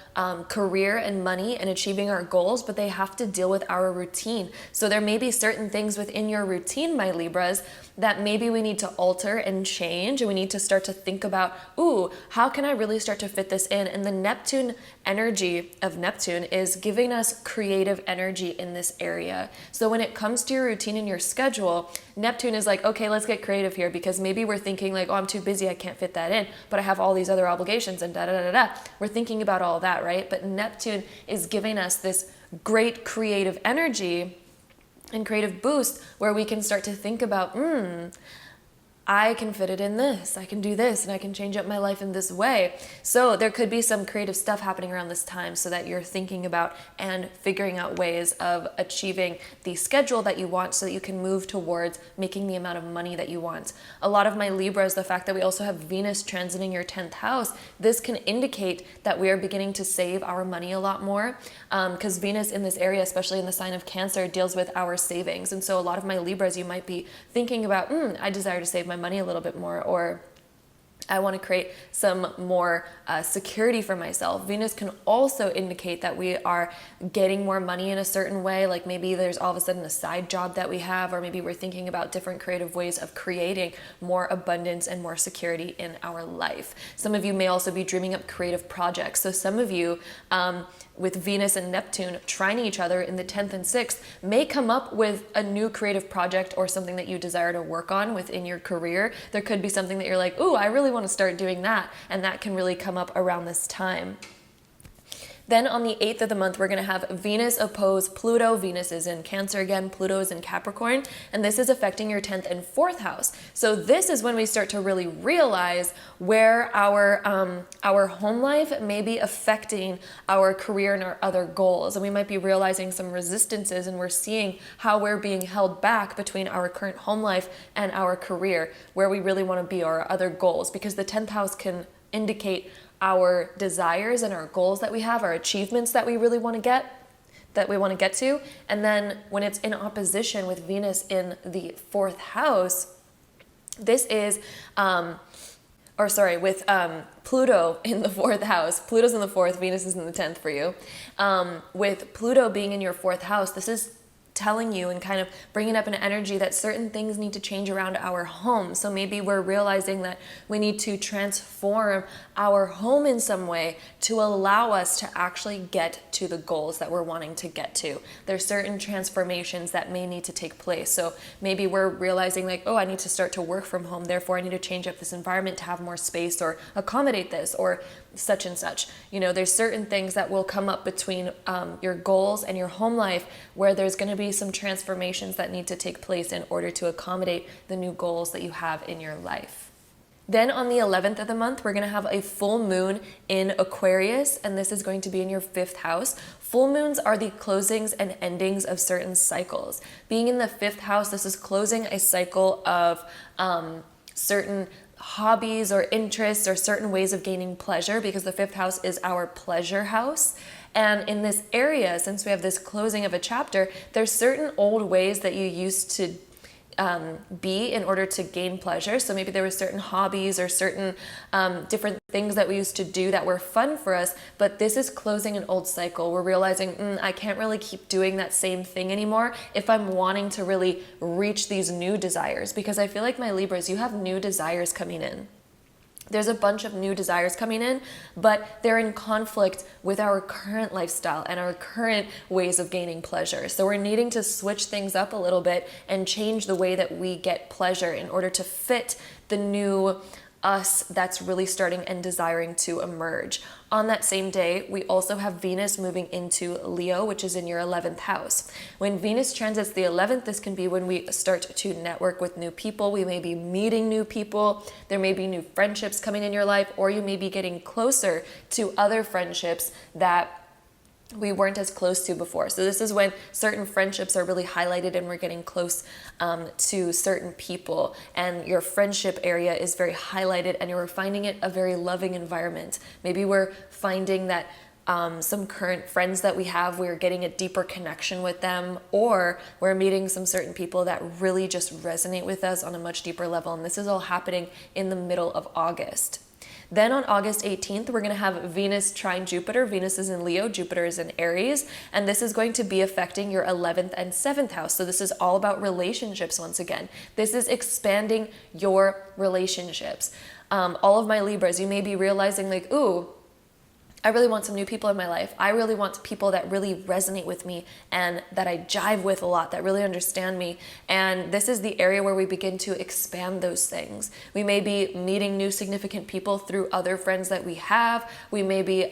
career and money and achieving our goals, but they have to deal with our routine. So there may be certain things within your routine, my Libras, that maybe we need to alter and change, and we need to start to think about, ooh, how can I really start to fit this in? And the Neptune energy of Neptune is giving us creative energy in this area. So when it comes to your routine and your schedule, Neptune is like, okay, let's get creative here, because maybe we're thinking like, oh, I'm too busy, I can't fit that in, but I have all these other obligations and da-da-da-da-da. We're thinking about all that, right? But Neptune is giving us this great creative energy and creative boost where we can start to think about, I can fit it in this, I can do this, and I can change up my life in this way. So there could be some creative stuff happening around this time so that you're thinking about and figuring out ways of achieving the schedule that you want so that you can move towards making the amount of money that you want. A lot of my Libras, the fact that we also have Venus transiting your 10th house, this can indicate that we are beginning to save our money a lot more, because Venus in this area, especially in the sign of Cancer, deals with our savings. And so a lot of my Libras, you might be thinking about, I desire to save my money a little bit more, or I want to create some more security for myself. Venus can also indicate that we are getting more money in a certain way, like maybe there's all of a sudden a side job that we have, or maybe we're thinking about different creative ways of creating more abundance and more security in our life. Some of you may also be dreaming up creative projects. So some of you with Venus and Neptune trining each other in the 10th and 6th, may come up with a new creative project or something that you desire to work on within your career. There could be something that you're like, ooh, I really want to start doing that. And that can really come up around this time. Then on the 8th of the month, we're going to have Venus oppose Pluto. Venus is in Cancer again, Pluto is in Capricorn, and this is affecting your 10th and 4th house. So this is when we start to really realize where our home life may be affecting our career and our other goals. And we might be realizing some resistances, and we're seeing how we're being held back between our current home life and our career, where we really want to be, our other goals, because the 10th house can indicate our desires and our goals that we have, our achievements that we really want to get to. And then when it's in opposition with Venus in the 4th house, this is with Pluto in the 4th house. Pluto's in the 4th, Venus is in the 10th for you. With Pluto being in your 4th house, this is telling you and kind of bringing up an energy that certain things need to change around our home. So maybe we're realizing that we need to transform our home in some way to allow us to actually get to the goals that we're wanting to get to. There's certain transformations that may need to take place. So maybe we're realizing like, oh, I need to start to work from home. Therefore, I need to change up this environment to have more space or accommodate this or such and such. You know, there's certain things that will come up between your goals and your home life where there's going to be some transformations that need to take place in order to accommodate the new goals that you have in your life. Then on the 11th of the month, we're going to have a full moon in Aquarius, and this is going to be in your 5th house. Full moons are the closings and endings of certain cycles. Being in the 5th house, this is closing a cycle of certain hobbies or interests or certain ways of gaining pleasure, because the 5th house is our pleasure house. And in this area, since we have this closing of a chapter, there's certain old ways that you used to be in order to gain pleasure. So maybe there were certain hobbies or certain different things that we used to do that were fun for us, but this is closing an old cycle. We're realizing I can't really keep doing that same thing anymore if I'm wanting to really reach these new desires, because I feel like my Libras, you have new desires coming in. There's a bunch of new desires coming in, but they're in conflict with our current lifestyle and our current ways of gaining pleasure. So we're needing to switch things up a little bit and change the way that we get pleasure in order to fit the new us that's really starting and desiring to emerge. On that same day, we also have Venus moving into Leo, which is in your 11th house. When Venus transits the 11th, this can be when we start to network with new people. We may be meeting new people. There may be new friendships coming in your life, or you may be getting closer to other friendships that we weren't as close to before. So this is when certain friendships are really highlighted and we're getting close to certain people, and your friendship area is very highlighted and you're finding it a very loving environment. Maybe we're finding that some current friends that we have, we're getting a deeper connection with them, or we're meeting some certain people that really just resonate with us on a much deeper level. And this is all happening in the middle of August. Then on August 18th, we're going to have Venus trine Jupiter. Venus is in Leo, Jupiter is in Aries, and this is going to be affecting your 11th and 7th house. So this is all about relationships once again. This is expanding your relationships. All of my Libras, you may be realizing like, ooh, I really want some new people in my life. I really want people that really resonate with me and that I jive with a lot, that really understand me. And this is the area where we begin to expand those things. We may be meeting new significant people through other friends that we have. We may be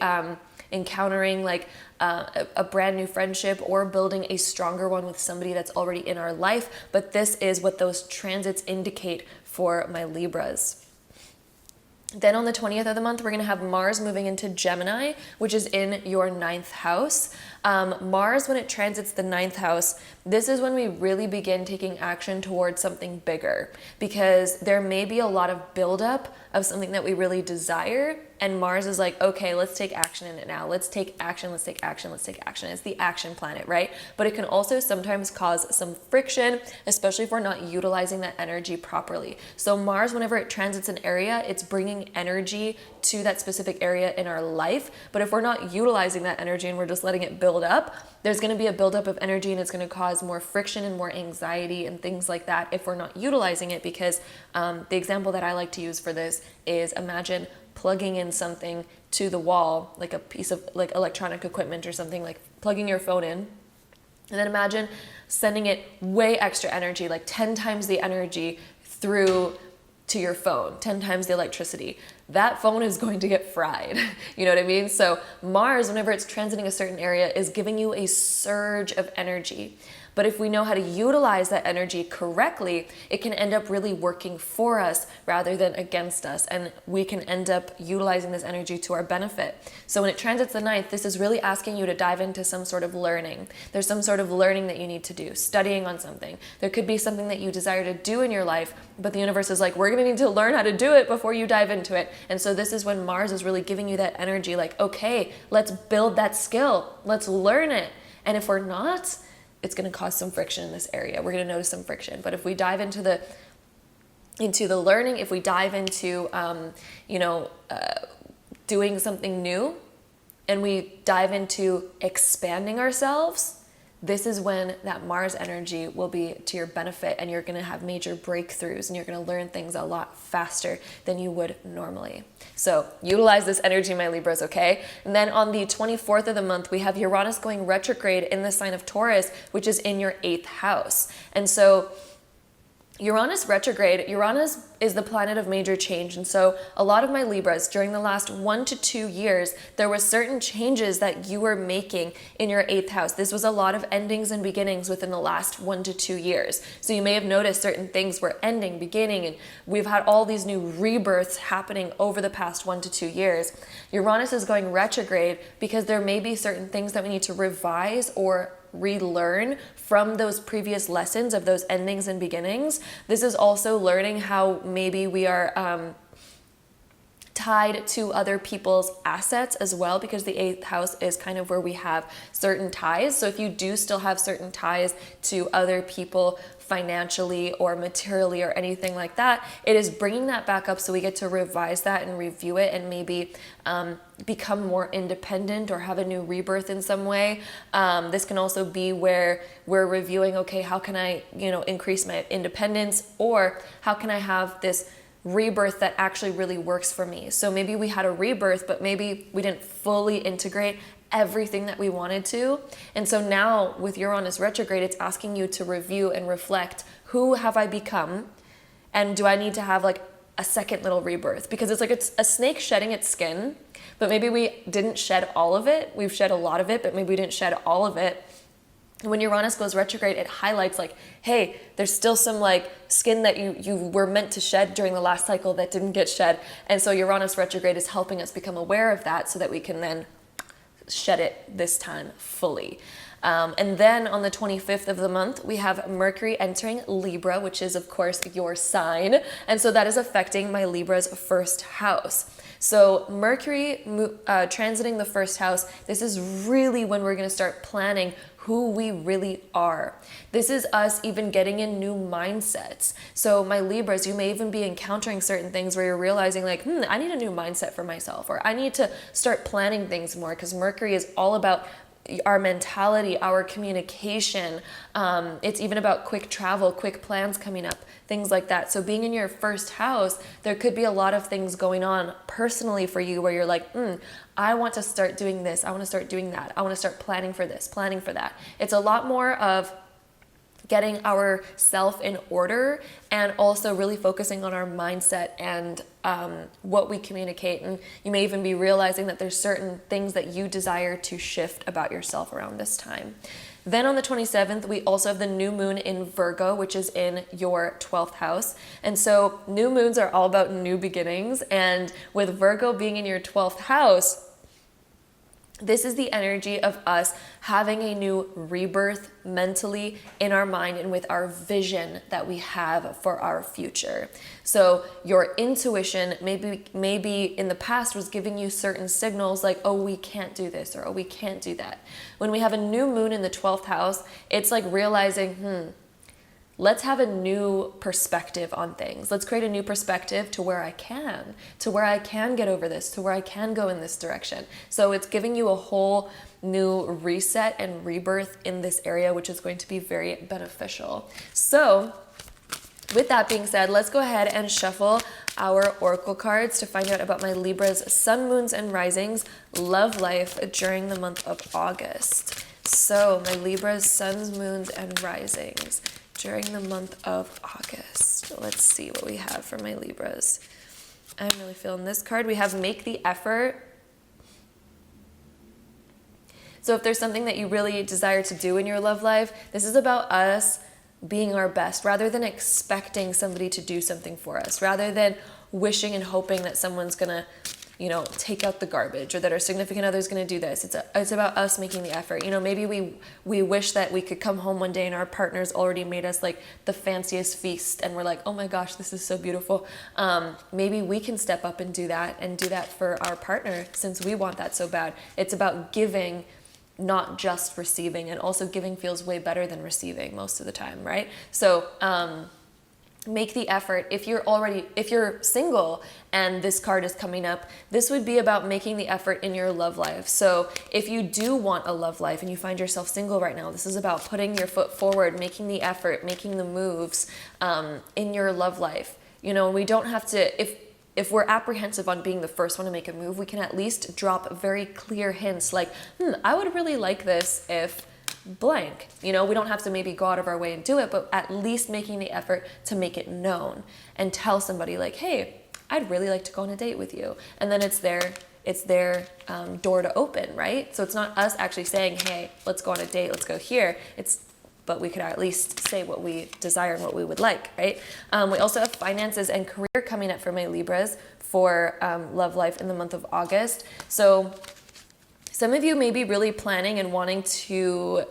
encountering like a brand new friendship or building a stronger one with somebody that's already in our life. But this is what those transits indicate for my Libras. Then on the 20th of the month, we're going to have Mars moving into Gemini, which is in your 9th house. Mars, when it transits the 9th house, this is when we really begin taking action towards something bigger, because there may be a lot of buildup of something that we really desire. And Mars is like, okay, let's take action in it now. Let's take action, let's take action, let's take action. It's the action planet, right? But it can also sometimes cause some friction, especially if we're not utilizing that energy properly. So Mars, whenever it transits an area, it's bringing energy to that specific area in our life. But if we're not utilizing that energy and we're just letting it build up, there's going to be a buildup of energy, and it's going to cause more friction and more anxiety and things like that if we're not utilizing it. Because the example that I like to use for this is, imagine plugging in something to the wall, like a piece of like electronic equipment or something, like plugging your phone in. And then imagine sending it way extra energy, like 10 times the energy through to your phone, 10 times the electricity. That phone is going to get fried. You know what I mean? So Mars, whenever it's transiting a certain area, is giving you a surge of energy. But if we know how to utilize that energy correctly, it can end up really working for us rather than against us. And we can end up utilizing this energy to our benefit. So when it transits the ninth, this is really asking you to dive into some sort of learning. There's some sort of learning that you need to do, studying on something. There could be something that you desire to do in your life, but the universe is like, we're going to need to learn how to do it before you dive into it. And so this is when Mars is really giving you that energy, like, okay, let's build that skill. Let's learn it. And if we're not, it's going to cause some friction in this area. We're going to notice some friction. But if we dive into the learning, if we dive into, doing something new, and we dive into expanding ourselves, this is when that Mars energy will be to your benefit, and you're going to have major breakthroughs, and you're going to learn things a lot faster than you would normally. So utilize this energy, my Libras, okay? And then on the 24th of the month, we have Uranus going retrograde in the sign of Taurus, which is in your 8th house. And so Uranus retrograde, Uranus is the planet of major change. And so a lot of my Libras, during the last 1 to 2 years, there were certain changes that you were making in your 8th house. This was a lot of endings and beginnings within the last 1 to 2 years. So you may have noticed certain things were ending, beginning, and we've had all these new rebirths happening over the past 1 to 2 years. Uranus is going retrograde because there may be certain things that we need to revise or relearn from those previous lessons of those endings and beginnings. This is also learning how maybe we are tied to other people's assets as well, because the 8th house is kind of where we have certain ties. So if you do still have certain ties to other people financially or materially or anything like that, it is bringing that back up so we get to revise that and review it and maybe become more independent or have a new rebirth in some way. This can also be where we're reviewing, okay, how can I, increase my independence, or how can I have this rebirth that actually really works for me. So maybe we had a rebirth, but maybe we didn't fully integrate everything that we wanted to. And so now with Uranus retrograde, it's asking you to review and reflect, who have I become? And do I need to have like a second little rebirth? Because it's like it's a snake shedding its skin, but maybe we didn't shed all of it. We've shed a lot of it, but maybe we didn't shed all of it. When Uranus goes retrograde, it highlights like, hey, there's still some like skin that you were meant to shed during the last cycle that didn't get shed. And so Uranus retrograde is helping us become aware of that so that we can then shed it this time fully. And then on the 25th of the month, we have Mercury entering Libra, which is of course your sign. And so that is affecting my Libra's first house. So Mercury transiting the first house, this is really when we're going to start planning who we really are. This is us even getting in new mindsets. So my Libras, you may even be encountering certain things where you're realizing like, I need a new mindset for myself, or I need to start planning things more, because Mercury is all about our mentality, our communication. It's even about quick travel, quick plans coming up, things like that. So being in your first house, there could be a lot of things going on personally for you where you're like, I want to start doing this. I want to start doing that. I want to start planning for this, planning for that. It's a lot more of getting our self in order and also really focusing on our mindset and what we communicate. And you may even be realizing that there's certain things that you desire to shift about yourself around this time. Then on the 27th, we also have the new moon in Virgo, which is in your 12th house. And so new moons are all about new beginnings. And with Virgo being in your 12th house, this is the energy of us having a new rebirth mentally in our mind and with our vision that we have for our future. So your intuition maybe in the past was giving you certain signals like, oh, we can't do this, or oh, we can't do that. When we have a new moon in the 12th house, it's like realizing, let's have a new perspective on things. Let's create a new perspective to where I can get over this, to where I can go in this direction. So it's giving you a whole new reset and rebirth in this area, which is going to be very beneficial. So With that being said, let's go ahead and shuffle our oracle cards to find out about my Libra's sun, moons, and risings love life during the month of August. So my Libra's suns, moons, and risings during the month of August. Let's see what we have for my Libras. I'm really feeling this card. We have make the effort. So if there's something that you really desire to do in your love life, this is about us being our best rather than expecting somebody to do something for us, rather than wishing and hoping that someone's gonna, you know, take out the garbage or that our significant other's gonna do this. It's about us making the effort. You know, maybe we wish that we could come home one day and our partner's already made us like the fanciest feast and we're like, oh my gosh, this is so beautiful. Maybe we can step up and do that for our partner since we want that so bad. It's about giving, not just receiving, and also giving feels way better than receiving most of the time, right? So make the effort. If you're single and this card is coming up, this would be about making the effort in your love life. So if you do want a love life and you find yourself single right now, this is about putting your foot forward, making the effort, making the moves in your love life. You know, we don't have to, if we're apprehensive on being the first one to make a move, we can at least drop very clear hints like, I would really like this if blank. You know, we don't have to maybe go out of our way and do it, but at least making the effort to make it known and tell somebody like, hey, I'd really like to go on a date with you. And then it's their door to open, right? So it's not us actually saying, hey, let's go on a date, let's go here. But we could at least say what we desire and what we would like, right? We also have finances and career coming up for my Libras for love life in the month of August. So some of you may be really planning and wanting to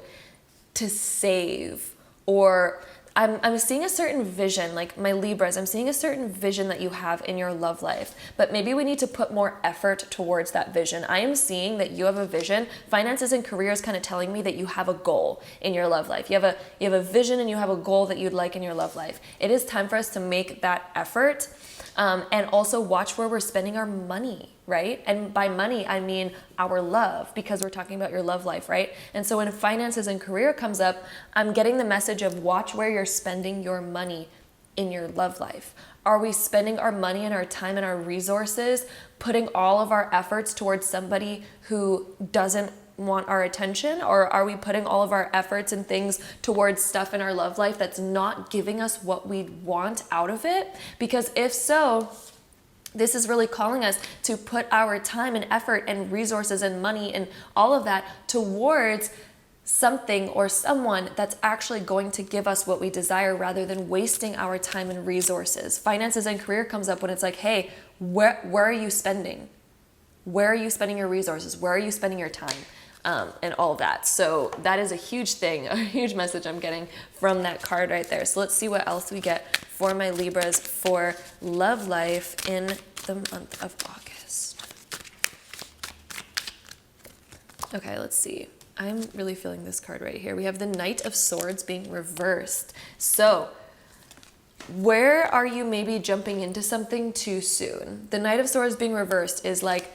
save, or I'm seeing a certain vision, like my Libras, I'm seeing a certain vision that you have in your love life, but maybe we need to put more effort towards that vision. I am seeing that you have a vision. Finances and career is kind of telling me that you have a goal in your love life. You have a vision and you have a goal that you'd like in your love life. It is time for us to make that effort. And also watch where we're spending our money, right? And by money, I mean our love, because we're talking about your love life, right? And so when finances and career comes up, I'm getting the message of watch where you're spending your money in your love life. Are we spending our money and our time and our resources, putting all of our efforts towards somebody who doesn't want our attention, or are we putting all of our efforts and things towards stuff in our love life that's not giving us what we want out of it? Because if so, this is really calling us to put our time and effort and resources and money and all of that towards something or someone that's actually going to give us what we desire rather than wasting our time and resources. Finances and career comes up when it's like, hey, where are you spending? Where are you spending your resources? Where are you spending your time? And all of that. So that is a huge thing, a huge message I'm getting from that card right there. So let's see what else we get for my Libras for love life in the month of August. Okay, let's see. I'm really feeling this card right here. We have the Knight of Swords being reversed. So where are you maybe jumping into something too soon? The Knight of Swords being reversed is like,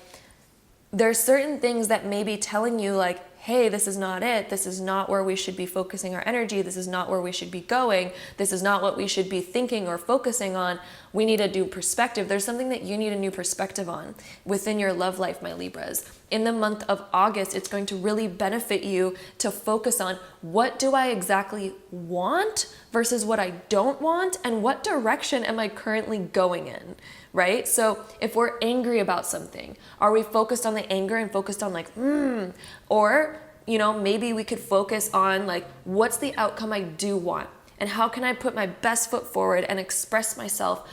there's certain things that may be telling you like, hey, this is not it. This is not where we should be focusing our energy. This is not where we should be going. This is not what we should be thinking or focusing on. We need a new perspective. There's something that you need a new perspective on within your love life, my Libras. In the month of August, it's going to really benefit you to focus on what do I exactly want versus what I don't want, and what direction am I currently going in, right? So if we're angry about something, are we focused on the anger and focused on like, or, you know, maybe we could focus on like, what's the outcome I do want? And how can I put my best foot forward and express myself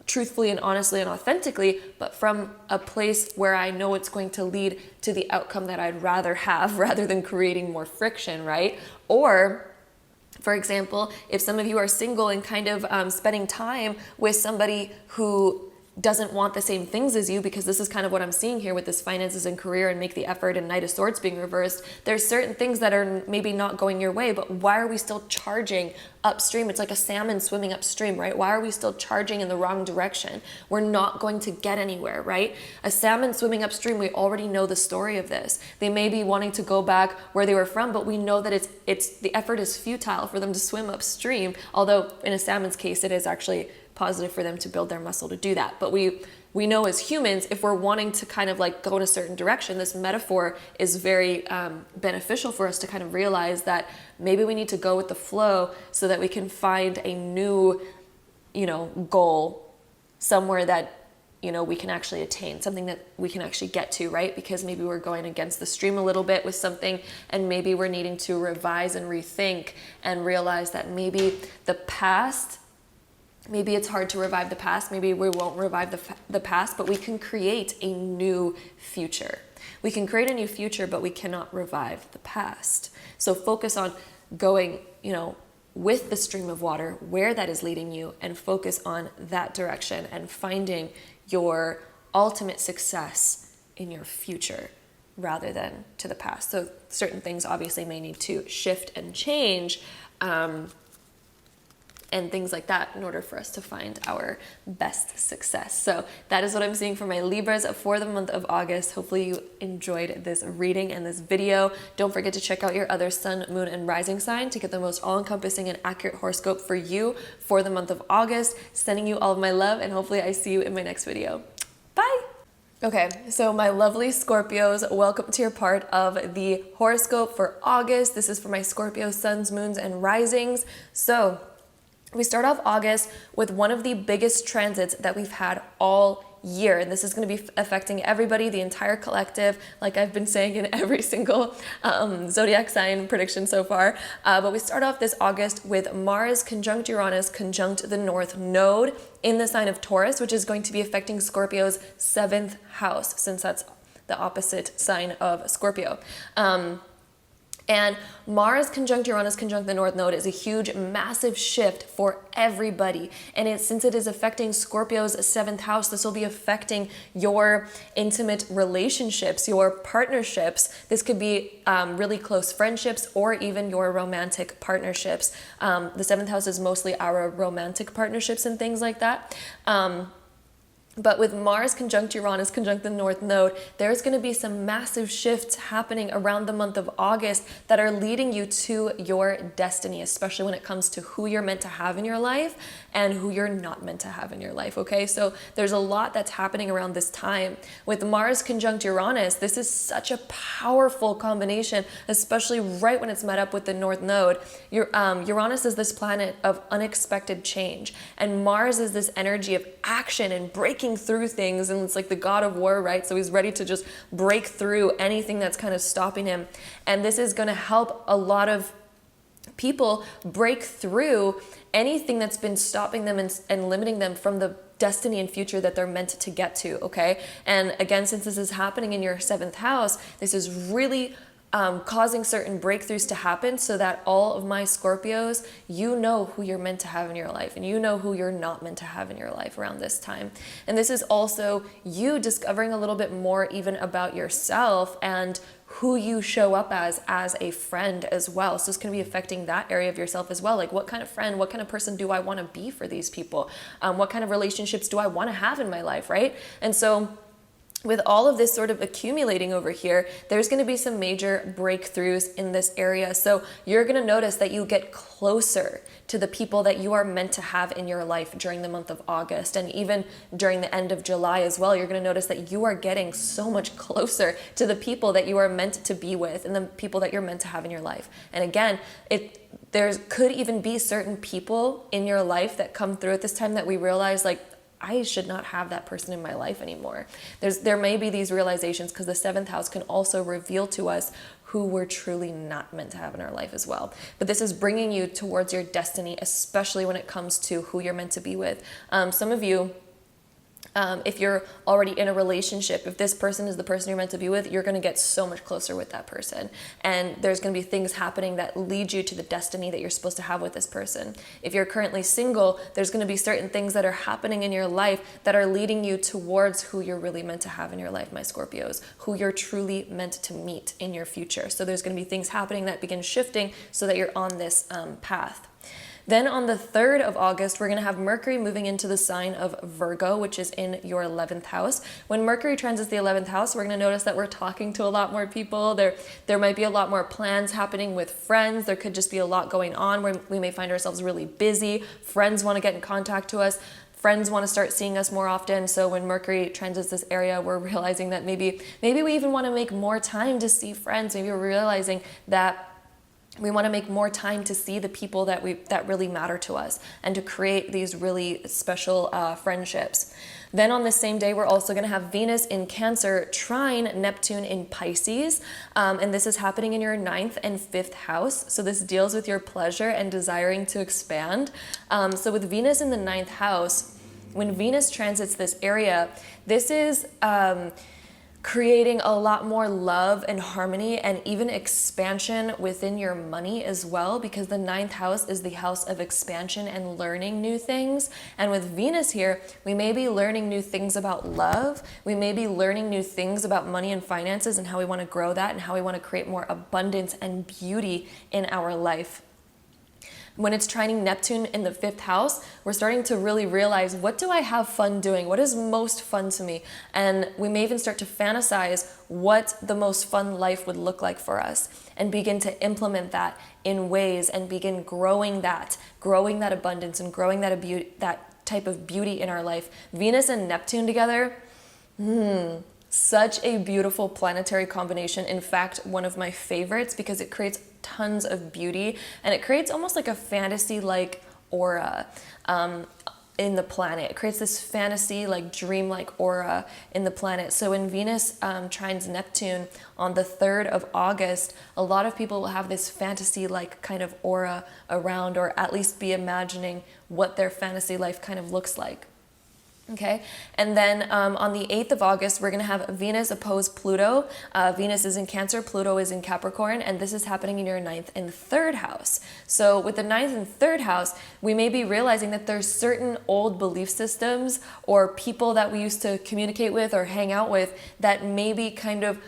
truthfully and honestly and authentically, but from a place where I know it's going to lead to the outcome that I'd rather have rather than creating more friction, right? Or, for example, if some of you are single and kind of spending time with somebody who doesn't want the same things as you, because this is kind of what I'm seeing here with this finances and career and make the effort and Knight of Swords being reversed. There's certain things that are maybe not going your way, but why are we still charging upstream? It's like a salmon swimming upstream, right? Why are we still charging in the wrong direction? We're not going to get anywhere, right? A salmon swimming upstream, we already know the story of this. They may be wanting to go back where they were from, but we know that it's the effort is futile for them to swim upstream, although in a salmon's case, it is actually positive for them to build their muscle to do that. But we know as humans, if we're wanting to kind of like go in a certain direction, this metaphor is very beneficial for us to kind of realize that maybe we need to go with the flow so that we can find a new, goal somewhere that, we can actually attain, something that we can actually get to, right? Because maybe we're going against the stream a little bit with something, and maybe we're needing to revise and rethink and realize that maybe the past, maybe it's hard to revive the past. Maybe we won't revive the past, but we can create a new future. We can create a new future, but we cannot revive the past. So focus on going, with the stream of water, where that is leading you, and focus on that direction and finding your ultimate success in your future rather than to the past. So certain things obviously may need to shift and change, and things like that in order for us to find our best success. So that is what I'm seeing for my Libras for the month of August. Hopefully you enjoyed this reading and this video. Don't forget to check out your other sun, moon, and rising sign to get the most all-encompassing and accurate horoscope for you for the month of August. Sending you all of my love, and hopefully I see you in my next video. Bye! Okay, so my lovely Scorpios, welcome to your part of the horoscope for August. This is for my Scorpio suns, moons, and risings. So we start off August with one of the biggest transits that we've had all year. And this is going to be affecting everybody, the entire collective, like I've been saying in every single zodiac sign prediction so far. But we start off this August with Mars conjunct Uranus conjunct the North Node in the sign of Taurus, which is going to be affecting Scorpio's 7th house, since that's the opposite sign of Scorpio. And Mars conjunct Uranus conjunct the North Node is a huge, massive shift for everybody. And since it is affecting Scorpio's 7th house, this will be affecting your intimate relationships, your partnerships. This could be really close friendships or even your romantic partnerships. The 7th house is mostly our romantic partnerships and things like that. But with Mars conjunct Uranus conjunct the North Node, there's going to be some massive shifts happening around the month of August that are leading you to your destiny, especially when it comes to who you're meant to have in your life and who you're not meant to have in your life, okay? So there's a lot that's happening around this time. With Mars conjunct Uranus, this is such a powerful combination, especially right when it's met up with the North Node. Uranus is this planet of unexpected change, and Mars is this energy of action and breaking through things, and it's like the god of war, right? So he's ready to just break through anything that's kind of stopping him. And this is going to help a lot of people break through anything that's been stopping them and limiting them from the destiny and future that they're meant to get to, okay? And again, since this is happening in your 7th house, this is really causing certain breakthroughs to happen so that all of my Scorpios, you know who you're meant to have in your life, and you know who you're not meant to have in your life around this time. And this is also you discovering a little bit more even about yourself and who you show up as a friend as well. So it's going to be affecting that area of yourself as well. Like, what kind of friend, what kind of person do I want to be for these people? What kind of relationships do I want to have in my life, right? And so with all of this sort of accumulating over here, there's going to be some major breakthroughs in this area. So you're going to notice that you get closer to the people that you are meant to have in your life during the month of August, and even during the end of July as well. You're going to notice that you are getting so much closer to the people that you are meant to be with and the people that you're meant to have in your life. And again, there could even be certain people in your life that come through at this time that we realize, like, I should not have that person in my life anymore. There may be these realizations because the 7th house can also reveal to us who we're truly not meant to have in our life as well. But this is bringing you towards your destiny, especially when it comes to who you're meant to be with. Some of you If you're already in a relationship, if this person is the person you're meant to be with, you're going to get so much closer with that person. And there's going to be things happening that lead you to the destiny that you're supposed to have with this person. If you're currently single, there's going to be certain things that are happening in your life that are leading you towards who you're really meant to have in your life, my Scorpios, who you're truly meant to meet in your future. So there's going to be things happening that begin shifting so that you're on this path. Then on the 3rd of August, we're going to have Mercury moving into the sign of Virgo, which is in your 11th house. When Mercury transits the 11th house, we're going to notice that we're talking to a lot more people. There might be a lot more plans happening with friends. There could just be a lot going on where we may find ourselves really busy. Friends want to get in contact to us. Friends want to start seeing us more often. So when Mercury transits this area, we're realizing that maybe we even want to make more time to see friends. Maybe we're realizing that we want to make more time to see the people that really matter to us and to create these really special friendships. Then on the same day, we're also going to have Venus in Cancer trine Neptune in Pisces. And this is happening in your 9th and 5th house. So this deals with your pleasure and desiring to expand. So with Venus in the 9th house, when Venus transits this area, this is creating a lot more love and harmony and even expansion within your money as well, because the 9th house is the house of expansion and learning new things. And with Venus here, we may be learning new things about love. We may be learning new things about money and finances and how we want to grow that and how we want to create more abundance and beauty in our life. When it's trining Neptune in the 5th house, we're starting to really realize, what do I have fun doing? What is most fun to me? And we may even start to fantasize what the most fun life would look like for us and begin to implement that in ways and begin growing that abundance and growing that type of beauty in our life. Venus and Neptune together, such a beautiful planetary combination. In fact, one of my favorites, because it creates tons of beauty and it creates almost like a fantasy-like aura in the planet. It creates this fantasy, like dream-like aura in the planet. So when Venus trines Neptune on the 3rd of August, a lot of people will have this fantasy-like kind of aura around, or at least be imagining what their fantasy life kind of looks like. Okay, and then on the 8th of August, we're going to have Venus oppose Pluto. Venus is in Cancer, Pluto is in Capricorn, and this is happening in your 9th and 3rd house. So with the 9th and 3rd house, we may be realizing that there's certain old belief systems or people that we used to communicate with or hang out with that maybe kind of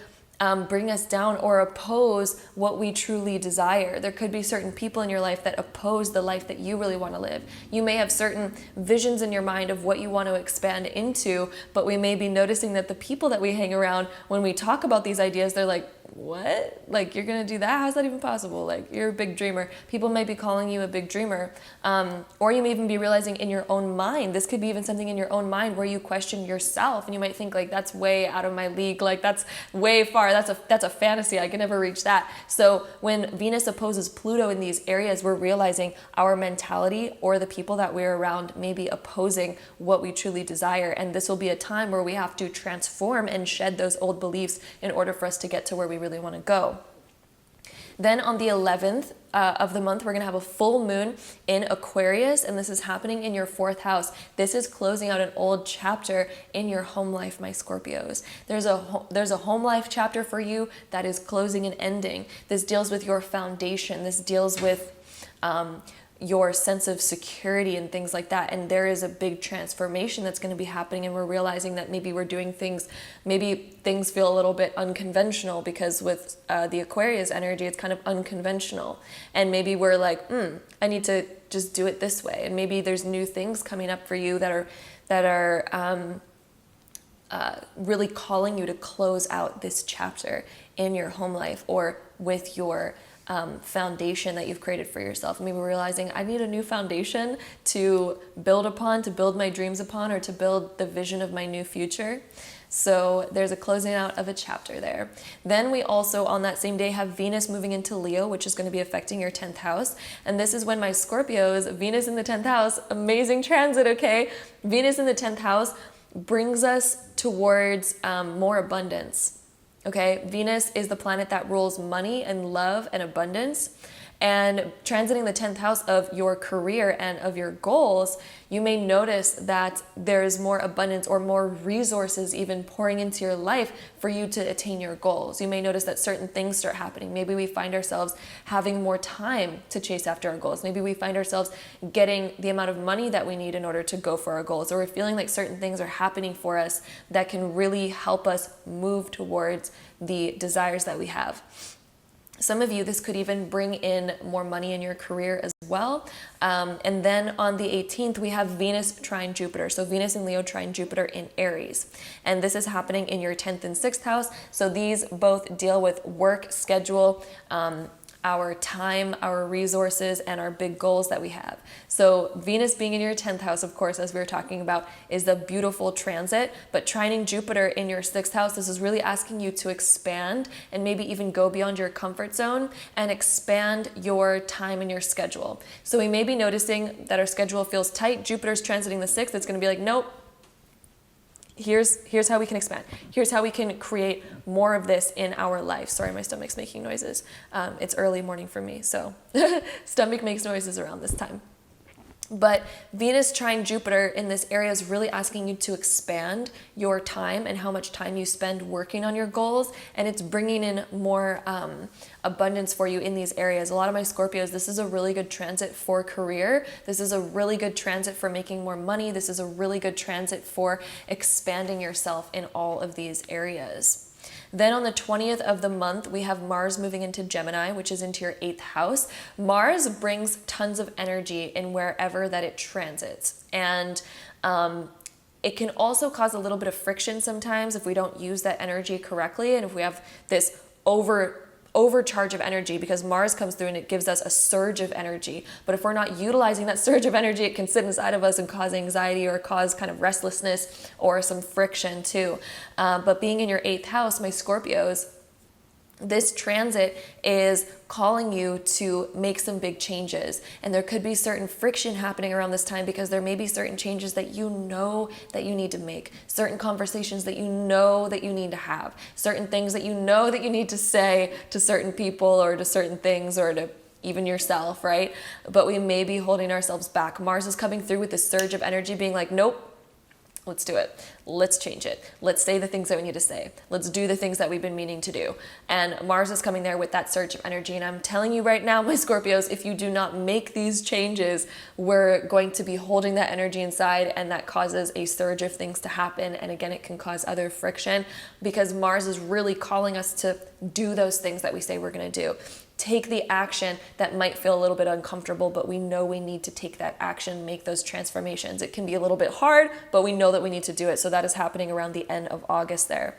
bring us down or oppose what we truly desire. There could be certain people in your life that oppose the life that you really want to live. You may have certain visions in your mind of what you want to expand into, but we may be noticing that the people that we hang around, when we talk about these ideas, they're like, what? Like, you're gonna do that? How's that even possible? Like, you're a big dreamer. People might be calling you a big dreamer. Or you may even be realizing in your own mind, this could be even something in your own mind where you question yourself and you might think, like, that's way out of my league. Like, that's way far. That's a fantasy. I can never reach that. So when Venus opposes Pluto in these areas, we're realizing our mentality or the people that we're around may be opposing what we truly desire. And this will be a time where we have to transform and shed those old beliefs in order for us to get to where we really want to go. Then on the 11th of the month, we're going to have a full moon in Aquarius, and this is happening in your 4th house. This is closing out an old chapter in your home life, my Scorpios. There's a home life chapter for you that is closing and ending. This deals with your foundation. This deals with your sense of security and things like that. And there is a big transformation that's going to be happening, and we're realizing that maybe we're doing things, maybe things feel a little bit unconventional, because with the Aquarius energy, it's kind of unconventional. And maybe we're like, I need to just do it this way. And maybe there's new things coming up for you that are really calling you to close out this chapter in your home life or with your foundation that you've created for yourself. Maybe we're realizing I need a new foundation to build upon, to build my dreams upon, or to build the vision of my new future. So there's a closing out of a chapter there. Then we also on that same day have Venus moving into Leo, which is going to be affecting your 10th house. And this is when my Scorpios, Venus in the 10th house, amazing transit, okay? Venus in the 10th house brings us towards more abundance. Okay, Venus is the planet that rules money and love and abundance. And transiting the 10th house of your career and of your goals, you may notice that there's more abundance or more resources even pouring into your life for you to attain your goals. You may notice that certain things start happening. Maybe we find ourselves having more time to chase after our goals. Maybe we find ourselves getting the amount of money that we need in order to go for our goals, or we're feeling like certain things are happening for us that can really help us move towards the desires that we have. Some of you, this could even bring in more money in your career as well. And then on the 18th, we have Venus trine Jupiter. So Venus in Leo trine Jupiter in Aries. And this is happening in your 10th and 6th house. So these both deal with work, schedule, our time, our resources, and our big goals that we have. So Venus being in your 10th house, of course, as we were talking about, is a beautiful transit, but trining Jupiter in your 6th house, this is really asking you to expand and maybe even go beyond your comfort zone and expand your time and your schedule. So we may be noticing that our schedule feels tight. Jupiter's transiting the 6th. It's going to be like, nope. Here's how we can expand. Here's how we can create more of this in our life. Sorry, my stomach's making noises. It's early morning for me, so stomach makes noises around this time. But Venus trine Jupiter in this area is really asking you to expand your time and how much time you spend working on your goals. And it's bringing in more abundance for you in these areas. A lot of my Scorpios, this is a really good transit for career. This is a really good transit for making more money. This is a really good transit for expanding yourself in all of these areas. Then on the 20th of the month, we have Mars moving into Gemini, which is into your 8th house. Mars brings tons of energy in wherever that it transits. And it can also cause a little bit of friction sometimes if we don't use that energy correctly. And if we have this overcharge of energy, because Mars comes through and it gives us a surge of energy. But if we're not utilizing that surge of energy, it can sit inside of us and cause anxiety or cause kind of restlessness or some friction too. But being in your 8th house, my Scorpios, this transit is calling you to make some big changes. And there could be certain friction happening around this time because there may be certain changes that you know that you need to make, certain conversations that you know that you need to have, certain things that you know that you need to say to certain people or to certain things or to even yourself, right? But we may be holding ourselves back. Mars is coming through with this surge of energy being like, nope, let's do it. Let's change it. Let's say the things that we need to say. Let's do the things that we've been meaning to do. And Mars is coming there with that surge of energy. And I'm telling you right now, my Scorpios, if you do not make these changes, we're going to be holding that energy inside, and that causes a surge of things to happen. And again, it can cause other friction because Mars is really calling us to do those things that we say we're going to do. Take the action that might feel a little bit uncomfortable, but we know we need to take that action, make those transformations. It can be a little bit hard, but we know that we need to do it. So that is happening around the end of August there.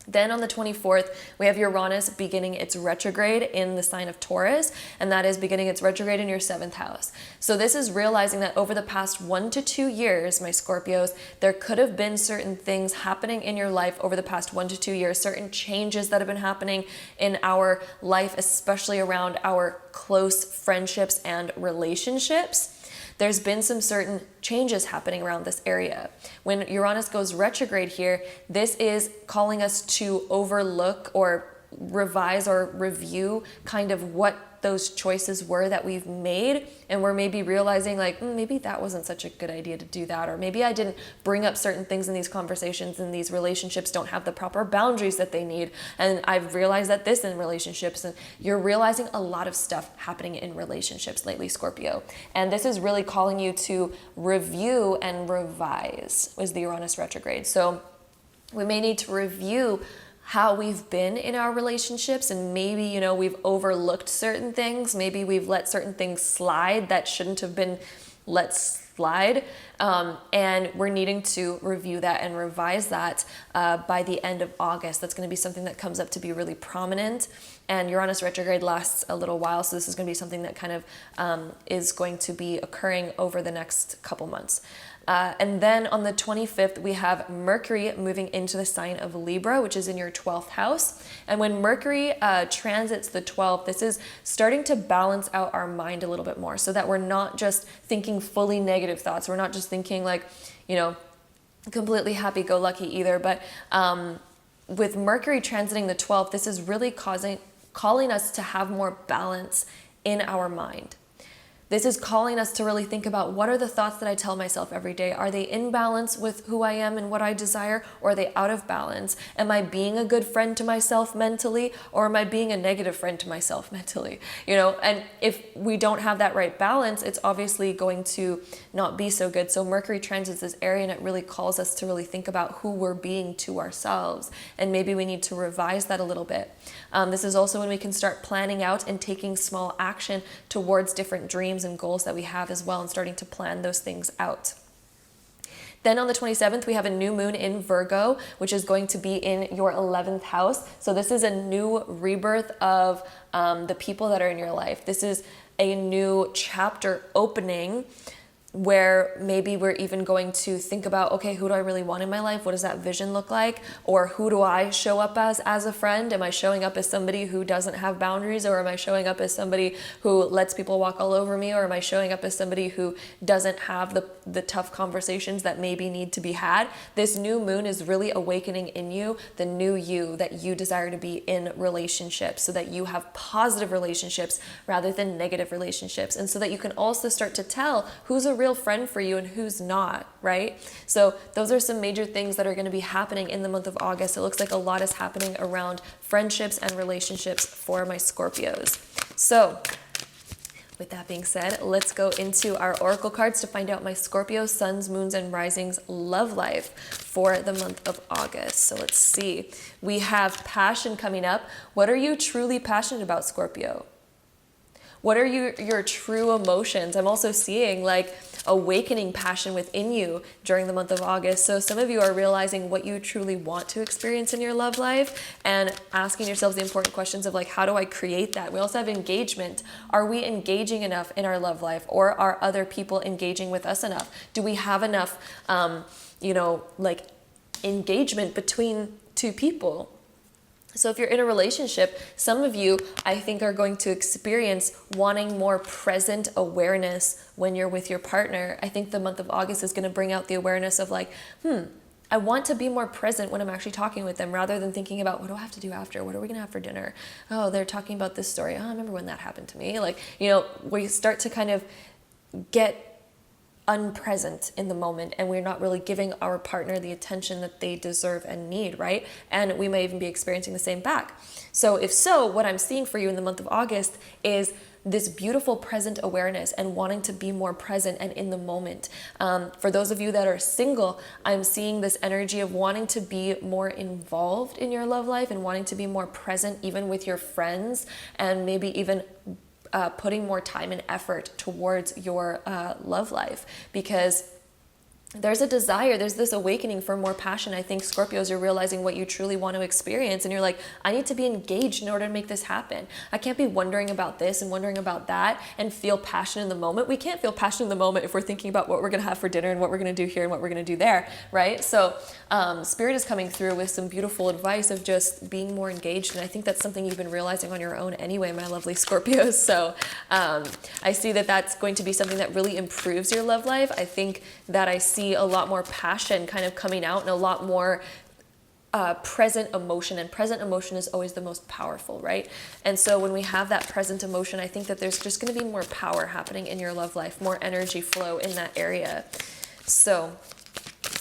Then on the 24th, we have Uranus beginning its retrograde in the sign of Taurus, and that is beginning its retrograde in your 7th house. So this is realizing that over the past 1 to 2 years, my Scorpios, there could have been certain things happening in your life over the past 1 to 2 years, certain changes that have been happening in our life, especially around our close friendships and relationships. There's been some certain changes happening around this area. When Uranus goes retrograde here, this is calling us to overlook or revise or review kind of what those choices were that we've made, and we're maybe realizing like, maybe that wasn't such a good idea to do that, or maybe I didn't bring up certain things in these conversations, and these relationships don't have the proper boundaries that they need, and I've realized that this in relationships, and you're realizing a lot of stuff happening in relationships lately, Scorpio, and this is really calling you to review and revise, is the Uranus retrograde. So we may need to review how we've been in our relationships, and maybe, you know, we've overlooked certain things. Maybe we've let certain things slide that shouldn't have been let slide. And we're needing to review that and revise that by the end of August. That's going to be something that comes up to be really prominent. And Uranus retrograde lasts a little while, so this is going to be something that kind of is going to be occurring over the next couple months. And then on the 25th, we have Mercury moving into the sign of Libra, which is in your 12th house. And when Mercury transits the 12th, this is starting to balance out our mind a little bit more so that we're not just thinking fully negative thoughts. We're not just thinking like, you know, completely happy-go-lucky either. But with Mercury transiting the 12th, this is really calling us to have more balance in our mind. This is calling us to really think about, what are the thoughts that I tell myself every day? Are they in balance with who I am and what I desire, or are they out of balance? Am I being a good friend to myself mentally, or am I being a negative friend to myself mentally? You know, and if we don't have that right balance, it's obviously going to not be so good. So Mercury transits this area, and it really calls us to really think about who we're being to ourselves. And maybe we need to revise that a little bit. This is also when we can start planning out and taking small action towards different dreams and goals that we have as well, and starting to plan those things out. Then on the 27th, we have a new moon in Virgo, which is going to be in your 11th house. So this is a new rebirth of the people that are in your life. This is a new chapter opening, where maybe we're even going to think about, okay, who do I really want in my life? What does that vision look like? Or who do I show up as a friend? Am I showing up as somebody who doesn't have boundaries? Or am I showing up as somebody who lets people walk all over me? Or am I showing up as somebody who doesn't have the tough conversations that maybe need to be had? This new moon is really awakening in you the new you that you desire to be in relationships, so that you have positive relationships rather than negative relationships. And so that you can also start to tell who's a real friend for you and who's not, right? So those are some major things that are going to be happening in the month of August. It looks like a lot is happening around friendships and relationships for my Scorpios. So with that being said, let's go into our oracle cards to find out my Scorpio suns, moons, and risings love life for the month of August. So let's see. We have passion coming up. What are you truly passionate about, Scorpio? What are your true emotions? I'm also seeing like awakening passion within you during the month of August. So some of you are realizing what you truly want to experience in your love life and asking yourselves the important questions of like, how do I create that? We also have engagement. Are we engaging enough in our love life, or are other people engaging with us enough? Do we have enough, like engagement between two people? So if you're in a relationship, some of you, I think, are going to experience wanting more present awareness when you're with your partner. I think the month of August is going to bring out the awareness of like, I want to be more present when I'm actually talking with them, rather than thinking about, what do I have to do after? What are we going to have for dinner? Oh, they're talking about this story. Oh, I remember when that happened to me. Like, we start to kind of get unpresent in the moment, and we're not really giving our partner the attention that they deserve and need, right? And we may even be experiencing the same back. So if so, what I'm seeing for you in the month of August is this beautiful present awareness and wanting to be more present and in the moment. For those of you that are single, I'm seeing this energy of wanting to be more involved in your love life and wanting to be more present even with your friends, and maybe even putting more time and effort towards your love life, because there's a desire, there's this awakening for more passion. I think Scorpios are realizing what you truly want to experience, and you're like, I need to be engaged in order to make this happen. I can't be wondering about this and wondering about that and feel passion in the moment. We can't feel passion in the moment if we're thinking about what we're going to have for dinner and what we're going to do here and what we're going to do there, right? So Spirit is coming through with some beautiful advice of just being more engaged, and I think that's something you've been realizing on your own anyway, my lovely Scorpios. So I see that that's going to be something that really improves your love life. I think that I see a lot more passion kind of coming out, and a lot more present emotion, and present emotion is always the most powerful, right? And so when we have that present emotion, I think that there's just going to be more power happening in your love life, more energy flow in that area. So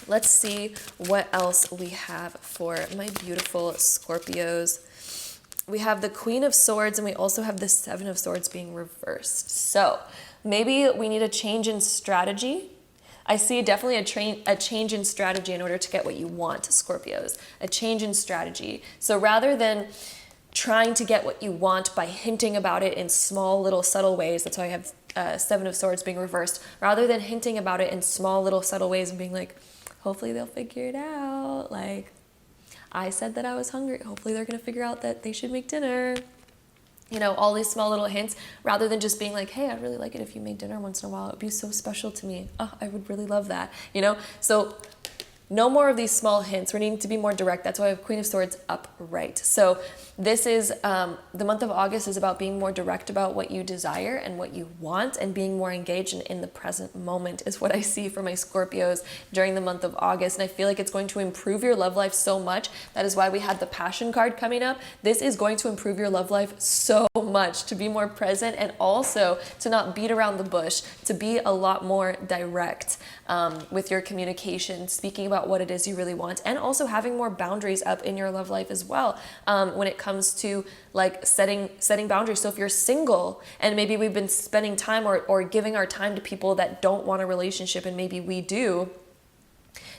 let's see what else we have for my beautiful Scorpios. We have the Queen of Swords, and we also have the Seven of Swords being reversed. So maybe we need a change in strategy. I see definitely a change in strategy in order to get what you want, Scorpios. A change in strategy. So rather than trying to get what you want by hinting about it in small little subtle ways, that's why I have Seven of Swords being reversed, rather than hinting about it in small little subtle ways and being like, hopefully they'll figure it out. Like, I said that I was hungry. Hopefully they're going to figure out that they should make dinner. All these small little hints, rather than just being like, hey, I'd really like it if you made dinner once in a while. It would be so special to me. Oh, I would really love that. So no more of these small hints. We're needing to be more direct. That's why I have Queen of Swords upright. So this is, the month of August is about being more direct about what you desire and what you want, and being more engaged in the present moment is what I see for my Scorpios during the month of August. And I feel like it's going to improve your love life so much. That is why we had the Passion card coming up. This is going to improve your love life so much, to be more present, and also to not beat around the bush, to be a lot more direct with your communication, speaking about what it is you really want, and also having more boundaries up in your love life as well, when it comes to like setting boundaries. So if you're single and maybe we've been spending time or giving our time to people that don't want a relationship, and maybe we do,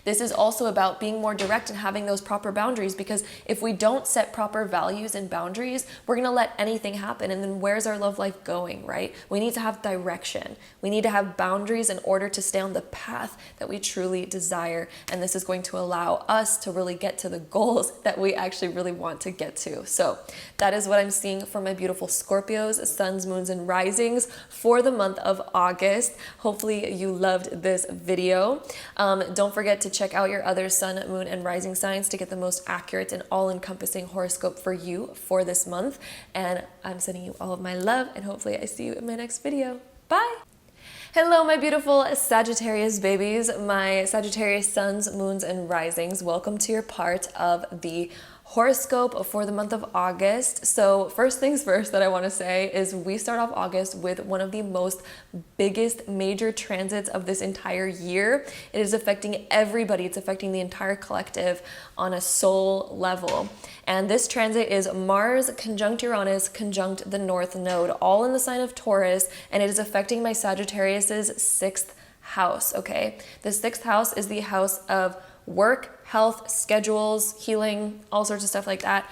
this is also about being more direct and having those proper boundaries, because if we don't set proper values and boundaries, we're going to let anything happen. And then where's our love life going, right? We need to have direction. We need to have boundaries in order to stay on the path that we truly desire. And this is going to allow us to really get to the goals that we actually really want to get to. So that is what I'm seeing for my beautiful Scorpios, suns, moons, and risings for the month of August. Hopefully you loved this video. Don't forget to check out your other sun, moon, and rising signs to get the most accurate and all-encompassing horoscope for you for this month. And I'm sending you all of my love, and hopefully I see you in my next video. Bye! Hello, my beautiful Sagittarius babies, my Sagittarius suns, moons, and risings. Welcome to your part of the horoscope for the month of August. So first things first that I want to say is we start off August with one of the biggest major transits of this entire year. It is affecting everybody. It's affecting the entire collective on a soul level. And this transit is Mars conjunct Uranus conjunct the North Node, all in the sign of Taurus, and it is affecting my Sagittarius's 6th house, okay? The 6th house is the house of work, health, schedules, healing, all sorts of stuff like that.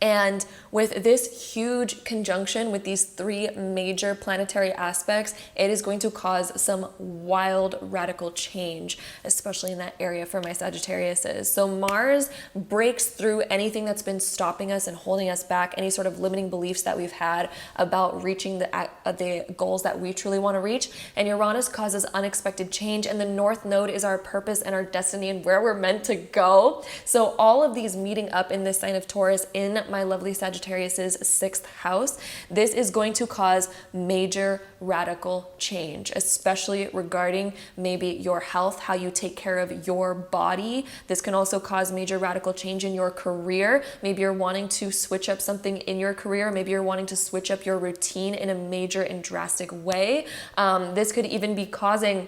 And with this huge conjunction with these 3 major planetary aspects, it is going to cause some wild radical change, especially in that area for my Sagittariuses. So Mars breaks through anything that's been stopping us and holding us back, any sort of limiting beliefs that we've had about reaching the goals that we truly want to reach. And Uranus causes unexpected change, and the North Node is our purpose and our destiny and where we're meant to go. So all of these meeting up in this sign of Taurus in my lovely Sagittarius's 6th house, this is going to cause major radical change, especially regarding maybe your health, how you take care of your body. This can also cause major radical change in your career. Maybe you're wanting to switch up something in your career. Maybe you're wanting to switch up your routine in a major and drastic way. This could even be causing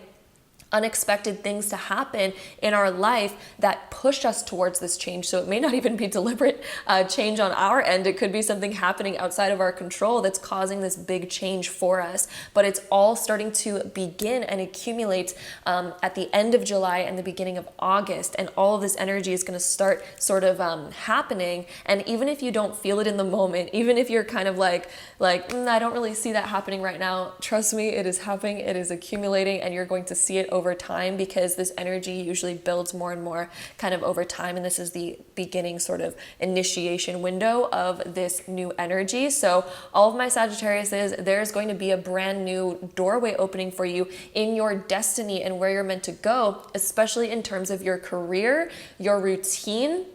unexpected things to happen in our life that push us towards this change. So it may not even be deliberate change on our end. It could be something happening outside of our control that's causing this big change for us. But it's all starting to begin and accumulate at the end of July and the beginning of August. And all of this energy is going to start sort of happening. And even if you don't feel it in the moment, even if you're kind of like I don't really see that happening right now, trust me, it is happening, it is accumulating, and you're going to see it over time, because this energy usually builds more and more kind of over time, and this is the beginning sort of initiation window of this new energy. So all of my Sagittariuses, there's going to be a brand new doorway opening for you in your destiny and where you're meant to go, especially in terms of your career, your routine,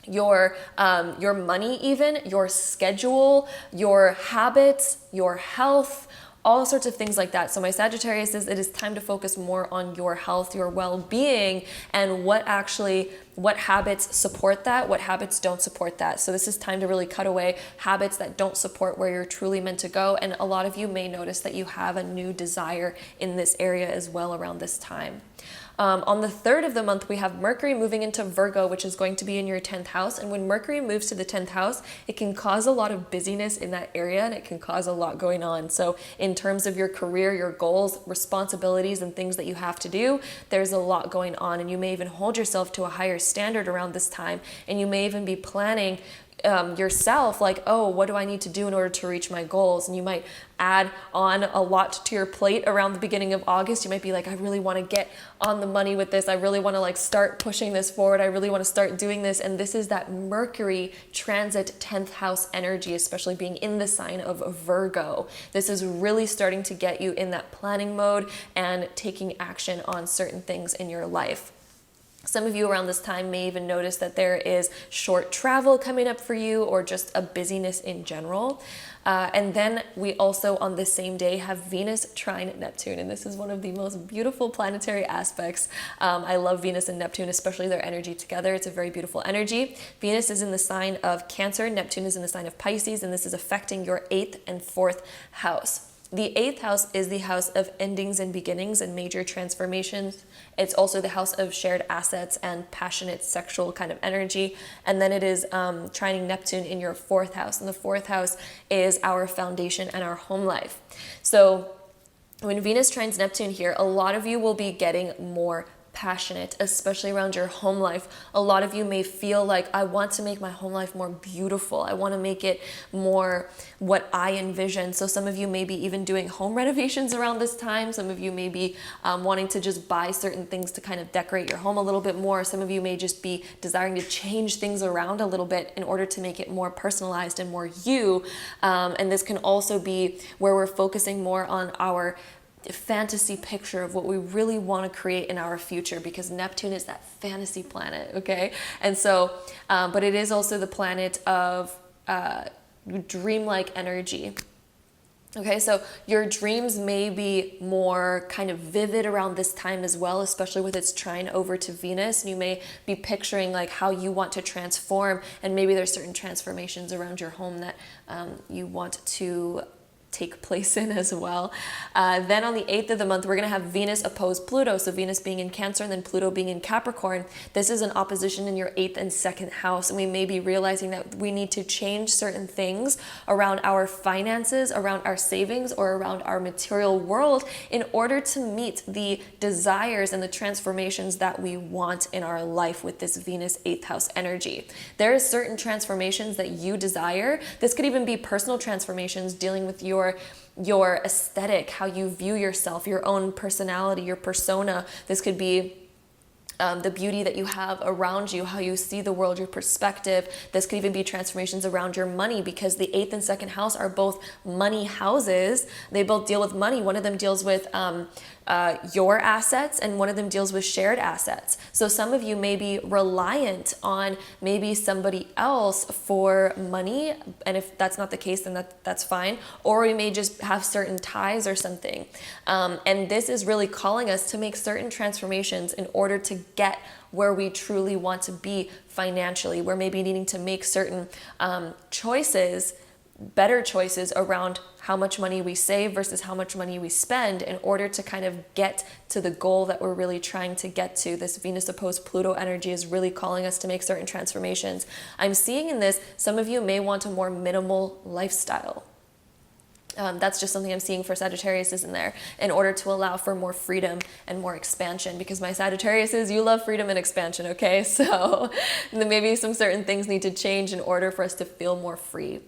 your money, even your schedule, your habits, your health, all sorts of things like that. So my Sagittarius it is time to focus more on your health, your well-being, and what habits support that, what habits don't support that. So this is time to really cut away habits that don't support where you're truly meant to go. And a lot of you may notice that you have a new desire in this area as well around this time. On the 3rd of the month, we have Mercury moving into Virgo, which is going to be in your 10th house. And when Mercury moves to the 10th house, it can cause a lot of busyness in that area, and it can cause a lot going on. So in terms of your career, your goals, responsibilities, and things that you have to do, there's a lot going on. And you may even hold yourself to a higher standard around this time. And you may even be planning yourself, like, oh, what do I need to do in order to reach my goals? And you might add on a lot to your plate around the beginning of August. You might be like, I really want to get on the money with this. I really want to like start pushing this forward. I really want to start doing this. And this is that Mercury transit 10th house energy, especially being in the sign of Virgo. This is really starting to get you in that planning mode and taking action on certain things in your life. Some of you around this time may even notice that there is short travel coming up for you, or just a busyness in general. And then we also on the same day have Venus trine Neptune, and this is one of the most beautiful planetary aspects. I love Venus and Neptune, especially their energy together. It's a very beautiful energy. Venus is in the sign of Cancer, Neptune is in the sign of Pisces, and this is affecting your 8th and 4th house. The 8th house is the house of endings and beginnings and major transformations. It's also the house of shared assets and passionate sexual kind of energy. And then it is trining Neptune in your 4th house. And the 4th house is our foundation and our home life. So when Venus trines Neptune here, a lot of you will be getting more passionate, especially around your home life. A lot of you may feel like, I want to make my home life more beautiful. I want to make it more what I envision. So some of you may be even doing home renovations around this time. Some of you may be wanting to just buy certain things to kind of decorate your home a little bit more. Some of you may just be desiring to change things around a little bit in order to make it more personalized and more you. And this can also be where we're focusing more on our fantasy picture of what we really want to create in our future, because Neptune is that fantasy planet, okay? And so, but it is also the planet of dreamlike energy. Okay, so your dreams may be more kind of vivid around this time as well, especially with its trine over to Venus. And you may be picturing like how you want to transform, and maybe there's certain transformations around your home that you want to take place in as well. Then on the 8th of the month, we're going to have Venus oppose Pluto. So Venus being in Cancer and then Pluto being in Capricorn. This is an opposition in your 8th and 2nd house. And we may be realizing that we need to change certain things around our finances, around our savings, or around our material world in order to meet the desires and the transformations that we want in our life with this Venus 8th house energy. There are certain transformations that you desire. This could even be personal transformations dealing with your aesthetic, how you view yourself, your own personality, your persona. This could be the beauty that you have around you, how you see the world, your perspective. This could even be transformations around your money, because the 8th and 2nd house are both money houses. They both deal with money. One of them deals with your assets, and one of them deals with shared assets. So some of you may be reliant on maybe somebody else for money, and if that's not the case, then that's fine. Or we may just have certain ties or something. And this is really calling us to make certain transformations in order to get where we truly want to be financially. We're maybe needing to make certain choices, better choices around how much money we save versus how much money we spend in order to kind of get to the goal that we're really trying to get to. This Venus opposed Pluto energy is really calling us to make certain transformations. I'm seeing in this, some of you may want a more minimal lifestyle. That's just something I'm seeing for Sagittarius is in there, in order to allow for more freedom and more expansion, because my Sagittarius is, you love freedom and expansion, okay? So maybe some certain things need to change in order for us to feel more free.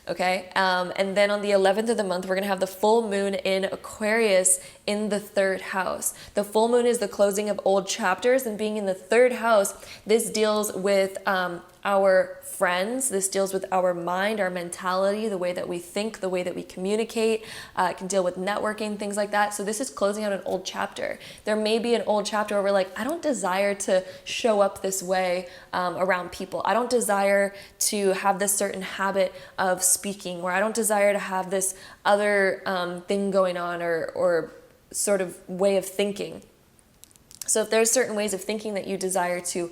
Okay, and then on the 11th of the month, we're going to have the full moon in Aquarius in the 3rd house. The full moon is the closing of old chapters, and being in the 3rd house, this deals with our friends. This deals with our mind, our mentality, the way that we think, the way that we communicate. It can deal with networking, things like that. So this is closing out an old chapter. There may be an old chapter where we're like, I don't desire to show up this way around people. I don't desire to have this certain habit of speaking, or I don't desire to have this other thing going on, or sort of way of thinking. So if there's certain ways of thinking that you desire to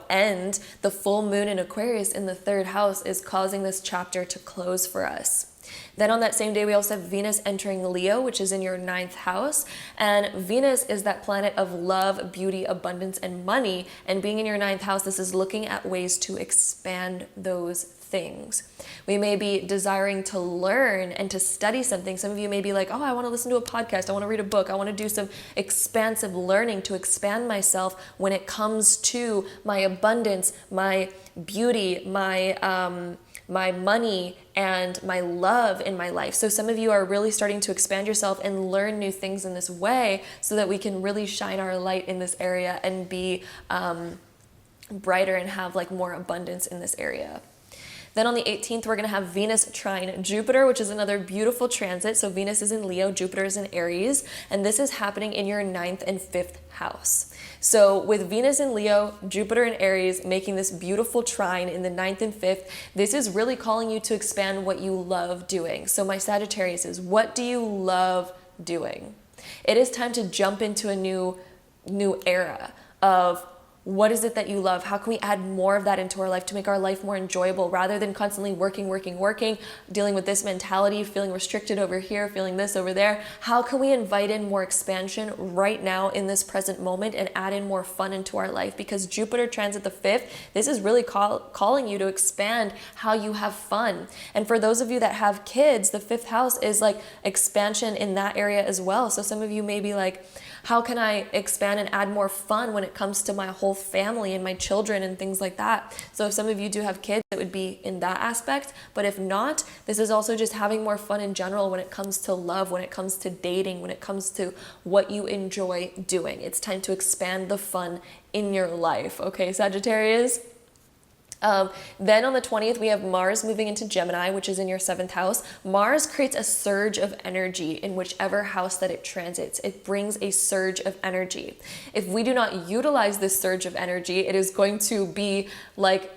end, the full moon in Aquarius in the 3rd house is causing this chapter to close for us. Then on that same day, we also have Venus entering Leo, which is in your 9th house. And Venus is that planet of love, beauty, abundance, and money. And being in your 9th house, this is looking at ways to expand those things. We may be desiring to learn and to study something. Some of you may be like, oh, I want to listen to a podcast. I want to read a book. I want to do some expansive learning to expand myself when it comes to my abundance, my beauty, my money, and my love in my life. So some of you are really starting to expand yourself and learn new things in this way, so that we can really shine our light in this area and be brighter and have like more abundance in this area. Then on the 18th, we're going to have Venus trine Jupiter, which is another beautiful transit. So Venus is in Leo, Jupiter is in Aries, and this is happening in your 9th and 5th house. So with Venus in Leo, Jupiter in Aries making this beautiful trine in the 9th and 5th, this is really calling you to expand what you love doing. So my Sagittarius is, what do you love doing? It is time to jump into a new era of what is it that you love? How can we add more of that into our life to make our life more enjoyable rather than constantly working, dealing with this mentality, feeling restricted over here, feeling this over there? How can we invite in more expansion right now in this present moment and add in more fun into our life? Because Jupiter transit the 5th, this is really calling you to expand how you have fun. And for those of you that have kids, the 5th house is like expansion in that area as well. So some of you may be like, how can I expand and add more fun when it comes to my whole family and my children and things like that? So if some of you do have kids, it would be in that aspect. But if not, this is also just having more fun in general when it comes to love, when it comes to dating, when it comes to what you enjoy doing. It's time to expand the fun in your life. Okay, Sagittarius? Then on the 20th, we have Mars moving into Gemini, which is in your 7th house. Mars creates a surge of energy in whichever house that it transits. It brings a surge of energy. If we do not utilize this surge of energy, it is going to be like,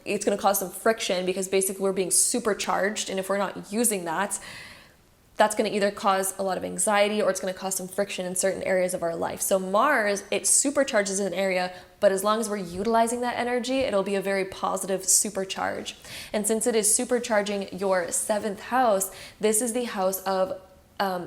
it's going to cause some friction because basically we're being supercharged. And if we're not using that, that's going to either cause a lot of anxiety or it's going to cause some friction in certain areas of our life. So Mars, it supercharges an area, but as long as we're utilizing that energy, it'll be a very positive supercharge. And since it is supercharging your 7th house, this is the house of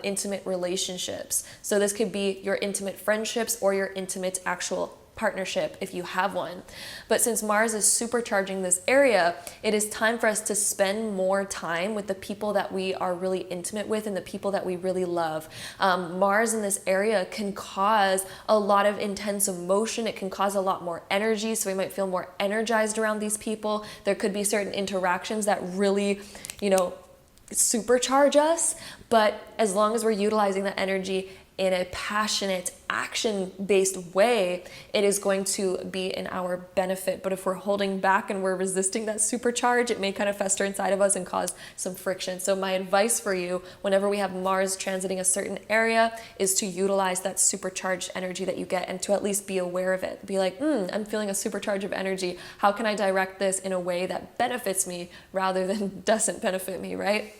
intimate relationships. So this could be your intimate friendships or your intimate actual partnership if you have one. But since Mars is supercharging this area, it is time for us to spend more time with the people that we are really intimate with and the people that we really love. Mars in this area can cause a lot of intense emotion. It can cause a lot more energy. So we might feel more energized around these people. There could be certain interactions that really, supercharge us. But as long as we're utilizing that energy in a passionate, action-based way, it is going to be in our benefit. But if we're holding back and we're resisting that supercharge, it may kind of fester inside of us and cause some friction. So my advice for you, whenever we have Mars transiting a certain area, is to utilize that supercharged energy that you get and to at least be aware of it. Be like, I'm feeling a supercharge of energy. How can I direct this in a way that benefits me rather than doesn't benefit me, right?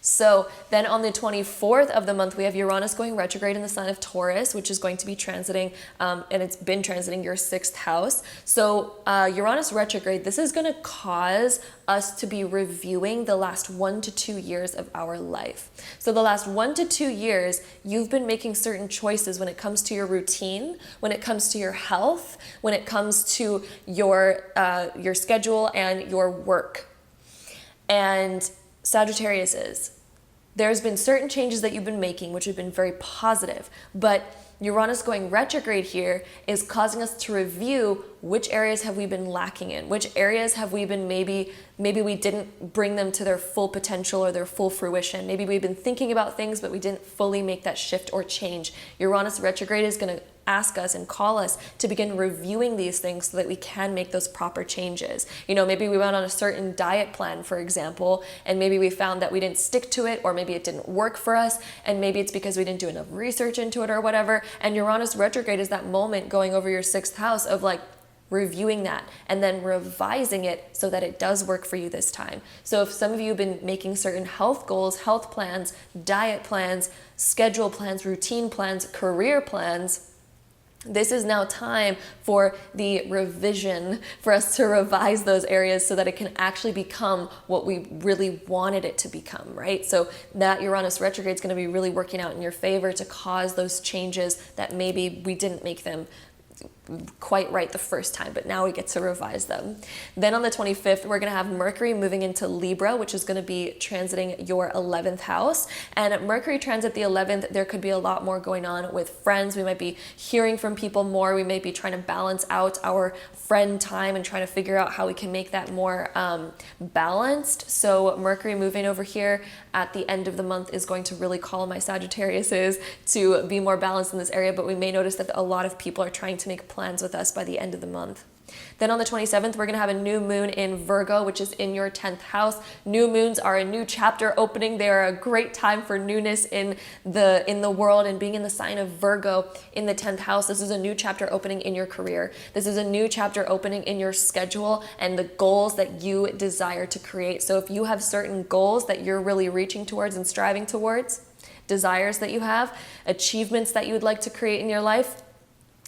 So then on the 24th of the month, we have Uranus going retrograde in the sign of Taurus, which is going to be transiting, and it's been transiting your 6th house. So Uranus retrograde, this is going to cause us to be reviewing the last 1 to 2 years of our life. So the last 1 to 2 years, you've been making certain choices when it comes to your routine, when it comes to your health, when it comes to your schedule and your work. And Sagittarius there's been certain changes that you've been making, which have been very positive, but Uranus going retrograde here is causing us to review which areas have we been lacking in, which areas have we been maybe we didn't bring them to their full potential or their full fruition. Maybe we've been thinking about things, but we didn't fully make that shift or change. Uranus retrograde is going to ask us and call us to begin reviewing these things so that we can make those proper changes. Maybe we went on a certain diet plan, for example, and maybe we found that we didn't stick to it, or maybe it didn't work for us, and maybe it's because we didn't do enough research into it or whatever. And Uranus retrograde is that moment going over your 6th house of like reviewing that and then revising it so that it does work for you this time. So if some of you have been making certain health goals, health plans, diet plans, schedule plans, routine plans, career plans, this is now time for the revision, for us to revise those areas so that it can actually become what we really wanted it to become, right? So that Uranus retrograde is going to be really working out in your favor to cause those changes that maybe we didn't make them quite right the first time, but now we get to revise them. Then on the 25th, we're going to have Mercury moving into Libra, which is going to be transiting your 11th house. And Mercury transit the 11th, there could be a lot more going on with friends. We might be hearing from people more. We may be trying to balance out our friend time and trying to figure out how we can make that more balanced. So Mercury moving over here at the end of the month is going to really call my Sagittariuses to be more balanced in this area, but we may notice that a lot of people are trying to make plans with us by the end of the month. Then on the 27th, we're going to have a new moon in Virgo, which is in your 10th house. New moons are a new chapter opening. They are a great time for newness in the world, and being in the sign of Virgo in the 10th house. This is a new chapter opening in your career. This is a new chapter opening in your schedule and the goals that you desire to create. So if you have certain goals that you're really reaching towards and striving towards, desires that you have, achievements that you would like to create in your life,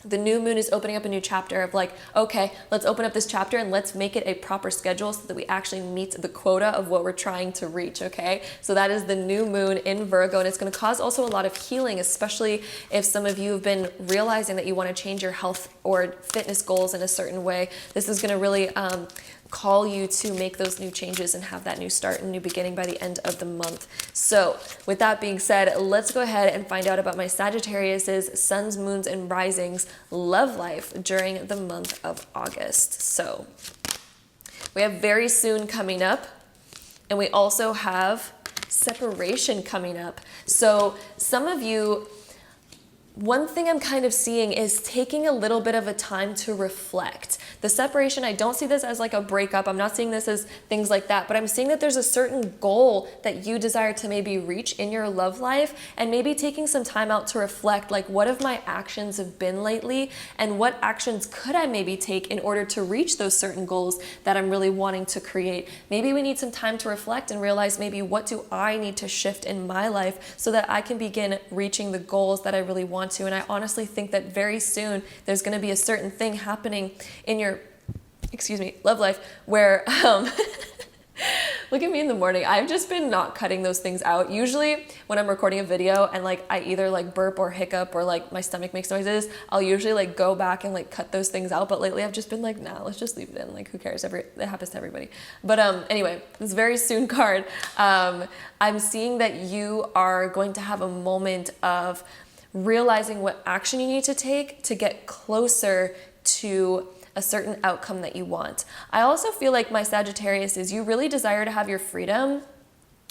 the new moon is opening up a new chapter of like, okay, let's open up this chapter and let's make it a proper schedule so that we actually meet the quota of what we're trying to reach, okay? So that is the new moon in Virgo, and it's going to cause also a lot of healing, especially if some of you have been realizing that you want to change your health or fitness goals in a certain way. This is going to really call you to make those new changes and have that new start and new beginning by the end of the month. So with that being said, let's go ahead and find out about my Sagittarius's suns, moons, and risings love life during the month of August. So we have very soon coming up, and we also have separation coming up. So some of you, one thing I'm kind of seeing is taking a little bit of a time to reflect. The separation, I don't see this as like a breakup. I'm not seeing this as things like that, but I'm seeing that there's a certain goal that you desire to maybe reach in your love life, and maybe taking some time out to reflect, like, what have my actions have been lately, and what actions could I maybe take in order to reach those certain goals that I'm really wanting to create. Maybe we need some time to reflect and realize, maybe what do I need to shift in my life so that I can begin reaching the goals that I really want to. And I honestly think that very soon there's going to be a certain thing happening in your love life where look at me in the morning. I've just been not cutting those things out. Usually when I'm recording a video and like I either like burp or hiccup or like my stomach makes noises, I'll usually like go back and like cut those things out. But lately I've just been like, nah, let's just leave it in. Like, who cares? It happens to everybody. But anyway, this very soon card, I'm seeing that you are going to have a moment of realizing what action you need to take to get closer to a certain outcome that you want. I also feel like my Sagittarius is, you really desire to have your freedom.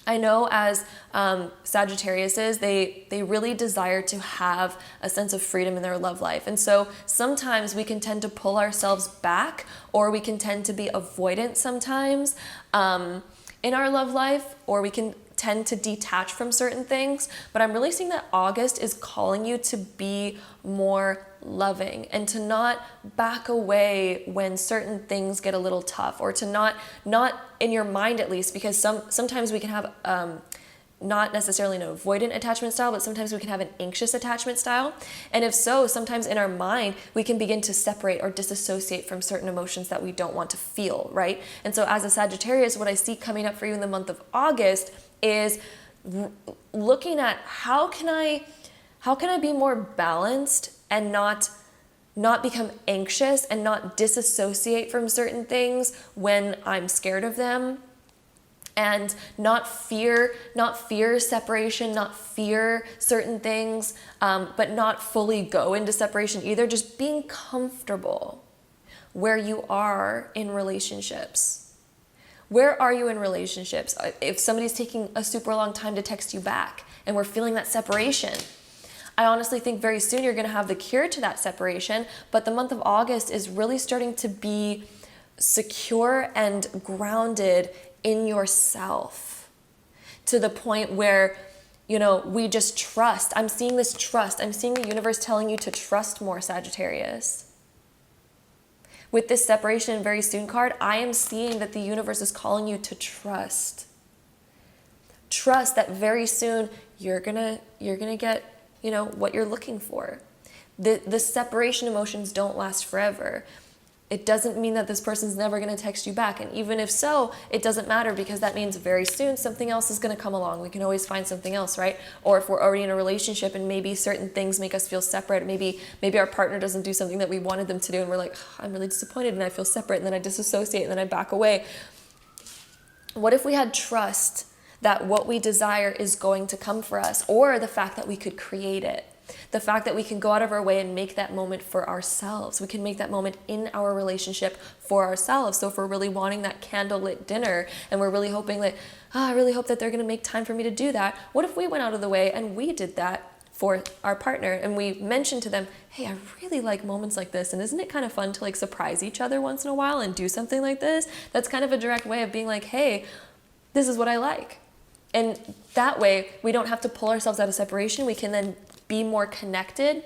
I know as Sagittariuses, they really desire to have a sense of freedom in their love life. And so sometimes we can tend to pull ourselves back, or we can tend to be avoidant sometimes in our love life, or we can tend to detach from certain things. But I'm really seeing that August is calling you to be more loving and to not back away when certain things get a little tough, or to not in your mind at least, because sometimes we can have not necessarily an avoidant attachment style, but sometimes we can have an anxious attachment style. And if so, sometimes in our mind, we can begin to separate or disassociate from certain emotions that we don't want to feel, right? And so as a Sagittarius, what I see coming up for you in the month of August is looking at how can I be more balanced and not become anxious and not disassociate from certain things when I'm scared of them, and not fear separation, not fear certain things, but not fully go into separation either. Just being comfortable where you are in relationships. Where are you in relationships? If somebody's taking a super long time to text you back and we're feeling that separation, I honestly think very soon you're going to have the cure to that separation. But the month of August is really starting to be secure and grounded in yourself, to the point where, you know, we just trust. I'm seeing this trust. I'm seeing the universe telling you to trust more, Sagittarius. With this separation very soon card, I am seeing that the universe is calling you to trust. Trust that very soon you're gonna get, you know, what you're looking for. The separation emotions don't last forever. It doesn't mean that this person's never going to text you back. And even if so, it doesn't matter, because that means very soon something else is going to come along. We can always find something else, right? Or if we're already in a relationship and maybe certain things make us feel separate, maybe our partner doesn't do something that we wanted them to do, and we're like, oh, I'm really disappointed, and I feel separate, and then I disassociate, and then I back away. What if we had trust that what we desire is going to come for us, or the fact that we could create it? The fact that we can go out of our way and make that moment for ourselves. We can make that moment in our relationship for ourselves. So if we're really wanting that candlelit dinner and we're really hoping that, I really hope that they're going to make time for me to do that. What if we went out of the way and we did that for our partner, and we mention to them, hey, I really like moments like this, and isn't it kind of fun to like surprise each other once in a while and do something like this? That's kind of a direct way of being like, hey, this is what I like. And that way we don't have to pull ourselves out of separation. We can then be more connected,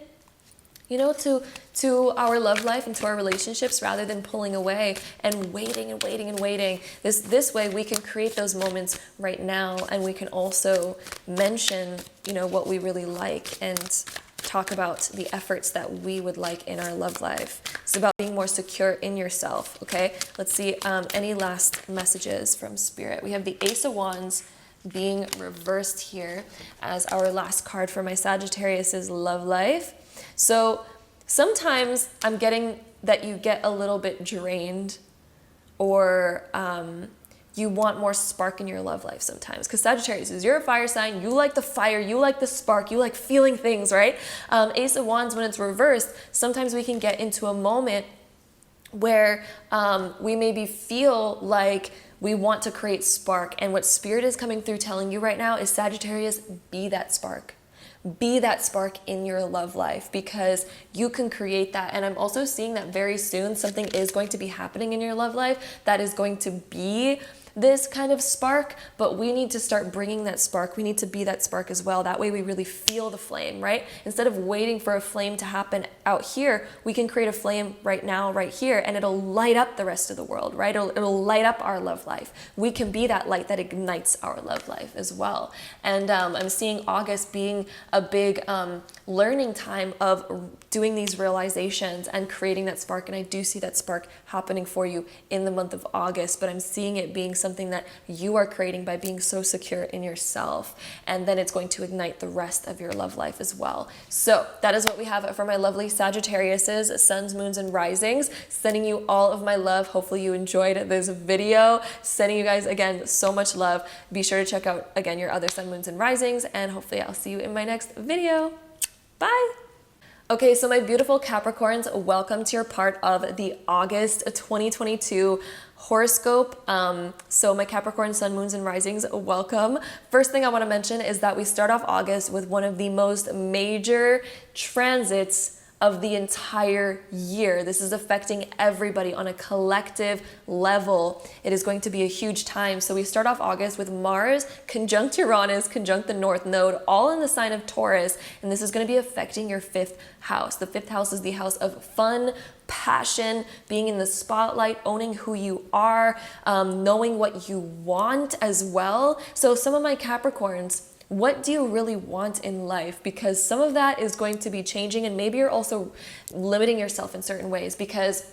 you know, to our love life and to our relationships, rather than pulling away and waiting and waiting and waiting. This way we can create those moments right now, and we can also mention, you know, what we really like and talk about the efforts that we would like in our love life. It's about being more secure in yourself, okay? Let's see any last messages from Spirit. We have the Ace of Wands being reversed here as our last card for my Sagittarius's love life. So sometimes I'm getting that you get a little bit drained, or you want more spark in your love life sometimes. Because Sagittarius is, you're a fire sign, you like the fire, you like the spark, you like feeling things, right? Ace of Wands, when it's reversed, sometimes we can get into a moment where we maybe feel like we want to create spark. And what Spirit is coming through telling you right now is, Sagittarius, be that spark. Be that spark in your love life, because you can create that. And I'm also seeing that very soon something is going to be happening in your love life that is going to be this kind of spark, but we need to start bringing that spark. We need to be that spark as well. That way we really feel the flame, right? Instead of waiting for a flame to happen out here, we can create a flame right now, right here, and it'll light up the rest of the world, right? It'll light up our love life. We can be that light that ignites our love life as well. And I'm seeing August being a big learning time of doing these realizations and creating that spark. And I do see that spark happening for you in the month of August, but I'm seeing it being something that you are creating by being so secure in yourself. And then it's going to ignite the rest of your love life as well. So that is what we have for my lovely Sagittariuses, suns, moons, and risings. Sending you all of my love. Hopefully you enjoyed this video. Sending you guys, again, so much love. Be sure to check out, again, your other sun, moons, and risings. And hopefully I'll see you in my next video. Bye. Okay, so my beautiful Capricorns, welcome to your part of the August 2022 horoscope. So my Capricorn sun, moons, and risings, welcome. First thing I want to mention is that we start off August with one of the most major transits of the entire year. This is affecting everybody on a collective level. It is going to be a huge time. So we start off August with Mars conjunct Uranus, conjunct the North Node, all in the sign of Taurus. And this is going to be affecting your 5th house. The 5th house is the house of fun, passion, being in the spotlight, owning who you are, knowing what you want as well. So some of my Capricorns, what do you really want in life? Because some of that is going to be changing, and maybe you're also limiting yourself in certain ways, because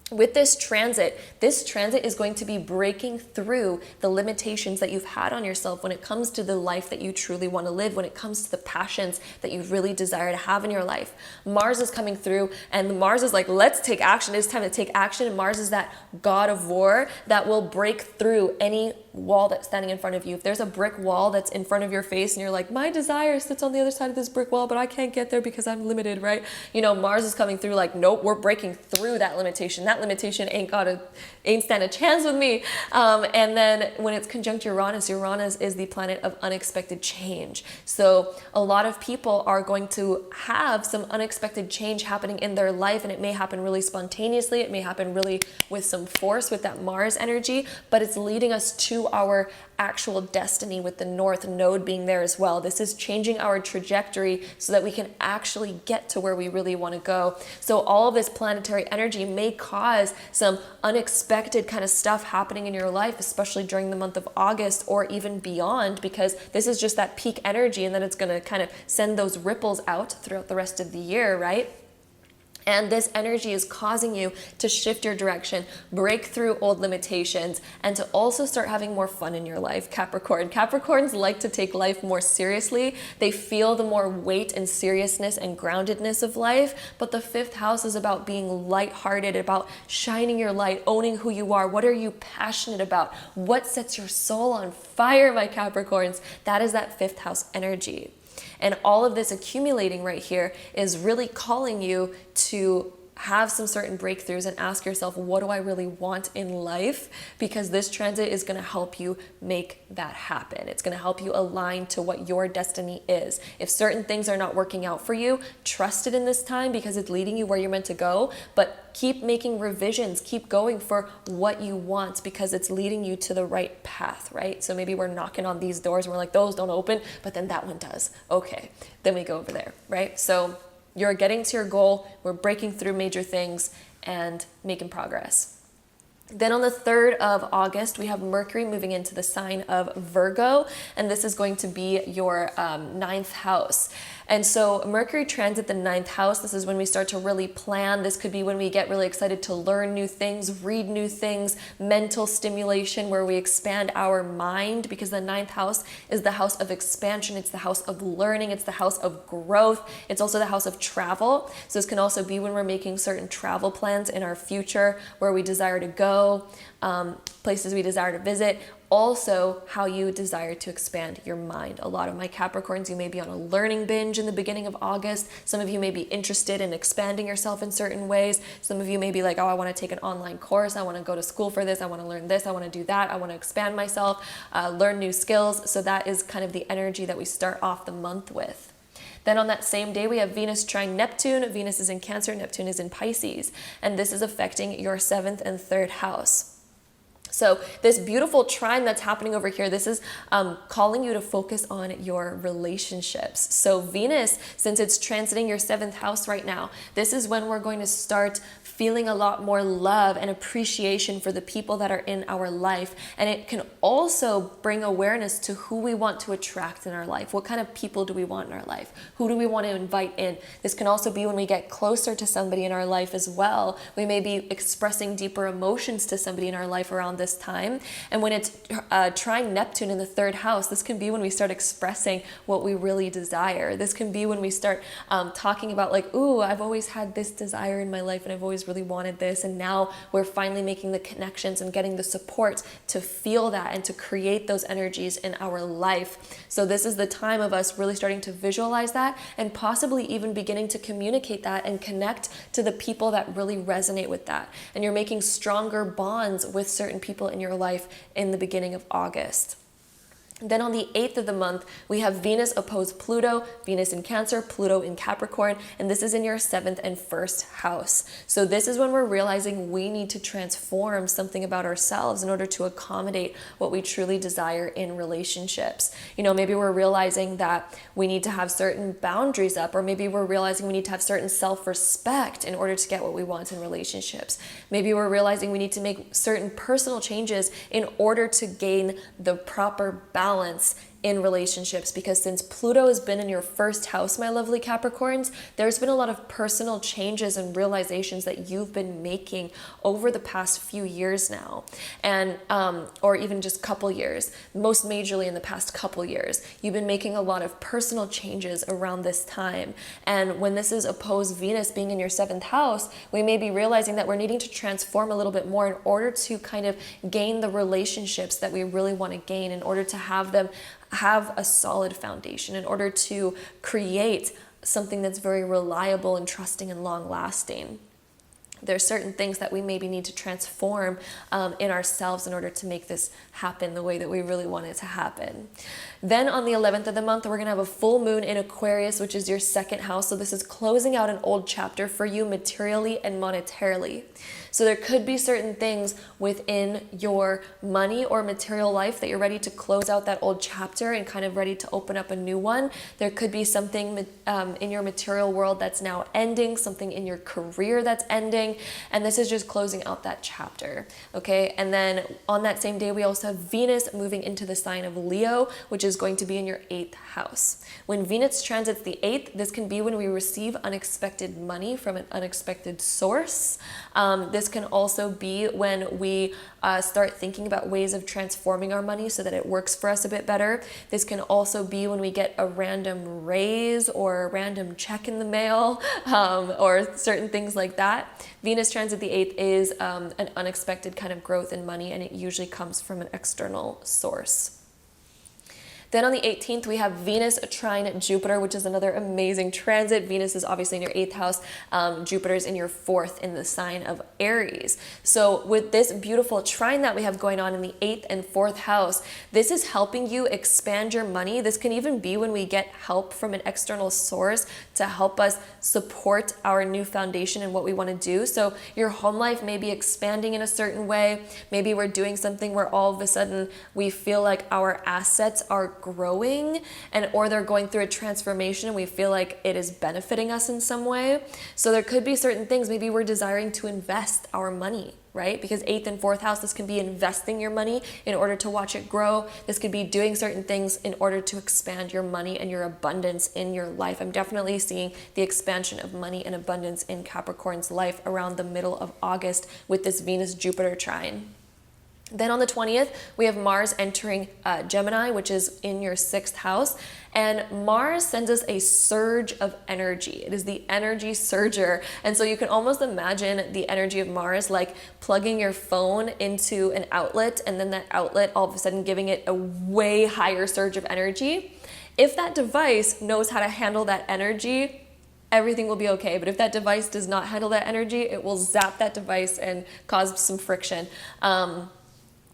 with this transit is going to be breaking through the limitations that you've had on yourself when it comes to the life that you truly want to live, when it comes to the passions that you really desire to have in your life. Mars is coming through, and Mars is like, let's take action. It's time to take action. And Mars is that god of war that will break through any wall that's standing in front of you. If there's a brick wall that's in front of your face and you're like, my desire sits on the other side of this brick wall, but I can't get there because I'm limited, right? You know, Mars is coming through like, nope, we're breaking through that limitation. That limitation ain't stand a chance with me. And then when it's conjunct Uranus, Uranus is the planet of unexpected change. So a lot of people are going to have some unexpected change happening in their life, and it may happen really spontaneously. It may happen really with some force with that Mars energy, but it's leading us to our actual destiny with the North Node being there as well. This is changing our trajectory so that we can actually get to where we really want to go. So all of this planetary energy may cause some unexpected kind of stuff happening in your life, especially during the month of August or even beyond, because this is just that peak energy, and then it's going to kind of send those ripples out throughout the rest of the year, right? And this energy is causing you to shift your direction, break through old limitations, and to also start having more fun in your life, Capricorn. Capricorns like to take life more seriously. They feel the more weight and seriousness and groundedness of life. But the 5th house is about being lighthearted, about shining your light, owning who you are. What are you passionate about? What sets your soul on fire, my Capricorns? That is that 5th house energy. And all of this accumulating right here is really calling you to have some certain breakthroughs and ask yourself, what do I really want in life? Because this transit is going to help you make that happen. It's going to help you align to what your destiny is. If certain things are not working out for you, trust it in this time because it's leading you where you're meant to go, but keep making revisions, keep going for what you want because it's leading you to the right path, right? So maybe we're knocking on these doors and we're like, those don't open, but then that one does. Okay, then we go over there, right? So you're getting to your goal, we're breaking through major things and making progress. Then on the 3rd of August, we have Mercury moving into the sign of Virgo, and this is going to be your 9th house. And so Mercury transit the 9th house. This is when we start to really plan. This could be when we get really excited to learn new things, read new things, mental stimulation where we expand our mind, because the 9th house is the house of expansion. It's the house of learning. It's the house of growth. It's also the house of travel. So this can also be when we're making certain travel plans in our future, where we desire to go, places we desire to visit. Also, how you desire to expand your mind. A lot of my Capricorns, you may be on a learning binge in the beginning of August. Some of you may be interested in expanding yourself in certain ways. Some of you may be like, oh, I want to take an online course. I want to go to school for this. I want to learn this. I want to do that. I want to expand myself, learn new skills. So that is kind of the energy that we start off the month with. Then on that same day, we have Venus trine Neptune. Venus is in Cancer, Neptune is in Pisces. And this is affecting your 7th and 3rd house. So this beautiful trine that's happening over here, this is calling you to focus on your relationships. So Venus, since it's transiting your 7th house right now, this is when we're going to start feeling a lot more love and appreciation for the people that are in our life. And it can also bring awareness to who we want to attract in our life. What kind of people do we want in our life? Who do we want to invite in? This can also be when we get closer to somebody in our life as well. We may be expressing deeper emotions to somebody in our life around this time. And when it's trine Neptune in the 3rd house, this can be when we start expressing what we really desire. This can be when we start talking about like, ooh, I've always had this desire in my life and I've always really wanted this, and now we're finally making the connections and getting the support to feel that and to create those energies in our life. So this is the time of us really starting to visualize that and possibly even beginning to communicate that and connect to the people that really resonate with that. And you're making stronger bonds with certain people in your life in the beginning of August. Then on the 8th of the month, we have Venus opposed Pluto, Venus in Cancer, Pluto in Capricorn, and this is in your 7th and 1st house. So this is when we're realizing we need to transform something about ourselves in order to accommodate what we truly desire in relationships. You know, maybe we're realizing that we need to have certain boundaries up, or maybe we're realizing we need to have certain self-respect in order to get what we want in relationships. Maybe we're realizing we need to make certain personal changes in order to gain the proper balance in relationships, because since Pluto has been in your 1st house, my lovely Capricorns, there's been a lot of personal changes and realizations that you've been making over the past few years now, and or even just couple years, most majorly in the past couple years. You've been making a lot of personal changes around this time, and when this is opposed Venus being in your 7th house, we may be realizing that we're needing to transform a little bit more in order to kind of gain the relationships that we really want to gain, in order to have them have a solid foundation, in order to create something that's very reliable and trusting and long lasting. There's certain things that we maybe need to transform in ourselves in order to make this happen the way that we really want it to happen. Then on the 11th of the month, we're going to have a full moon in Aquarius, which is your 2nd house. So this is closing out an old chapter for you materially and monetarily. So there could be certain things within your money or material life that you're ready to close out that old chapter and kind of ready to open up a new one. There could be something in your material world that's now ending, something in your career that's ending, and this is just closing out that chapter, okay? And then on that same day, we also have Venus moving into the sign of Leo, which is going to be in your 8th house. When Venus transits the 8th, this can be when we receive unexpected money from an unexpected source. This can also be when we start thinking about ways of transforming our money so that it works for us a bit better. This can also be when we get a random raise or a random check in the mail, or certain things like that. Venus transit the 8th is an unexpected kind of growth in money, and it usually comes from an external source. Then on the 18th, we have Venus trine Jupiter, which is another amazing transit. Venus is obviously in your 8th house. Jupiter is in your 4th in the sign of Aries. So with this beautiful trine that we have going on in the 8th and 4th house, this is helping you expand your money. This can even be when we get help from an external source to help us support our new foundation and what we want to do. So your home life may be expanding in a certain way. Maybe we're doing something where all of a sudden we feel like our assets are growing, and or they're going through a transformation and we feel like it is benefiting us in some way. So there could be certain things. Maybe we're desiring to invest our money, right? Because 8th and 4th house, this can be investing your money in order to watch it grow. This could be doing certain things in order to expand your money and your abundance in your life. I'm definitely seeing the expansion of money and abundance in Capricorn's life around the middle of August with this Venus-Jupiter trine. Then on the 20th, we have Mars entering Gemini, which is in your 6th house. And Mars sends us a surge of energy. It is the energy surger. And so you can almost imagine the energy of Mars like plugging your phone into an outlet, and then that outlet all of a sudden giving it a way higher surge of energy. If that device knows how to handle that energy, everything will be okay. But if that device does not handle that energy, it will zap that device and cause some friction.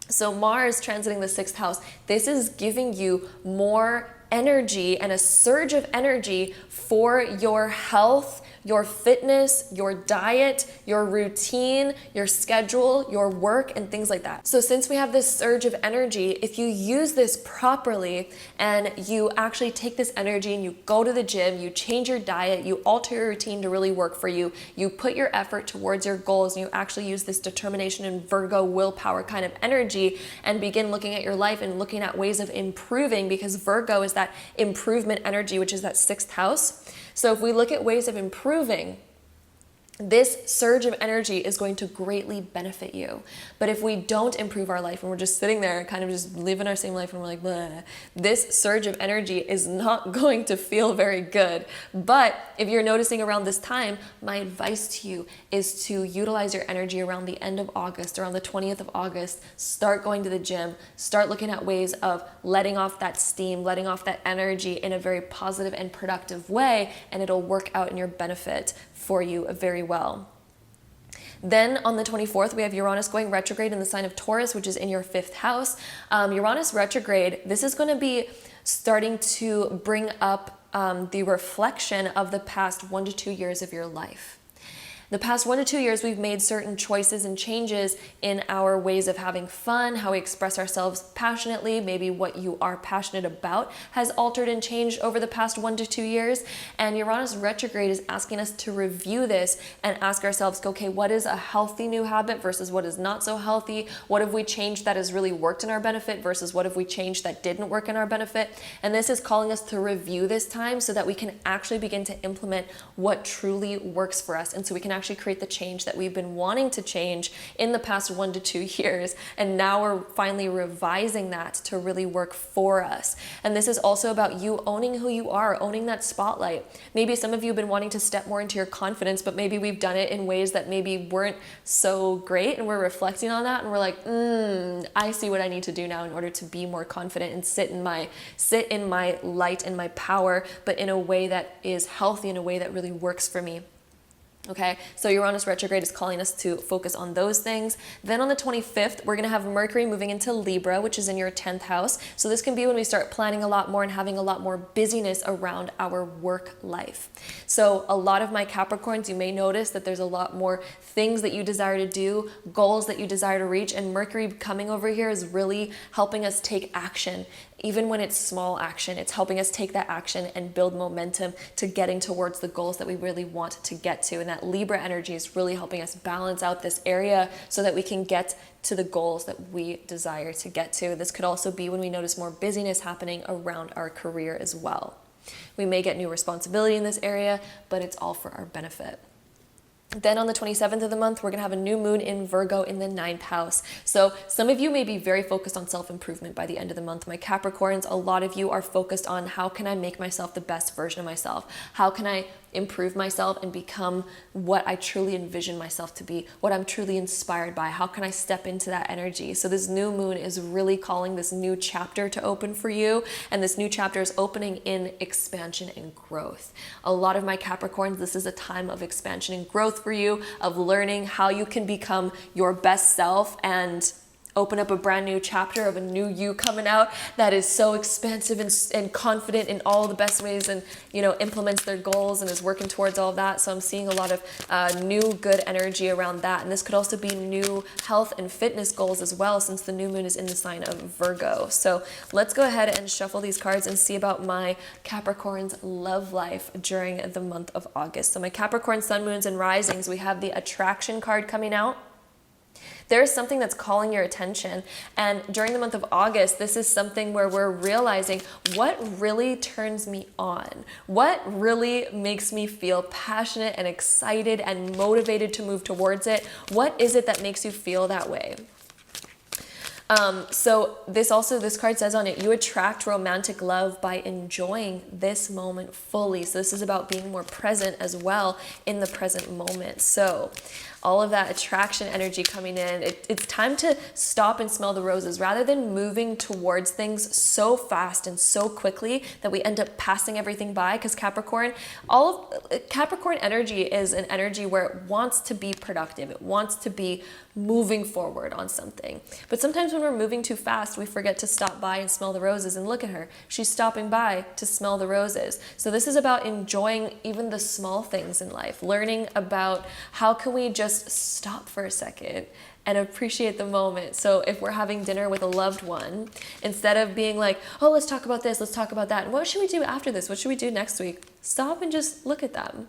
So Mars transiting the 6th house, this is giving you more energy and a surge of energy for your health, your fitness, your diet, your routine, your schedule, your work, and things like that. So since we have this surge of energy, if you use this properly and you actually take this energy and you go to the gym, you change your diet, you alter your routine to really work for you, you put your effort towards your goals, and you actually use this determination and Virgo willpower kind of energy and begin looking at your life and looking at ways of improving, because Virgo is that improvement energy, which is that 6th house. So if we look at ways of improving, this surge of energy is going to greatly benefit you. But if we don't improve our life and we're just sitting there kind of just living our same life and we're like, bleh, this surge of energy is not going to feel very good. But if you're noticing around this time, my advice to you is to utilize your energy around the end of August, around the 20th of August. Start going to the gym, start looking at ways of letting off that steam, letting off that energy in a very positive and productive way, and it'll work out in your benefit for you very well. Then on the 24th, we have Uranus going retrograde in the sign of Taurus, which is in your 5th house. Uranus retrograde, this is going to be starting to bring up the reflection of the past 1 to 2 years of your life. The past 1 to 2 years, we've made certain choices and changes in our ways of having fun, how we express ourselves passionately. Maybe what you are passionate about has altered and changed over the past 1 to 2 years. And Uranus retrograde is asking us to review this and ask ourselves, okay, what is a healthy new habit versus what is not so healthy? What have we changed that has really worked in our benefit versus what have we changed that didn't work in our benefit? And this is calling us to review this time so that we can actually begin to implement what truly works for us. And so we can actually create the change that we've been wanting to change in the past 1 to 2 years. And now we're finally revising that to really work for us. And this is also about you owning who you are, owning that spotlight. Maybe some of you have been wanting to step more into your confidence, but maybe we've done it in ways that maybe weren't so great. And we're reflecting on that and we're like, I see what I need to do now in order to be more confident and sit in my light and my power, but in a way that is healthy, in a way that really works for me. Okay, so Uranus retrograde is calling us to focus on those things. Then on the 25th, we're going to have Mercury moving into Libra, which is in your 10th house. So this can be when we start planning a lot more and having a lot more busyness around our work life. So a lot of my Capricorns, you may notice that there's a lot more things that you desire to do, goals that you desire to reach, and Mercury coming over here is really helping us take action. Even when it's small action, it's helping us take that action and build momentum to getting towards the goals that we really want to get to. And that Libra energy is really helping us balance out this area so that we can get to the goals that we desire to get to. This could also be when we notice more busyness happening around our career as well. We may get new responsibility in this area, but it's all for our benefit. Then on the 27th of the month, we're going to have a new moon in Virgo in the 9th house. So some of you may be very focused on self-improvement by the end of the month. My Capricorns, a lot of you are focused on how can I make myself the best version of myself? How can I improve myself and become what I truly envision myself to be, what I'm truly inspired by? How can I step into that energy? So this new moon is really calling this new chapter to open for you. And this new chapter is opening in expansion and growth. A lot of my Capricorns, this is a time of expansion and growth for you, of learning how you can become your best self and open up a brand new chapter of a new you coming out that is so expansive and confident in all the best ways, and implements their goals and is working towards all of that. So I'm seeing a lot of new good energy around that. And this could also be new health and fitness goals as well, since the new moon is in the sign of Virgo. So let's go ahead and shuffle these cards and see about my Capricorn's love life during the month of August. So my Capricorn sun, moons, and risings, we have the attraction card coming out. There is something that's calling your attention. And during the month of August, this is something where we're realizing what really turns me on, what really makes me feel passionate and excited and motivated to move towards it. What is it that makes you feel that way? So this card says on it, you attract romantic love by enjoying this moment fully. So this is about being more present as well in the present moment. So all of that attraction energy coming in, it's time to stop and smell the roses rather than moving towards things so fast and so quickly that we end up passing everything by. Because Capricorn energy is an energy where it wants to be productive. It wants to be moving forward on something. But sometimes when we're moving too fast, we forget to stop by and smell the roses. And look at her. She's stopping by to smell the roses. So this is about enjoying even the small things in life, learning about how can we just stop for a second and appreciate the moment. So if we're having dinner with a loved one, instead of being like, oh, let's talk about this, let's talk about that, and what should we do after this? What should we do next week? Stop and just look at them.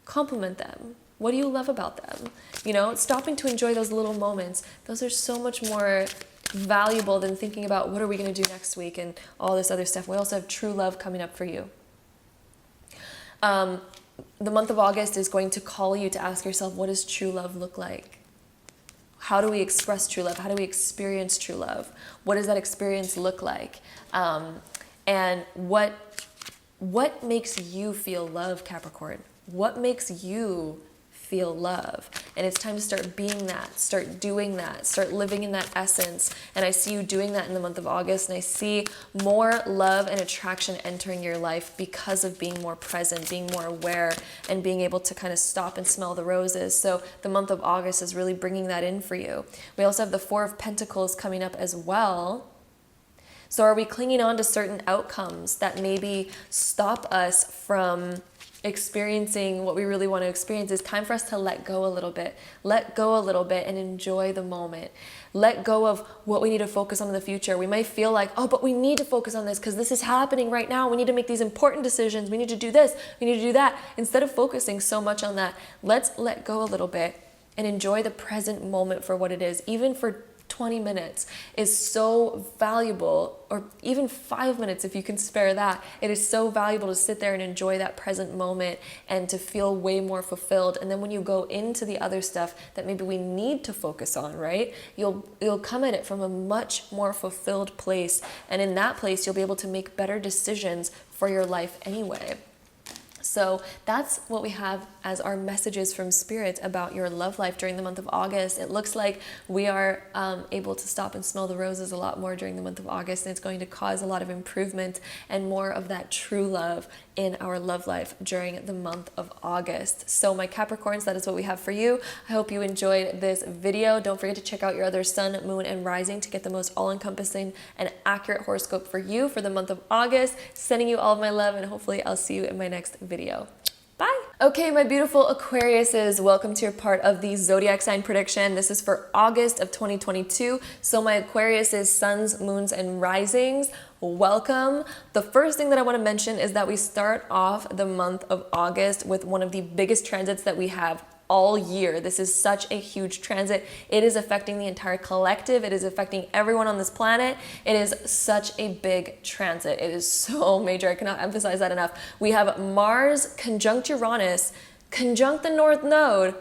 Compliment them. What do you love about them? Stopping to enjoy those little moments. Those are so much more valuable than thinking about what are we going to do next week and all this other stuff. We also have true love coming up for you. The month of August is going to call you to ask yourself, what does true love look like? How do we express true love? How do we experience true love? What does that experience look like? And what makes you feel love, Capricorn? What makes you feel love? And it's time to start being that, start doing that, start living in that essence. And I see you doing that in the month of August, and I see more love and attraction entering your life because of being more present, being more aware, and being able to kind of stop and smell the roses. So the month of August is really bringing that in for you. We also have the Four of Pentacles coming up as well. So are we clinging on to certain outcomes that maybe stop us from experiencing what we really want to experience? It's time for us to let go a little bit and enjoy the moment. Let go of what we need to focus on in the future. We might feel like, oh, but we need to focus on this because this is happening right now. We need to make these important decisions. We need to do this. We need to do that. Instead of focusing so much on that, let's let go a little bit and enjoy the present moment for what it is. Even for 20 minutes is so valuable, or even 5 minutes if you can spare that. It is so valuable to sit there and enjoy that present moment and to feel way more fulfilled. And then when you go into the other stuff that maybe we need to focus on, right, you'll come at it from a much more fulfilled place. And in that place, you'll be able to make better decisions for your life anyway. So that's what we have as our messages from Spirit about your love life during the month of August. It looks like we are able to stop and smell the roses a lot more during the month of August, and it's going to cause a lot of improvement and more of that true love in our love life during the month of August. So my Capricorns, that is what we have for you. I hope you enjoyed this video. Don't forget to check out your other sun, moon, and rising to get the most all-encompassing and accurate horoscope for you for the month of August. Sending you all of my love, and hopefully I'll see you in my next video. Bye. Okay, my beautiful Aquariuses, welcome to your part of the zodiac sign prediction. This is for August of 2022. So my Aquariuses, suns, moons, and risings, welcome. The first thing that I want to mention is that we start off the month of August with one of the biggest transits that we have all year. This is such a huge transit. It is affecting the entire collective. It is affecting everyone on this planet. It is such a big transit. It is so major. I cannot emphasize that enough. We have Mars conjunct Uranus conjunct the North Node,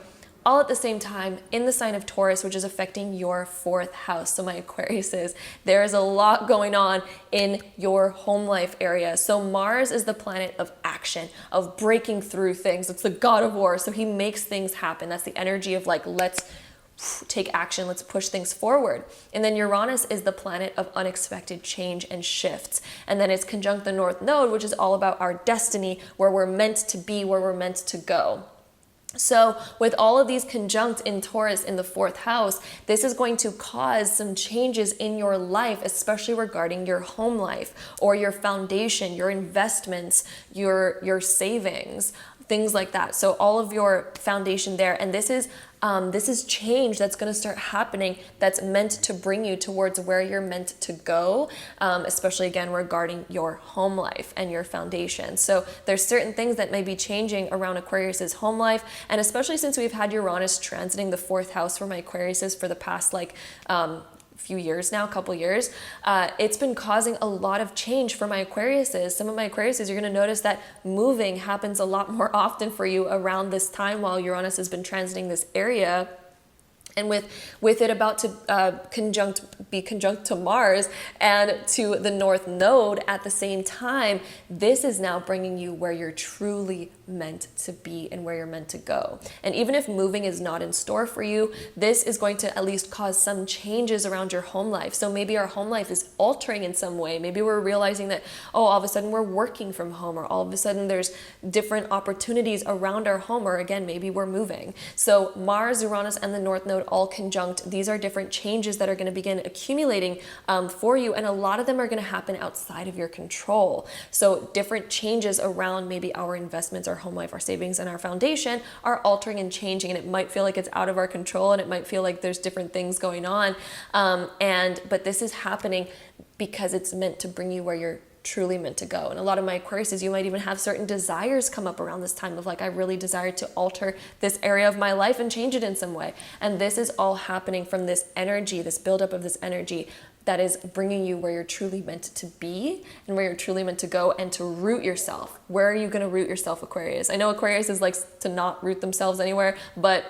all at the same time in the sign of Taurus, which is affecting your 4th house. So my Aquariuses, there is a lot going on in your home life area. So Mars is the planet of action, of breaking through things. It's the god of war. So he makes things happen. That's the energy of like, let's take action, let's push things forward. And then Uranus is the planet of unexpected change and shifts. And then it's conjunct the North Node, which is all about our destiny, where we're meant to be, where we're meant to go. So with all of these conjunct in Taurus in the 4th house, this is going to cause some changes in your life, especially regarding your home life or your foundation, your investments, your savings, things like that. So all of your foundation there. And this is change that's going to start happening that's meant to bring you towards where you're meant to go, especially again regarding your home life and your foundation. So there's certain things that may be changing around Aquarius's home life, and especially since we've had Uranus transiting the 4th house for my Aquariuses for the past few years now, a couple years, it's been causing a lot of change for my Aquariuses. Some of my Aquariuses, you're going to notice that moving happens a lot more often for you around this time while Uranus has been transiting this area. And with it about to be conjunct to Mars and to the North Node at the same time, this is now bringing you where you're truly meant to be and where you're meant to go. And even if moving is not in store for you, this is going to at least cause some changes around your home life. So maybe our home life is altering in some way. Maybe we're realizing that, oh, all of a sudden we're working from home, or all of a sudden there's different opportunities around our home, or again, maybe we're moving. So Mars, Uranus, and the North Node all conjunct. These are different changes that are going to begin accumulating for you, and a lot of them are going to happen outside of your control. So different changes around maybe our investments, our home life, our savings, and our foundation are altering and changing, and it might feel like it's out of our control, and it might feel like there's different things going on, but this is happening because it's meant to bring you where you're truly meant to go. And a lot of my Aquariuses, you might even have certain desires come up around this time of like, I really desire to alter this area of my life and change it in some way. And this is all happening from this energy, this buildup of this energy that is bringing you where you're truly meant to be and where you're truly meant to go, and to root yourself. Where are you going to root yourself, Aquarius? I know Aquarius is like to not root themselves anywhere, but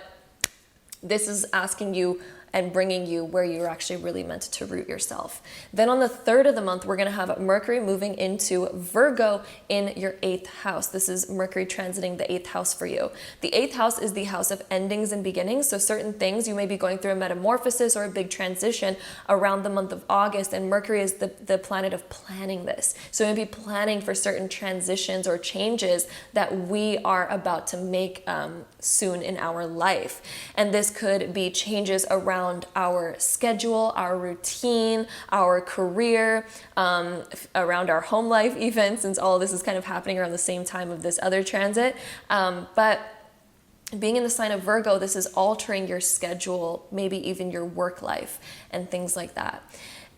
this is asking you and bringing you where you're actually really meant to root yourself. Then on the 3rd of the month, we're going to have Mercury moving into Virgo in your 8th house. This is Mercury transiting the 8th house for you. The 8th house is the house of endings and beginnings. So certain things, you may be going through a metamorphosis or a big transition around the month of August, and Mercury is the planet of planning this. So you may be planning for certain transitions or changes that we are about to make soon in our life. And this could be changes around our schedule, our routine, our career, around our home life even, since all of this is kind of happening around the same time of this other transit. But being in the sign of Virgo, this is altering your schedule, maybe even your work life and things like that.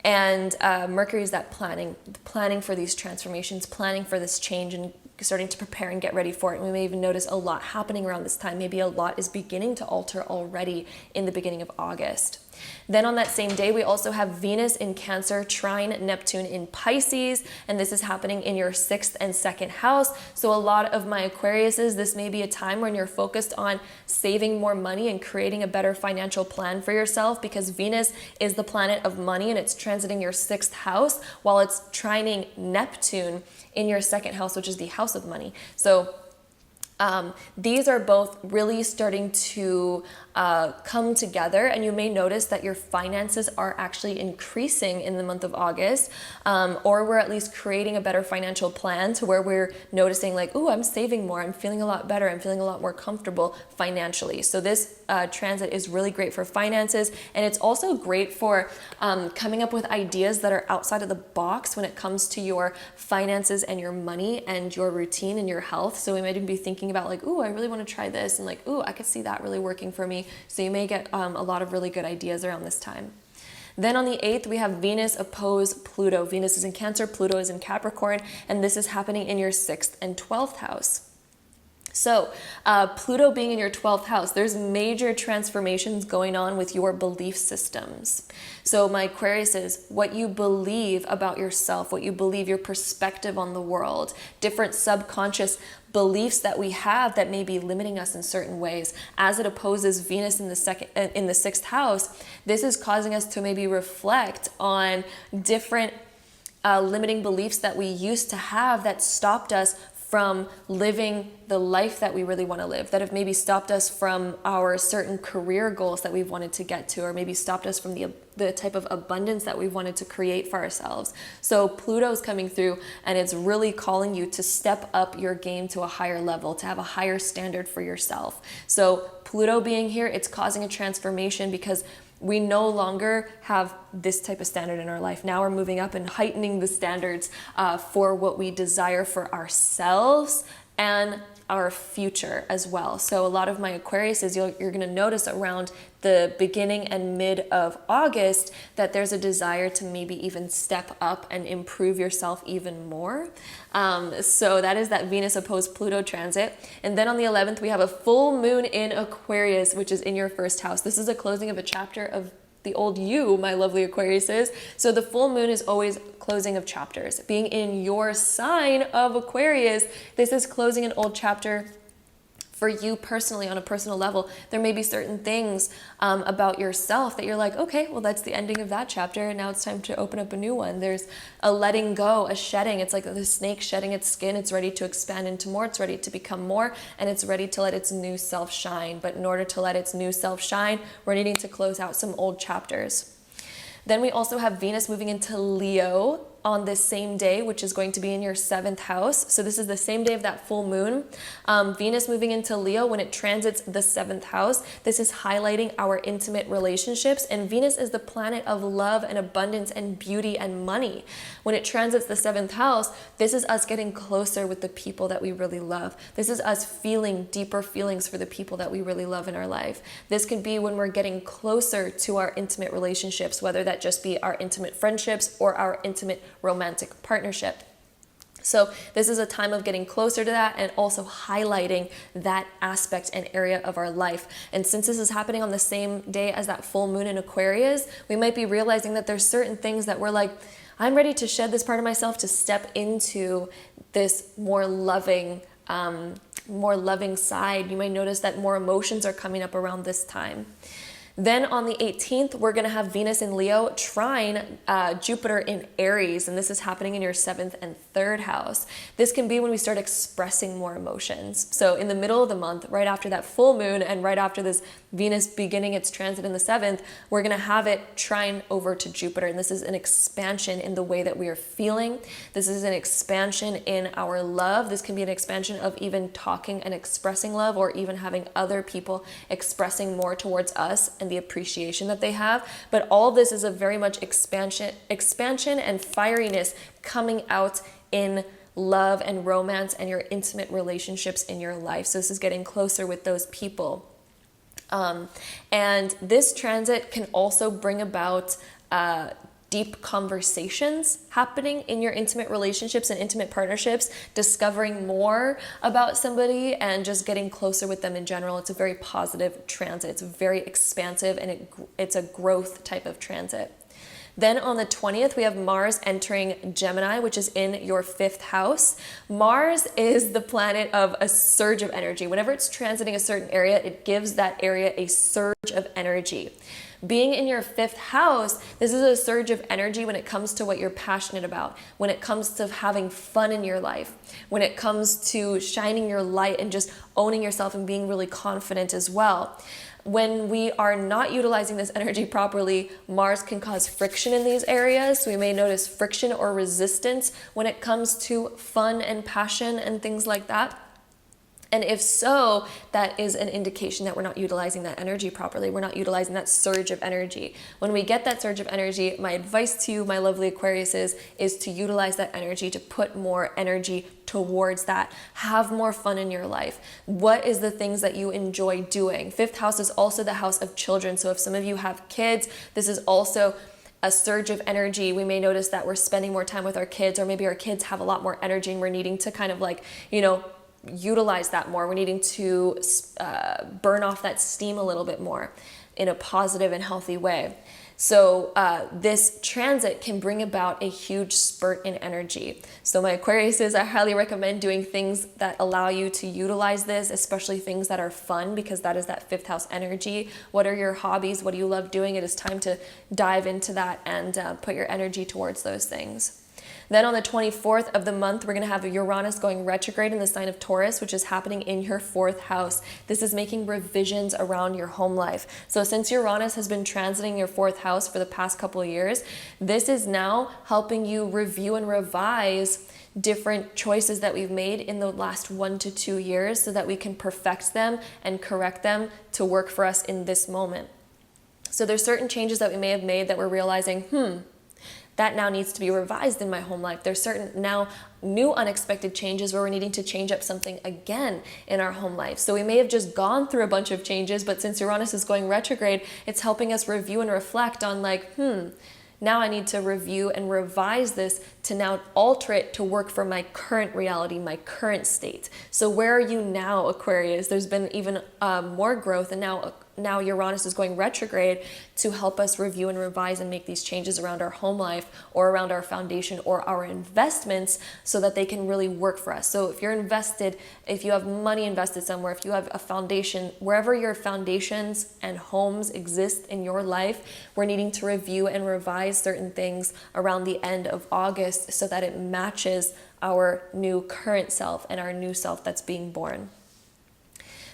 And Mercury is that planning for these transformations, planning for this change, and starting to prepare and get ready for it. And we may even notice a lot happening around this time. Maybe a lot is beginning to alter already in the beginning of August. Then on that same day, we also have Venus in Cancer, trine Neptune in Pisces, and this is happening in your 6th and 2nd house. So a lot of my Aquariuses, this may be a time when you're focused on saving more money and creating a better financial plan for yourself, because Venus is the planet of money and it's transiting your 6th house while it's trining Neptune in your 2nd house, which is the house of money. So these are both really starting to come together, and you may notice that your finances are actually increasing in the month of August, or we're at least creating a better financial plan to where we're noticing like, ooh, I'm saving more, I'm feeling a lot better, I'm feeling a lot more comfortable financially. So this transit is really great for finances, and it's also great for coming up with ideas that are outside of the box when it comes to your finances and your money and your routine and your health. So we might even be thinking about like, ooh, I really want to try this, and like, ooh, I could see that really working for me. So you may get a lot of really good ideas around this time. Then on the 8th, we have Venus oppose Pluto. Venus is in Cancer, Pluto is in Capricorn, and this is happening in your 6th and 12th house. So Pluto being in your 12th house, there's major transformations going on with your belief systems. So my Aquarius is what you believe about yourself, what you believe, your perspective on the world, different subconscious beliefs that we have that may be limiting us in certain ways. As it opposes Venus in the 6th house, this is causing us to maybe reflect on different limiting beliefs that we used to have that stopped us from living the life that we really want to live, that have maybe stopped us from our certain career goals that we've wanted to get to, or maybe stopped us from the type of abundance that we've wanted to create for ourselves. So Pluto's coming through and it's really calling you to step up your game to a higher level, to have a higher standard for yourself. So Pluto being here, it's causing a transformation because we no longer have this type of standard in our life. Now we're moving up and heightening the standards for what we desire for ourselves and our future as well. So a lot of my Aquariuses, you're going to notice around the beginning and mid of August that there's a desire to maybe even step up and improve yourself even more. So that is that Venus opposed Pluto transit. And then on the 11th, we have a full moon in Aquarius, which is in your 1st house. This is a closing of a chapter of the old you, my lovely Aquariuses. So the full moon is always closing of chapters. Being in your sign of Aquarius, this is closing an old chapter for you personally on a personal level. There may be certain things about yourself that you're like, okay, well, that's the ending of that chapter. And now it's time to open up a new one. There's a letting go, a shedding. It's like the snake shedding its skin. It's ready to expand into more. It's ready to become more. And it's ready to let its new self shine. But in order to let its new self shine, we're needing to close out some old chapters. Then we also have Venus moving into Leo on this same day, which is going to be in your 7th house. So this is the same day of that full moon. Venus moving into Leo, when it transits the 7th house, this is highlighting our intimate relationships. And Venus is the planet of love and abundance and beauty and money. When it transits the 7th house, this is us getting closer with the people that we really love. This is us feeling deeper feelings for the people that we really love in our life. This could be when we're getting closer to our intimate relationships, whether that just be our intimate friendships or our intimate romantic partnership. So this is a time of getting closer to that and also highlighting that aspect and area of our life. And since this is happening on the same day as that full moon in Aquarius, we might be realizing that there's certain things that we're like, I'm ready to shed this part of myself to step into this more loving side. You might notice that more emotions are coming up around this time. Then on the 18th, we're going to have Venus in Leo trine Jupiter in Aries, and this is happening in your 7th and 3rd house. This can be when we start expressing more emotions. So in the middle of the month, right after that full moon and right after this Venus beginning its transit in the 7th, we're going to have it trine over to Jupiter, and this is an expansion in the way that we are feeling. This is an expansion in our love. This can be an expansion of even talking and expressing love, or even having other people expressing more towards us and the appreciation that they have. But all this is a very much expansion and fieriness coming out in love and romance and your intimate relationships in your life. So this is getting closer with those people. And this transit can also bring about deep conversations happening in your intimate relationships and intimate partnerships, discovering more about somebody and just getting closer with them in general. It's a very positive transit. It's very expansive, and it's a growth type of transit. Then on the 20th, we have Mars entering Gemini, which is in your 5th house. Mars is the planet of a surge of energy. Whenever it's transiting a certain area, it gives that area a surge of energy. Being in your 5th house, this is a surge of energy when it comes to what you're passionate about, when it comes to having fun in your life, when it comes to shining your light and just owning yourself and being really confident as well. When we are not utilizing this energy properly, Mars can cause friction in these areas. So we may notice friction or resistance when it comes to fun and passion and things like that. And if so, that is an indication that we're not utilizing that energy properly. We're not utilizing that surge of energy. When we get that surge of energy, my advice to you, my lovely Aquariuses, is to utilize that energy, to put more energy towards that. Have more fun in your life. What is the things that you enjoy doing? 5th house is also the house of children. So if some of you have kids, this is also a surge of energy. We may notice that we're spending more time with our kids, or maybe our kids have a lot more energy and we're needing to kind of like, utilize that more. We're needing to burn off that steam a little bit more in a positive and healthy way. So this transit can bring about a huge spurt in energy. So my Aquariuses, I highly recommend doing things that allow you to utilize this, especially things that are fun, because that is that 5th house energy. What are your hobbies? What do you love doing? It is time to dive into that and put your energy towards those things. Then on the 24th of the month, we're going to have Uranus going retrograde in the sign of Taurus, which is happening in your 4th house. This is making revisions around your home life. So since Uranus has been transiting your 4th house for the past couple of years, this is now helping you review and revise different choices that we've made in the last 1 to 2 years so that we can perfect them and correct them to work for us in this moment. So there's certain changes that we may have made that we're realizing, that now needs to be revised in my home life. There's certain now new unexpected changes where we're needing to change up something again in our home life. So we may have just gone through a bunch of changes, but since Uranus is going retrograde, it's helping us review and reflect on like, now I need to review and revise this to now alter it to work for my current reality, my current state. So where are you now, Aquarius? There's been even more growth, and now Uranus is going retrograde to help us review and revise and make these changes around our home life or around our foundation or our investments so that they can really work for us. So if you're invested, if you have money invested somewhere, if you have a foundation, wherever your foundations and homes exist in your life, we're needing to review and revise certain things around the end of August so that it matches our new current self and our new self that's being born.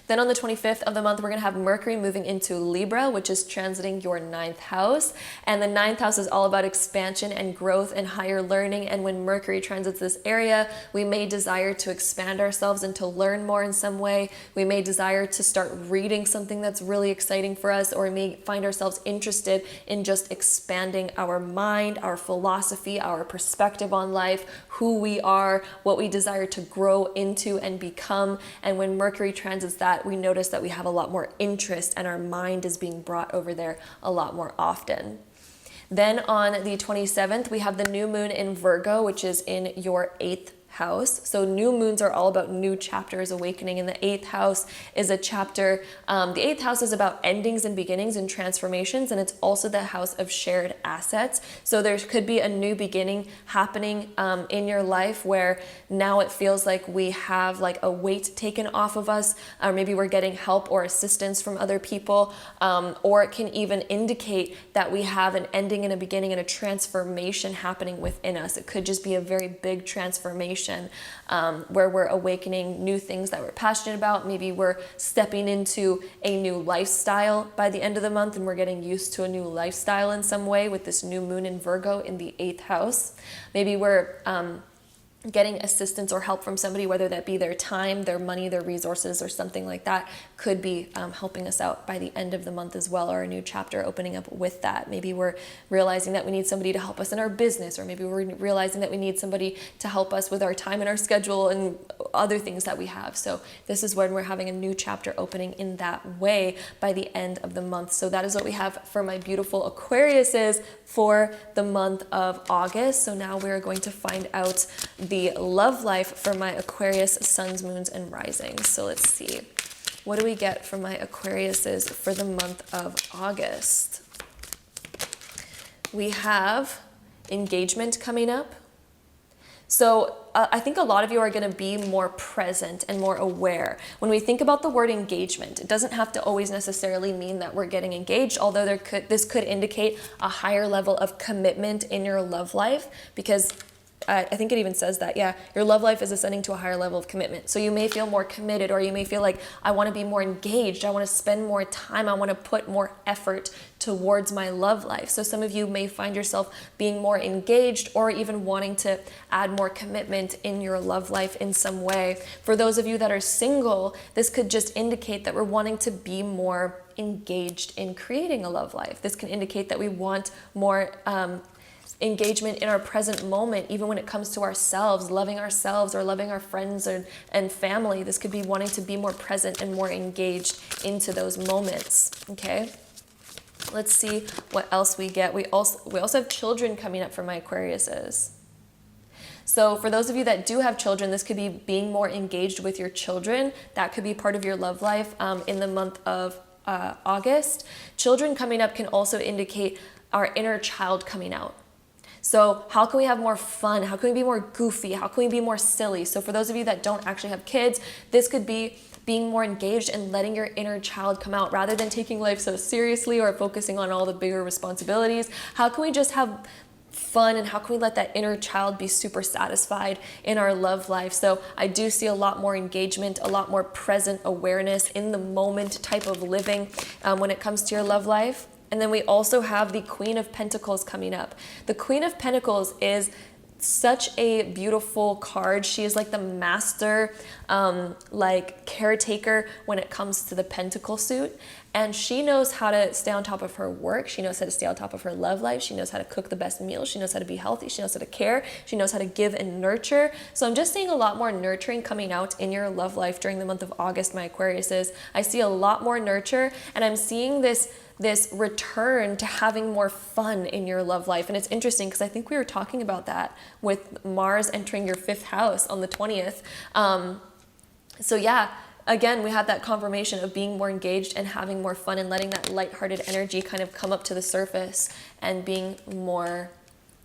Then on the 25th of the month, we're going to have Mercury moving into Libra, which is transiting your 9th house. And the 9th house is all about expansion and growth and higher learning. And when Mercury transits this area, we may desire to expand ourselves and to learn more in some way. We may desire to start reading something that's really exciting for us, or we may find ourselves interested in just expanding our mind, our philosophy, our perspective on life, who we are, what we desire to grow into and become. And when Mercury transits that, we notice that we have a lot more interest and our mind is being brought over there a lot more often. Then on the 27th, we have the new moon in Virgo, which is in your 8th house. So new moons are all about new chapters, awakening, and the 8th house is a chapter. The 8th house is about endings and beginnings and transformations, and it's also the house of shared assets. So there could be a new beginning happening in your life where now it feels like we have like a weight taken off of us, or maybe we're getting help or assistance from other people, or it can even indicate that we have an ending and a beginning and a transformation happening within us. It could just be a very big transformation where we're awakening new things that we're passionate about. Maybe we're stepping into a new lifestyle by the end of the month and we're getting used to a new lifestyle in some way with this new moon in Virgo in the 8th house. Maybe we're getting assistance or help from somebody, whether that be their time, their money, their resources, or something like that, could be helping us out by the end of the month as well, or a new chapter opening up with that. Maybe we're realizing that we need somebody to help us in our business, or maybe we're realizing that we need somebody to help us with our time and our schedule and other things that we have. So this is when we're having a new chapter opening in that way by the end of the month. So that is what we have for my beautiful Aquariuses for the month of August. So now we're going to find out the love life for my Aquarius suns, moons, and risings. So let's see. What do we get from my Aquariuses for the month of August? We have engagement coming up. So I think a lot of you are going to be more present and more aware. When we think about the word engagement, it doesn't have to always necessarily mean that we're getting engaged, although this could indicate a higher level of commitment in your love life, because I think it even says that, your love life is ascending to a higher level of commitment. So you may feel more committed, or you may feel like, I want to be more engaged. I want to spend more time. I want to put more effort towards my love life. So some of you may find yourself being more engaged, or even wanting to add more commitment in your love life in some way. For those of you that are single, this could just indicate that we're wanting to be more engaged in creating a love life. This can indicate that we want more engagement in our present moment, even when it comes to ourselves, or loving our friends and family. This could be wanting to be more present and more engaged into those moments. Okay, let's see what else we get. We also have children coming up for my Aquariuses. So for those of you that do have children, this could be being more engaged with your children. That could be part of your love life in the month of August. Children coming up can also indicate our inner child coming out. So how can we have more fun? How can we be more goofy? How can we be more silly? So for those of you that don't actually have kids, this could be being more engaged and letting your inner child come out rather than taking life so seriously or focusing on all the bigger responsibilities. How can we just have fun, and how can we let that inner child be super satisfied in our love life? So I do see a lot more engagement, a lot more present awareness, in the moment type of living when it comes to your love life. And then we also have the Queen of Pentacles coming up. The Queen of Pentacles is such a beautiful card. She is like the master, like caretaker when it comes to the pentacle suit. And she knows how to stay on top of her work. She knows how to stay on top of her love life. She knows how to cook the best meals. She knows how to be healthy. She knows how to care. She knows how to give and nurture. So I'm just seeing a lot more nurturing coming out in your love life during the month of August, my Aquariuses. I see a lot more nurture, and I'm seeing this return to having more fun in your love life. And it's interesting because I think we were talking about that with Mars entering your 5th house on the 20th. So yeah, again, we had that confirmation of being more engaged and having more fun and letting that lighthearted energy kind of come up to the surface and being more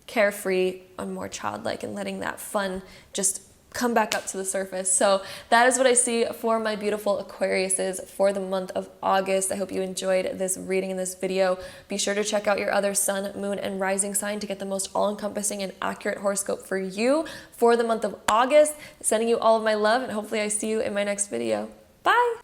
carefree and more childlike and letting that fun just come back up to the surface. So that is what I see for my beautiful Aquariuses for the month of August. I hope you enjoyed this reading in this video. Be sure to check out your other sun, moon, and rising sign to get the most all-encompassing and accurate horoscope for you for the month of August. Sending you all of my love, and hopefully I see you in my next video. Bye!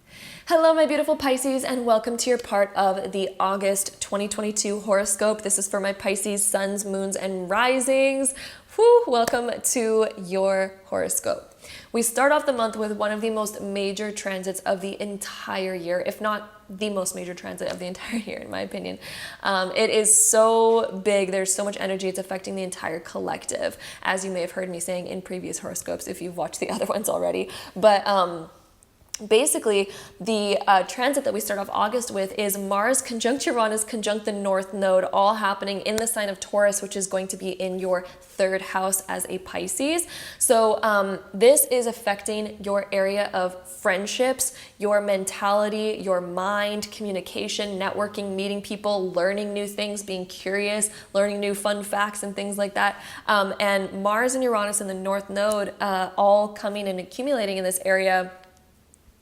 Hello, my beautiful Pisces, and welcome to your part of the August 2022 horoscope. This is for my Pisces suns, moons, and risings. Whew, welcome to your horoscope. We start off the month with one of the most major transits of the entire year, if not the most major transit of the entire year, in my opinion. It is so big. There's so much energy. It's affecting the entire collective, as you may have heard me saying in previous horoscopes if you've watched the other ones already. But basically, the transit that we start off August with is Mars conjunct Uranus conjunct the North Node, all happening in the sign of Taurus, which is going to be in your 3rd house as a Pisces. So this is affecting your area of friendships, your mentality, your mind, communication, networking, meeting people, learning new things, being curious, learning new fun facts and things like that. And Mars and Uranus in the North Node all coming and accumulating in this area.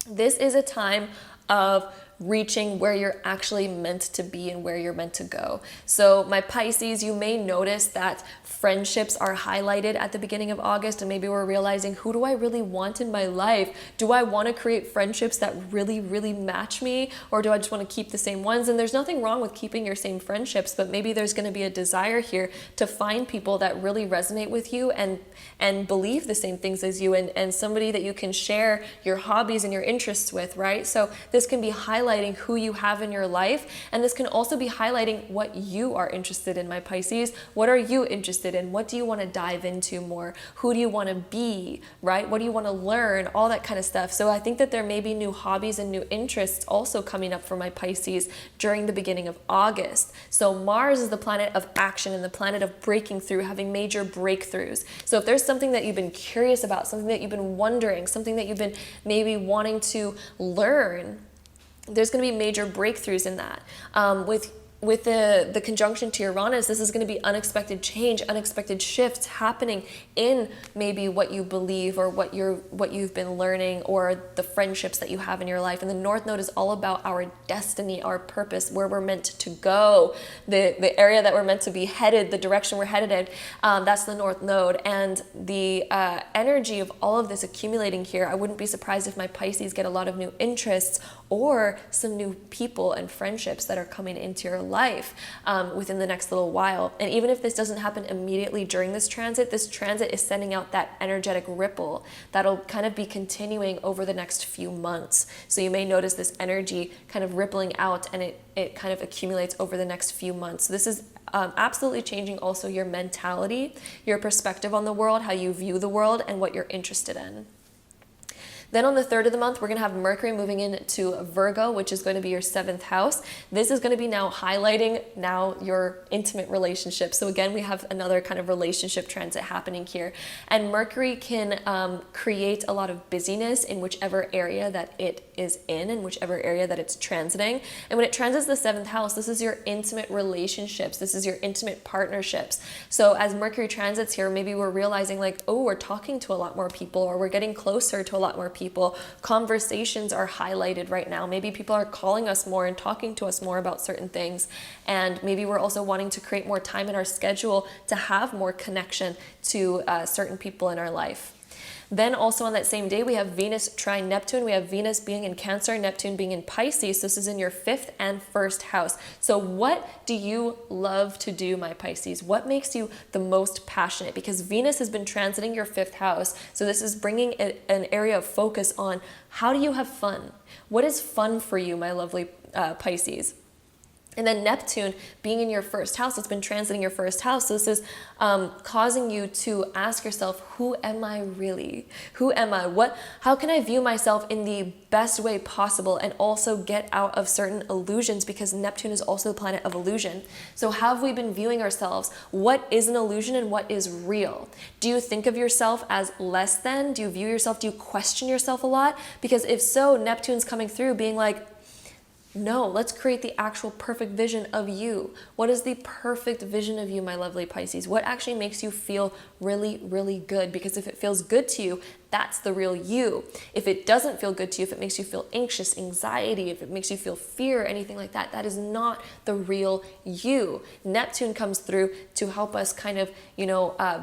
This is a time of reaching where you're actually meant to be and where you're meant to go. So my Pisces, you may notice that friendships are highlighted at the beginning of August, and maybe we're realizing, who do I really want in my life? Do I want to create friendships that really, really match me, or do I just want to keep the same ones? And there's nothing wrong with keeping your same friendships, but maybe there's going to be a desire here to find people that really resonate with you and believe the same things as you, and somebody that you can share your hobbies and your interests with, right? So this can be highlighting who you have in your life, and this can also be highlighting what you are interested in, my Pisces. What are you interested in? What do you want to dive into more? Who do you want to be, right? What do you want to learn? All that kind of stuff. So I think that there may be new hobbies and new interests also coming up for my Pisces during the beginning of August. So Mars is the planet of action and the planet of breaking through, having major breakthroughs. So if there's something that you've been curious about, something that you've been wondering, something that you've been maybe wanting to learn, there's going to be major breakthroughs in that. With the conjunction to Uranus, this is going to be unexpected change, unexpected shifts happening in maybe what you believe or what you've been learning, or the friendships that you have in your life. And the North Node is all about our destiny, our purpose, where we're meant to go, the area that we're meant to be headed, the direction we're headed in. That's the North Node. And the energy of all of this accumulating here, I wouldn't be surprised if my Pisces get a lot of new interests or some new people and friendships that are coming into your life within the next little while. And even if this doesn't happen immediately during this transit is sending out that energetic ripple that'll kind of be continuing over the next few months. So you may notice this energy kind of rippling out, and it kind of accumulates over the next few months. So this is absolutely changing also your mentality, your perspective on the world, how you view the world, and what you're interested in. Then on the 3rd of the month, we're going to have Mercury moving into Virgo, which is going to be your 7th house. This is going to be now highlighting now your intimate relationships. So again, we have another kind of relationship transit happening here. And Mercury can create a lot of busyness in whichever area that it is in whichever area that it's transiting. And when it transits the 7th house, this is your intimate relationships. This is your intimate partnerships. So as Mercury transits here, maybe we're realizing like, oh, we're talking to a lot more people, or we're getting closer to a lot more people. Conversations are highlighted right now. Maybe people are calling us more and talking to us more about certain things. And maybe we're also wanting to create more time in our schedule to have more connection to certain people in our life. Then also on that same day, we have Venus trine Neptune. We have Venus being in Cancer, Neptune being in Pisces. This is in your 5th and 1st house. So what do you love to do, my Pisces? What makes you the most passionate? Because Venus has been transiting your 5th house. So this is bringing an area of focus on how do you have fun? What is fun for you, my lovely Pisces? And then Neptune being in your 1st house, it's been transiting your 1st house. So this is causing you to ask yourself, who am I really? Who am I? How can I view myself in the best way possible and also get out of certain illusions, because Neptune is also the planet of illusion. So how have we been viewing ourselves? What is an illusion and what is real? Do you think of yourself as less than? Do you view yourself? Do you question yourself a lot? Because if so, Neptune's coming through being like, no, let's create the actual perfect vision of you. What is the perfect vision of you, my lovely Pisces? What actually makes you feel really, really good? Because if it feels good to you, that's the real you. If it doesn't feel good to you, if it makes you feel anxious, anxiety, if it makes you feel fear, anything like that, that is not the real you. Neptune comes through to help us kind of,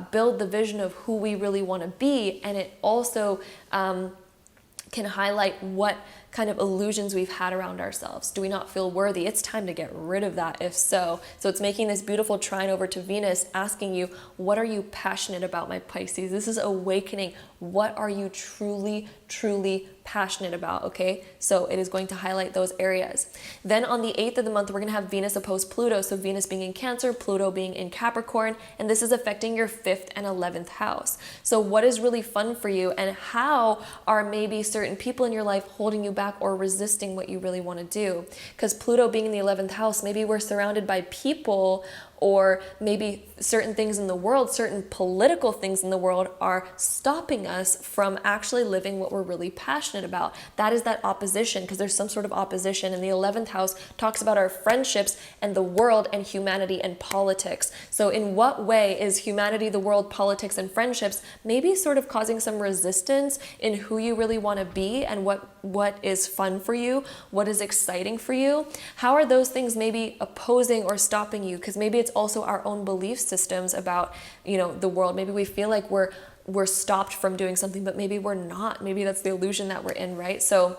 build the vision of who we really want to be. And it also can highlight what kind of illusions we've had around ourselves. Do we not feel worthy? It's time to get rid of that, if so. So it's making this beautiful trine over to Venus, asking you, what are you passionate about, my Pisces? This is awakening. What are you truly, truly passionate about, okay? So it is going to highlight those areas. Then on the 8th of the month, we're gonna have Venus opposed Pluto. So Venus being in Cancer, Pluto being in Capricorn, and this is affecting your 5th and 11th house. So what is really fun for you, and how are maybe certain people in your life holding you back or resisting what you really want to do? Because Pluto being in the 11th house, maybe we're surrounded by people, or maybe certain things in the world, certain political things in the world are stopping us from actually living what we're really passionate about. That is that opposition, because there's some sort of opposition. And the 11th house talks about our friendships and the world and humanity and politics. So in what way is humanity, the world, politics, and friendships maybe sort of causing some resistance in who you really want to be and what is fun for you, what is exciting for you? How are those things maybe opposing or stopping you? Because maybe it's also our own belief systems about, the world. Maybe we feel like we're stopped from doing something, but maybe we're not. Maybe that's the illusion that we're in, right? So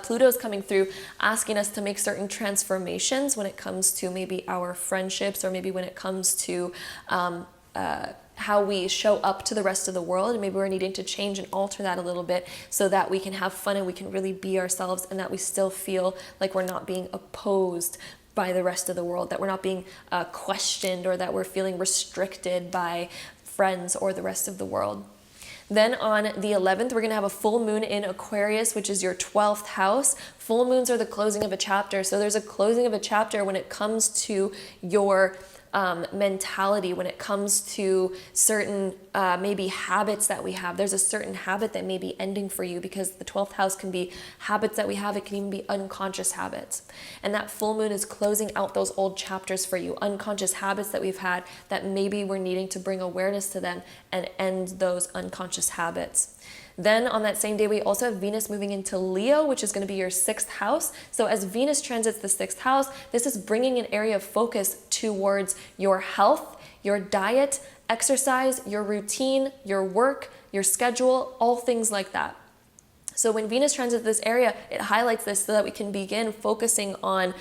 Pluto is coming through asking us to make certain transformations when it comes to maybe our friendships, or maybe when it comes to how we show up to the rest of the world. And maybe we're needing to change and alter that a little bit so that we can have fun and we can really be ourselves, and that we still feel like we're not being opposed by the rest of the world, that we're not being questioned, or that we're feeling restricted by friends or the rest of the world. Then on the 11th, we're going to have a full moon in Aquarius, which is your 12th house. Full moons are the closing of a chapter. So there's a closing of a chapter when it comes to your mentality, when it comes to certain maybe habits that we have. There's a certain habit that may be ending for you, because the 12th house can be habits that we have. It can even be unconscious habits. And that full moon is closing out those old chapters for you, unconscious habits that we've had that maybe we're needing to bring awareness to them and end those unconscious habits. Then on that same day, we also have Venus moving into Leo, which is going to be your 6th house. So as Venus transits the 6th house, this is bringing an area of focus towards your health, your diet, exercise, your routine, your work, your schedule, all things like that. So when Venus transits this area, it highlights this so that we can begin focusing on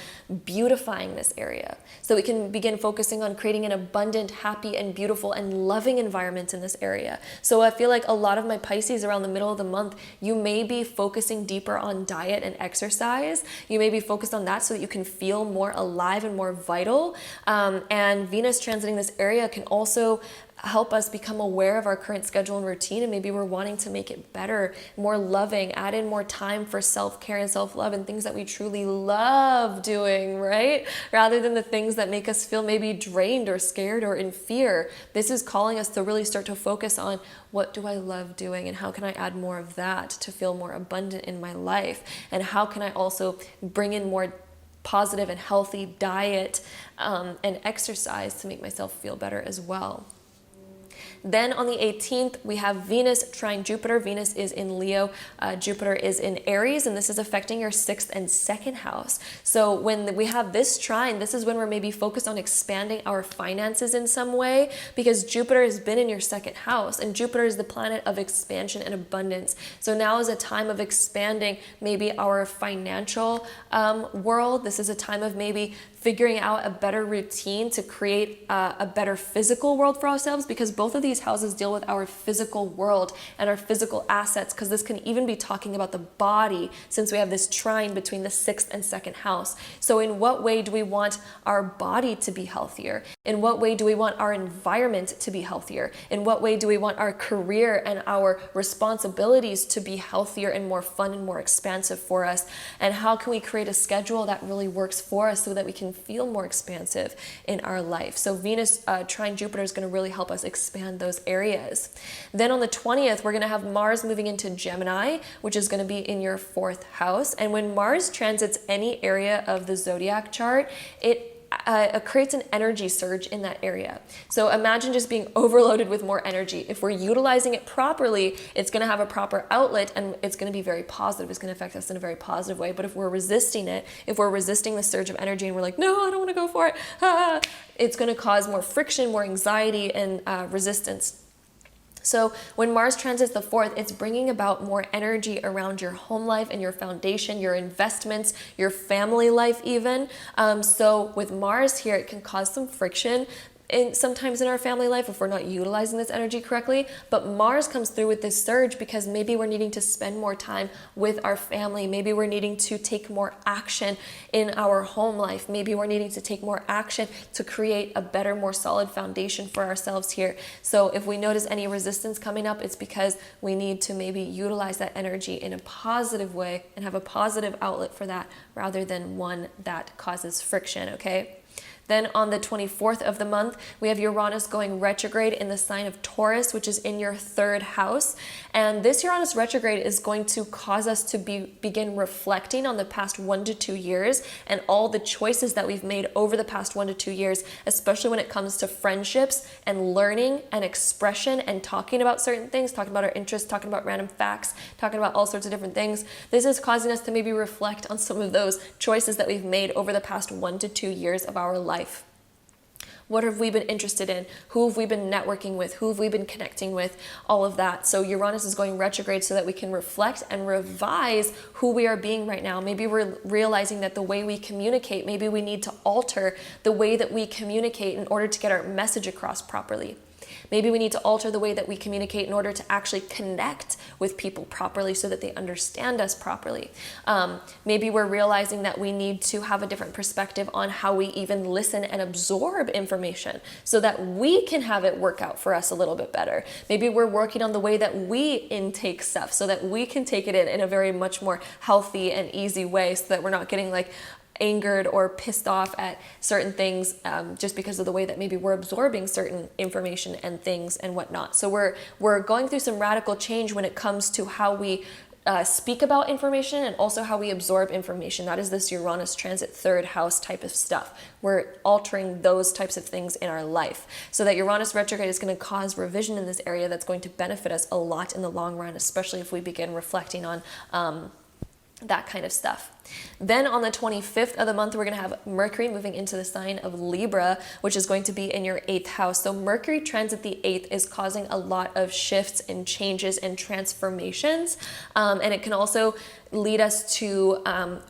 beautifying this area. So we can begin focusing on creating an abundant, happy, and beautiful and loving environment in this area. So I feel like a lot of my Pisces around the middle of the month, you may be focusing deeper on diet and exercise. You may be focused on that so that you can feel more alive and more vital. And Venus transiting this area can also help us become aware of our current schedule and routine, and maybe we're wanting to make it better, more loving, add in more time for self-care and self-love and things that we truly love doing, right? Rather than the things that make us feel maybe drained or scared or in fear. This is calling us to really start to focus on, what do I love doing, and how can I add more of that to feel more abundant in my life? And how can I also bring in more positive and healthy diet and exercise to make myself feel better as well? Then on the 18th, we have Venus trine Jupiter. Venus is in Leo, Jupiter is in Aries, and this is affecting your 6th and 2nd house. So when we have this trine, this is when we're maybe focused on expanding our finances in some way, because Jupiter has been in your 2nd house, and Jupiter is the planet of expansion and abundance. So now is a time of expanding maybe our financial world. This is a time of maybe figuring out a better routine to create a better physical world for ourselves, because both of these houses deal with our physical world and our physical assets, because this can even be talking about the body, since we have this trine between the 6th and 2nd house. So in what way do we want our body to be healthier? In what way do we want our environment to be healthier? In what way do we want our career and our responsibilities to be healthier and more fun and more expansive for us? And how can we create a schedule that really works for us so that we can feel more expansive in our life? So Venus trine Jupiter is going to really help us expand those areas. Then on the 20th, we're going to have Mars moving into Gemini, which is going to be in your 4th house. And when Mars transits any area of the zodiac chart, it creates an energy surge in that area. So imagine just being overloaded with more energy. If we're utilizing it properly, it's going to have a proper outlet, and it's going to be very positive. It's going to affect us in a very positive way. But if we're resisting it, if we're resisting the surge of energy and we're like, no, I don't want to go for it, it's going to cause more friction, more anxiety, and resistance. So when Mars transits the 4th, it's bringing about more energy around your home life and your foundation, your investments, your family life even. So with Mars here, it can cause some friction sometimes in our family life if we're not utilizing this energy correctly. But Mars comes through with this surge because maybe we're needing to spend more time with our family. Maybe we're needing to take more action in our home life. Maybe we're needing to take more action to create a better, more solid foundation for ourselves here. So if we notice any resistance coming up, it's because we need to maybe utilize that energy in a positive way and have a positive outlet for that, rather than one that causes friction, okay? Then on the 24th of the month, we have Uranus going retrograde in the sign of Taurus, which is in your 3rd house. And this Uranus retrograde is going to cause us to begin reflecting on the past 1 to 2 years and all the choices that we've made over the past 1 to 2 years, especially when it comes to friendships and learning and expression and talking about certain things, talking about our interests, talking about random facts, talking about all sorts of different things. This is causing us to maybe reflect on some of those choices that we've made over the past 1 to 2 years of our life. What have we been interested in? Who have we been networking with? Who have we been connecting with? All of that. So Uranus is going retrograde so that we can reflect and revise who we are being right now. Maybe we're realizing that the way we communicate, maybe we need to alter the way that we communicate in order to get our message across properly. Maybe we need to alter the way that we communicate in order to actually connect with people properly so that they understand us properly. Maybe we're realizing that we need to have a different perspective on how we even listen and absorb information so that we can have it work out for us a little bit better. Maybe we're working on the way that we intake stuff so that we can take it in a very much more healthy and easy way, so that we're not getting like angered or pissed off at certain things just because of the way that maybe we're absorbing certain information and things and whatnot. So we're going through some radical change when it comes to how we speak about information and also how we absorb information. That is this Uranus transit 3rd house type of stuff. We're altering those types of things in our life. So that Uranus retrograde is going to cause revision in this area that's going to benefit us a lot in the long run, especially if we begin reflecting on that kind of stuff. Then on the 25th of the month, we're going to have Mercury moving into the sign of Libra, which is going to be in your 8th house. So Mercury transit the 8th is causing a lot of shifts and changes and transformations. And it can also lead us to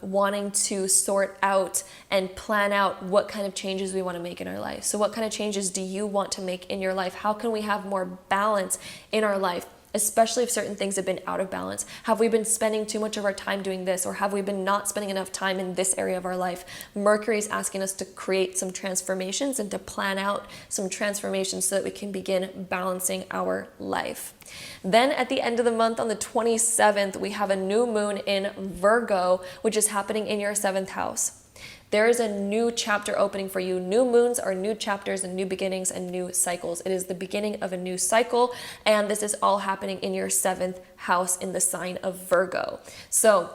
wanting to sort out and plan out what kind of changes we want to make in our life. So what kind of changes do you want to make in your life? How can we have more balance in our life? especially if certain things have been out of balance. Have we been spending too much of our time doing this, or have we been not spending enough time in this area of our life? Mercury is asking us to create some transformations and to plan out some transformations so that we can begin balancing our life. Then at the end of the month, on the 27th, we have a new moon in Virgo, which is happening in your 7th house. There is a new chapter opening for you. New moons are new chapters and new beginnings and new cycles. It is the beginning of a new cycle, and this is all happening in your 7th house in the sign of Virgo. So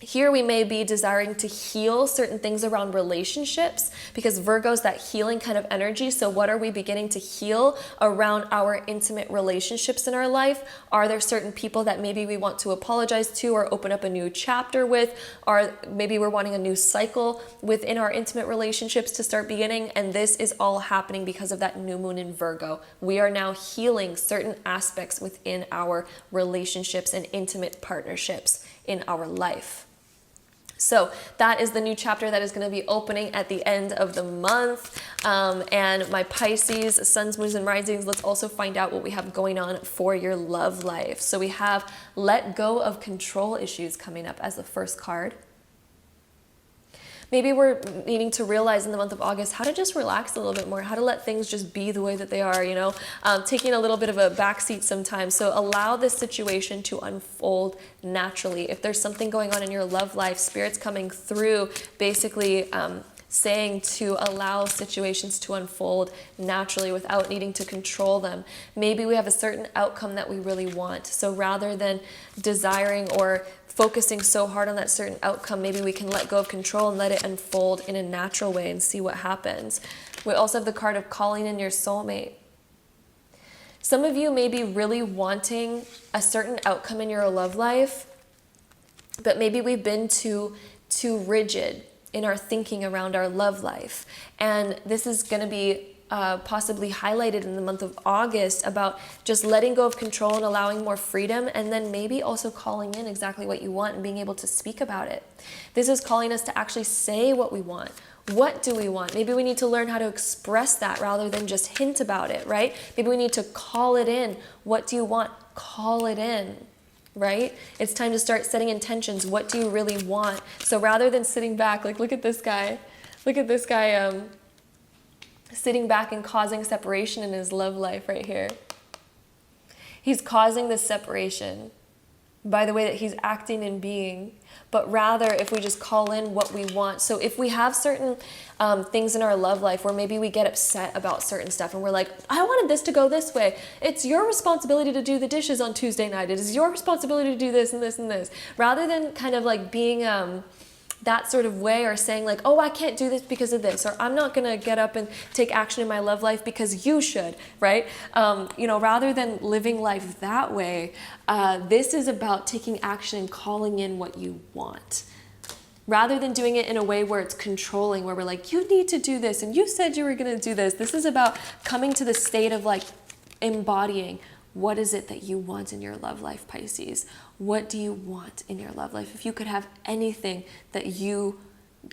here we may be desiring to heal certain things around relationships, because Virgo is that healing kind of energy. So what are we beginning to heal around our intimate relationships in our life? Are there certain people that maybe we want to apologize to or open up a new chapter with? Or maybe we're wanting a new cycle within our intimate relationships to start beginning. And this is all happening because of that new moon in Virgo. We are now healing certain aspects within our relationships and intimate partnerships in our life. So that is the new chapter that is going to be opening at the end of the month. And my Pisces, suns, moons, and risings, let's also find out what we have going on for your love life. So we have let go of control issues coming up as the first card. Maybe we're needing to realize in the month of August how to just relax a little bit more, how to let things just be the way that they are, taking a little bit of a backseat sometimes. So allow this situation to unfold naturally. If there's something going on in your love life, Spirit's coming through basically saying to allow situations to unfold naturally without needing to control them. Maybe we have a certain outcome that we really want. So rather than desiring or focusing so hard on that certain outcome, maybe we can let go of control and let it unfold in a natural way and see what happens. We also have the card of calling in your soulmate. Some of you may be really wanting a certain outcome in your love life, but maybe we've been too rigid in our thinking around our love life. And this is going to be possibly highlighted in the month of August about just letting go of control and allowing more freedom, and then maybe also calling in exactly what you want and being able to speak about it. This is calling us to actually say what we want. What do we want? Maybe we need to learn how to express that rather than just hint about it, right? Maybe we need to call it in. What do you want? Call it in. Right? It's time to start setting intentions. What do you really want? So rather than sitting back, like look at this guy sitting back and causing separation in his love life right here. He's causing this separation by the way that he's acting and being, but rather if we just call in what we want. So if we have certain things in our love life where maybe we get upset about certain stuff and we're like, I wanted this to go this way. It's your responsibility to do the dishes on Tuesday night. It is your responsibility to do this and this and this. Rather than kind of like being that sort of way, or saying like, oh, I can't do this because of this, or I'm not going to get up and take action in my love life because you should, right? Rather than living life that way, this is about taking action and calling in what you want. Rather than doing it in a way where it's controlling, where we're like, you need to do this, and you said you were going to do this. This is about coming to the state of like embodying, what is it that you want in your love life, Pisces? What do you want in your love life? If you could have anything that you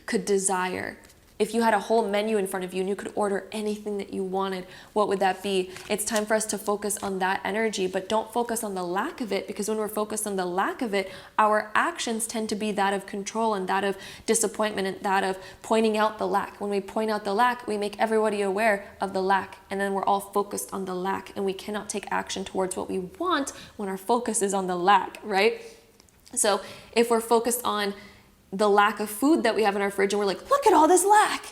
could desire, if you had a whole menu in front of you and you could order anything that you wanted, what would that be? It's time for us to focus on that energy, but don't focus on the lack of it, because when we're focused on the lack of it, our actions tend to be that of control and that of disappointment and that of pointing out the lack. When we point out the lack, we make everybody aware of the lack, and then we're all focused on the lack, and we cannot take action towards what we want when our focus is on the lack, right? So if we're focused on the lack of food that we have in our fridge and we're like, look at all this lack.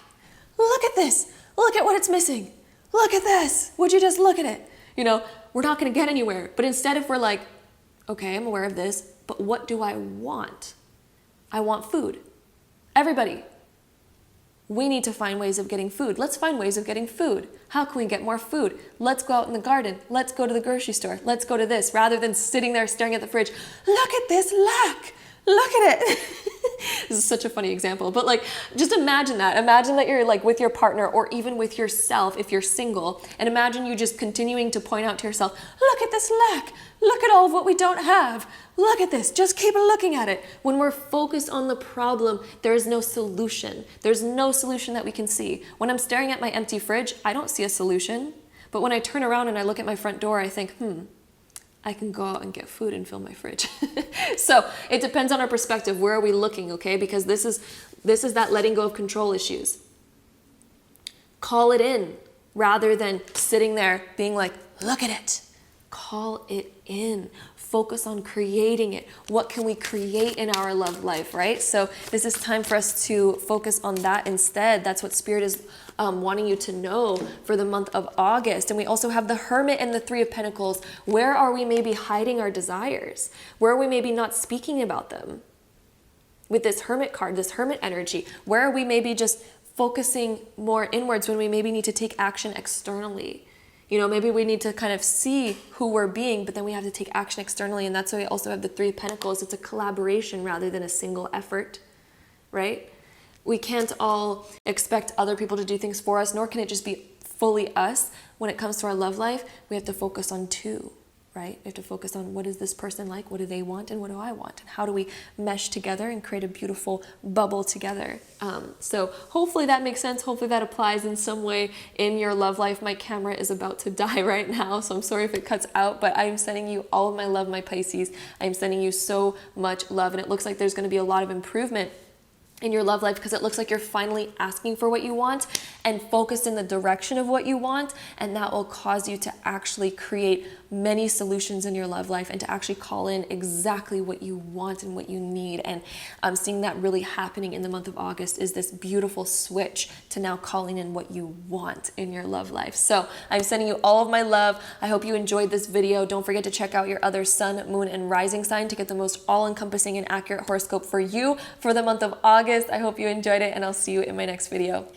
Look at this. Look at what it's missing. Look at this. Would you just look at it? We're not going to get anywhere. But instead, if we're like, okay, I'm aware of this, but what do I want? I want food. Everybody, we need to find ways of getting food. Let's find ways of getting food. How can we get more food? Let's go out in the garden. Let's go to the grocery store. Let's go to this, rather than sitting there staring at the fridge. Look at this lack. Look at it. This is such a funny example, but like, just imagine that. Imagine that you're like with your partner, or even with yourself if you're single, and imagine you just continuing to point out to yourself, look at this lack. Look at all of what we don't have. Look at this. Just keep looking at it. When we're focused on the problem, there is no solution. There's no solution that we can see. When I'm staring at my empty fridge, I don't see a solution. But when I turn around and I look at my front door, I think, I can go out and get food and fill my fridge. So it depends on our perspective. Where are we looking, okay? Because this is that letting go of control issues. Call it in rather than sitting there being like, look at it. Call it in. Focus on creating it. What can we create in our love life, right? So this is time for us to focus on that instead. That's what Spirit is wanting you to know for the month of August. And we also have the Hermit and the Three of Pentacles. Where are we maybe hiding our desires? Where are we maybe not speaking about them? With this Hermit card, this Hermit energy, where are we maybe just focusing more inwards when we maybe need to take action externally? You know, maybe we need to kind of see who we're being, but then we have to take action externally. And that's why we also have the Three of Pentacles. It's a collaboration rather than a single effort, right? We can't all expect other people to do things for us, nor can it just be fully us. When it comes to our love life, we have to focus on two, right? We have to focus on what is this person like, what do they want, and what do I want? And how do we mesh together and create a beautiful bubble together? So hopefully that makes sense. Hopefully that applies in some way in your love life. My camera is about to die right now, so I'm sorry if it cuts out, but I'm sending you all of my love, my Pisces. I'm sending you so much love, and it looks like there's going to be a lot of improvement in your love life because it looks like you're finally asking for what you want and focused in the direction of what you want, and that will cause you to actually create many solutions in your love life and to actually call in exactly what you want and what you need. And I'm seeing that really happening in the month of August is this beautiful switch to now calling in what you want in your love life. So I'm sending you all of my love. I hope you enjoyed this video. Don't forget to check out your other sun, moon, and rising sign to get the most all-encompassing and accurate horoscope for you for the month of August. I hope you enjoyed it, and I'll see you in my next video.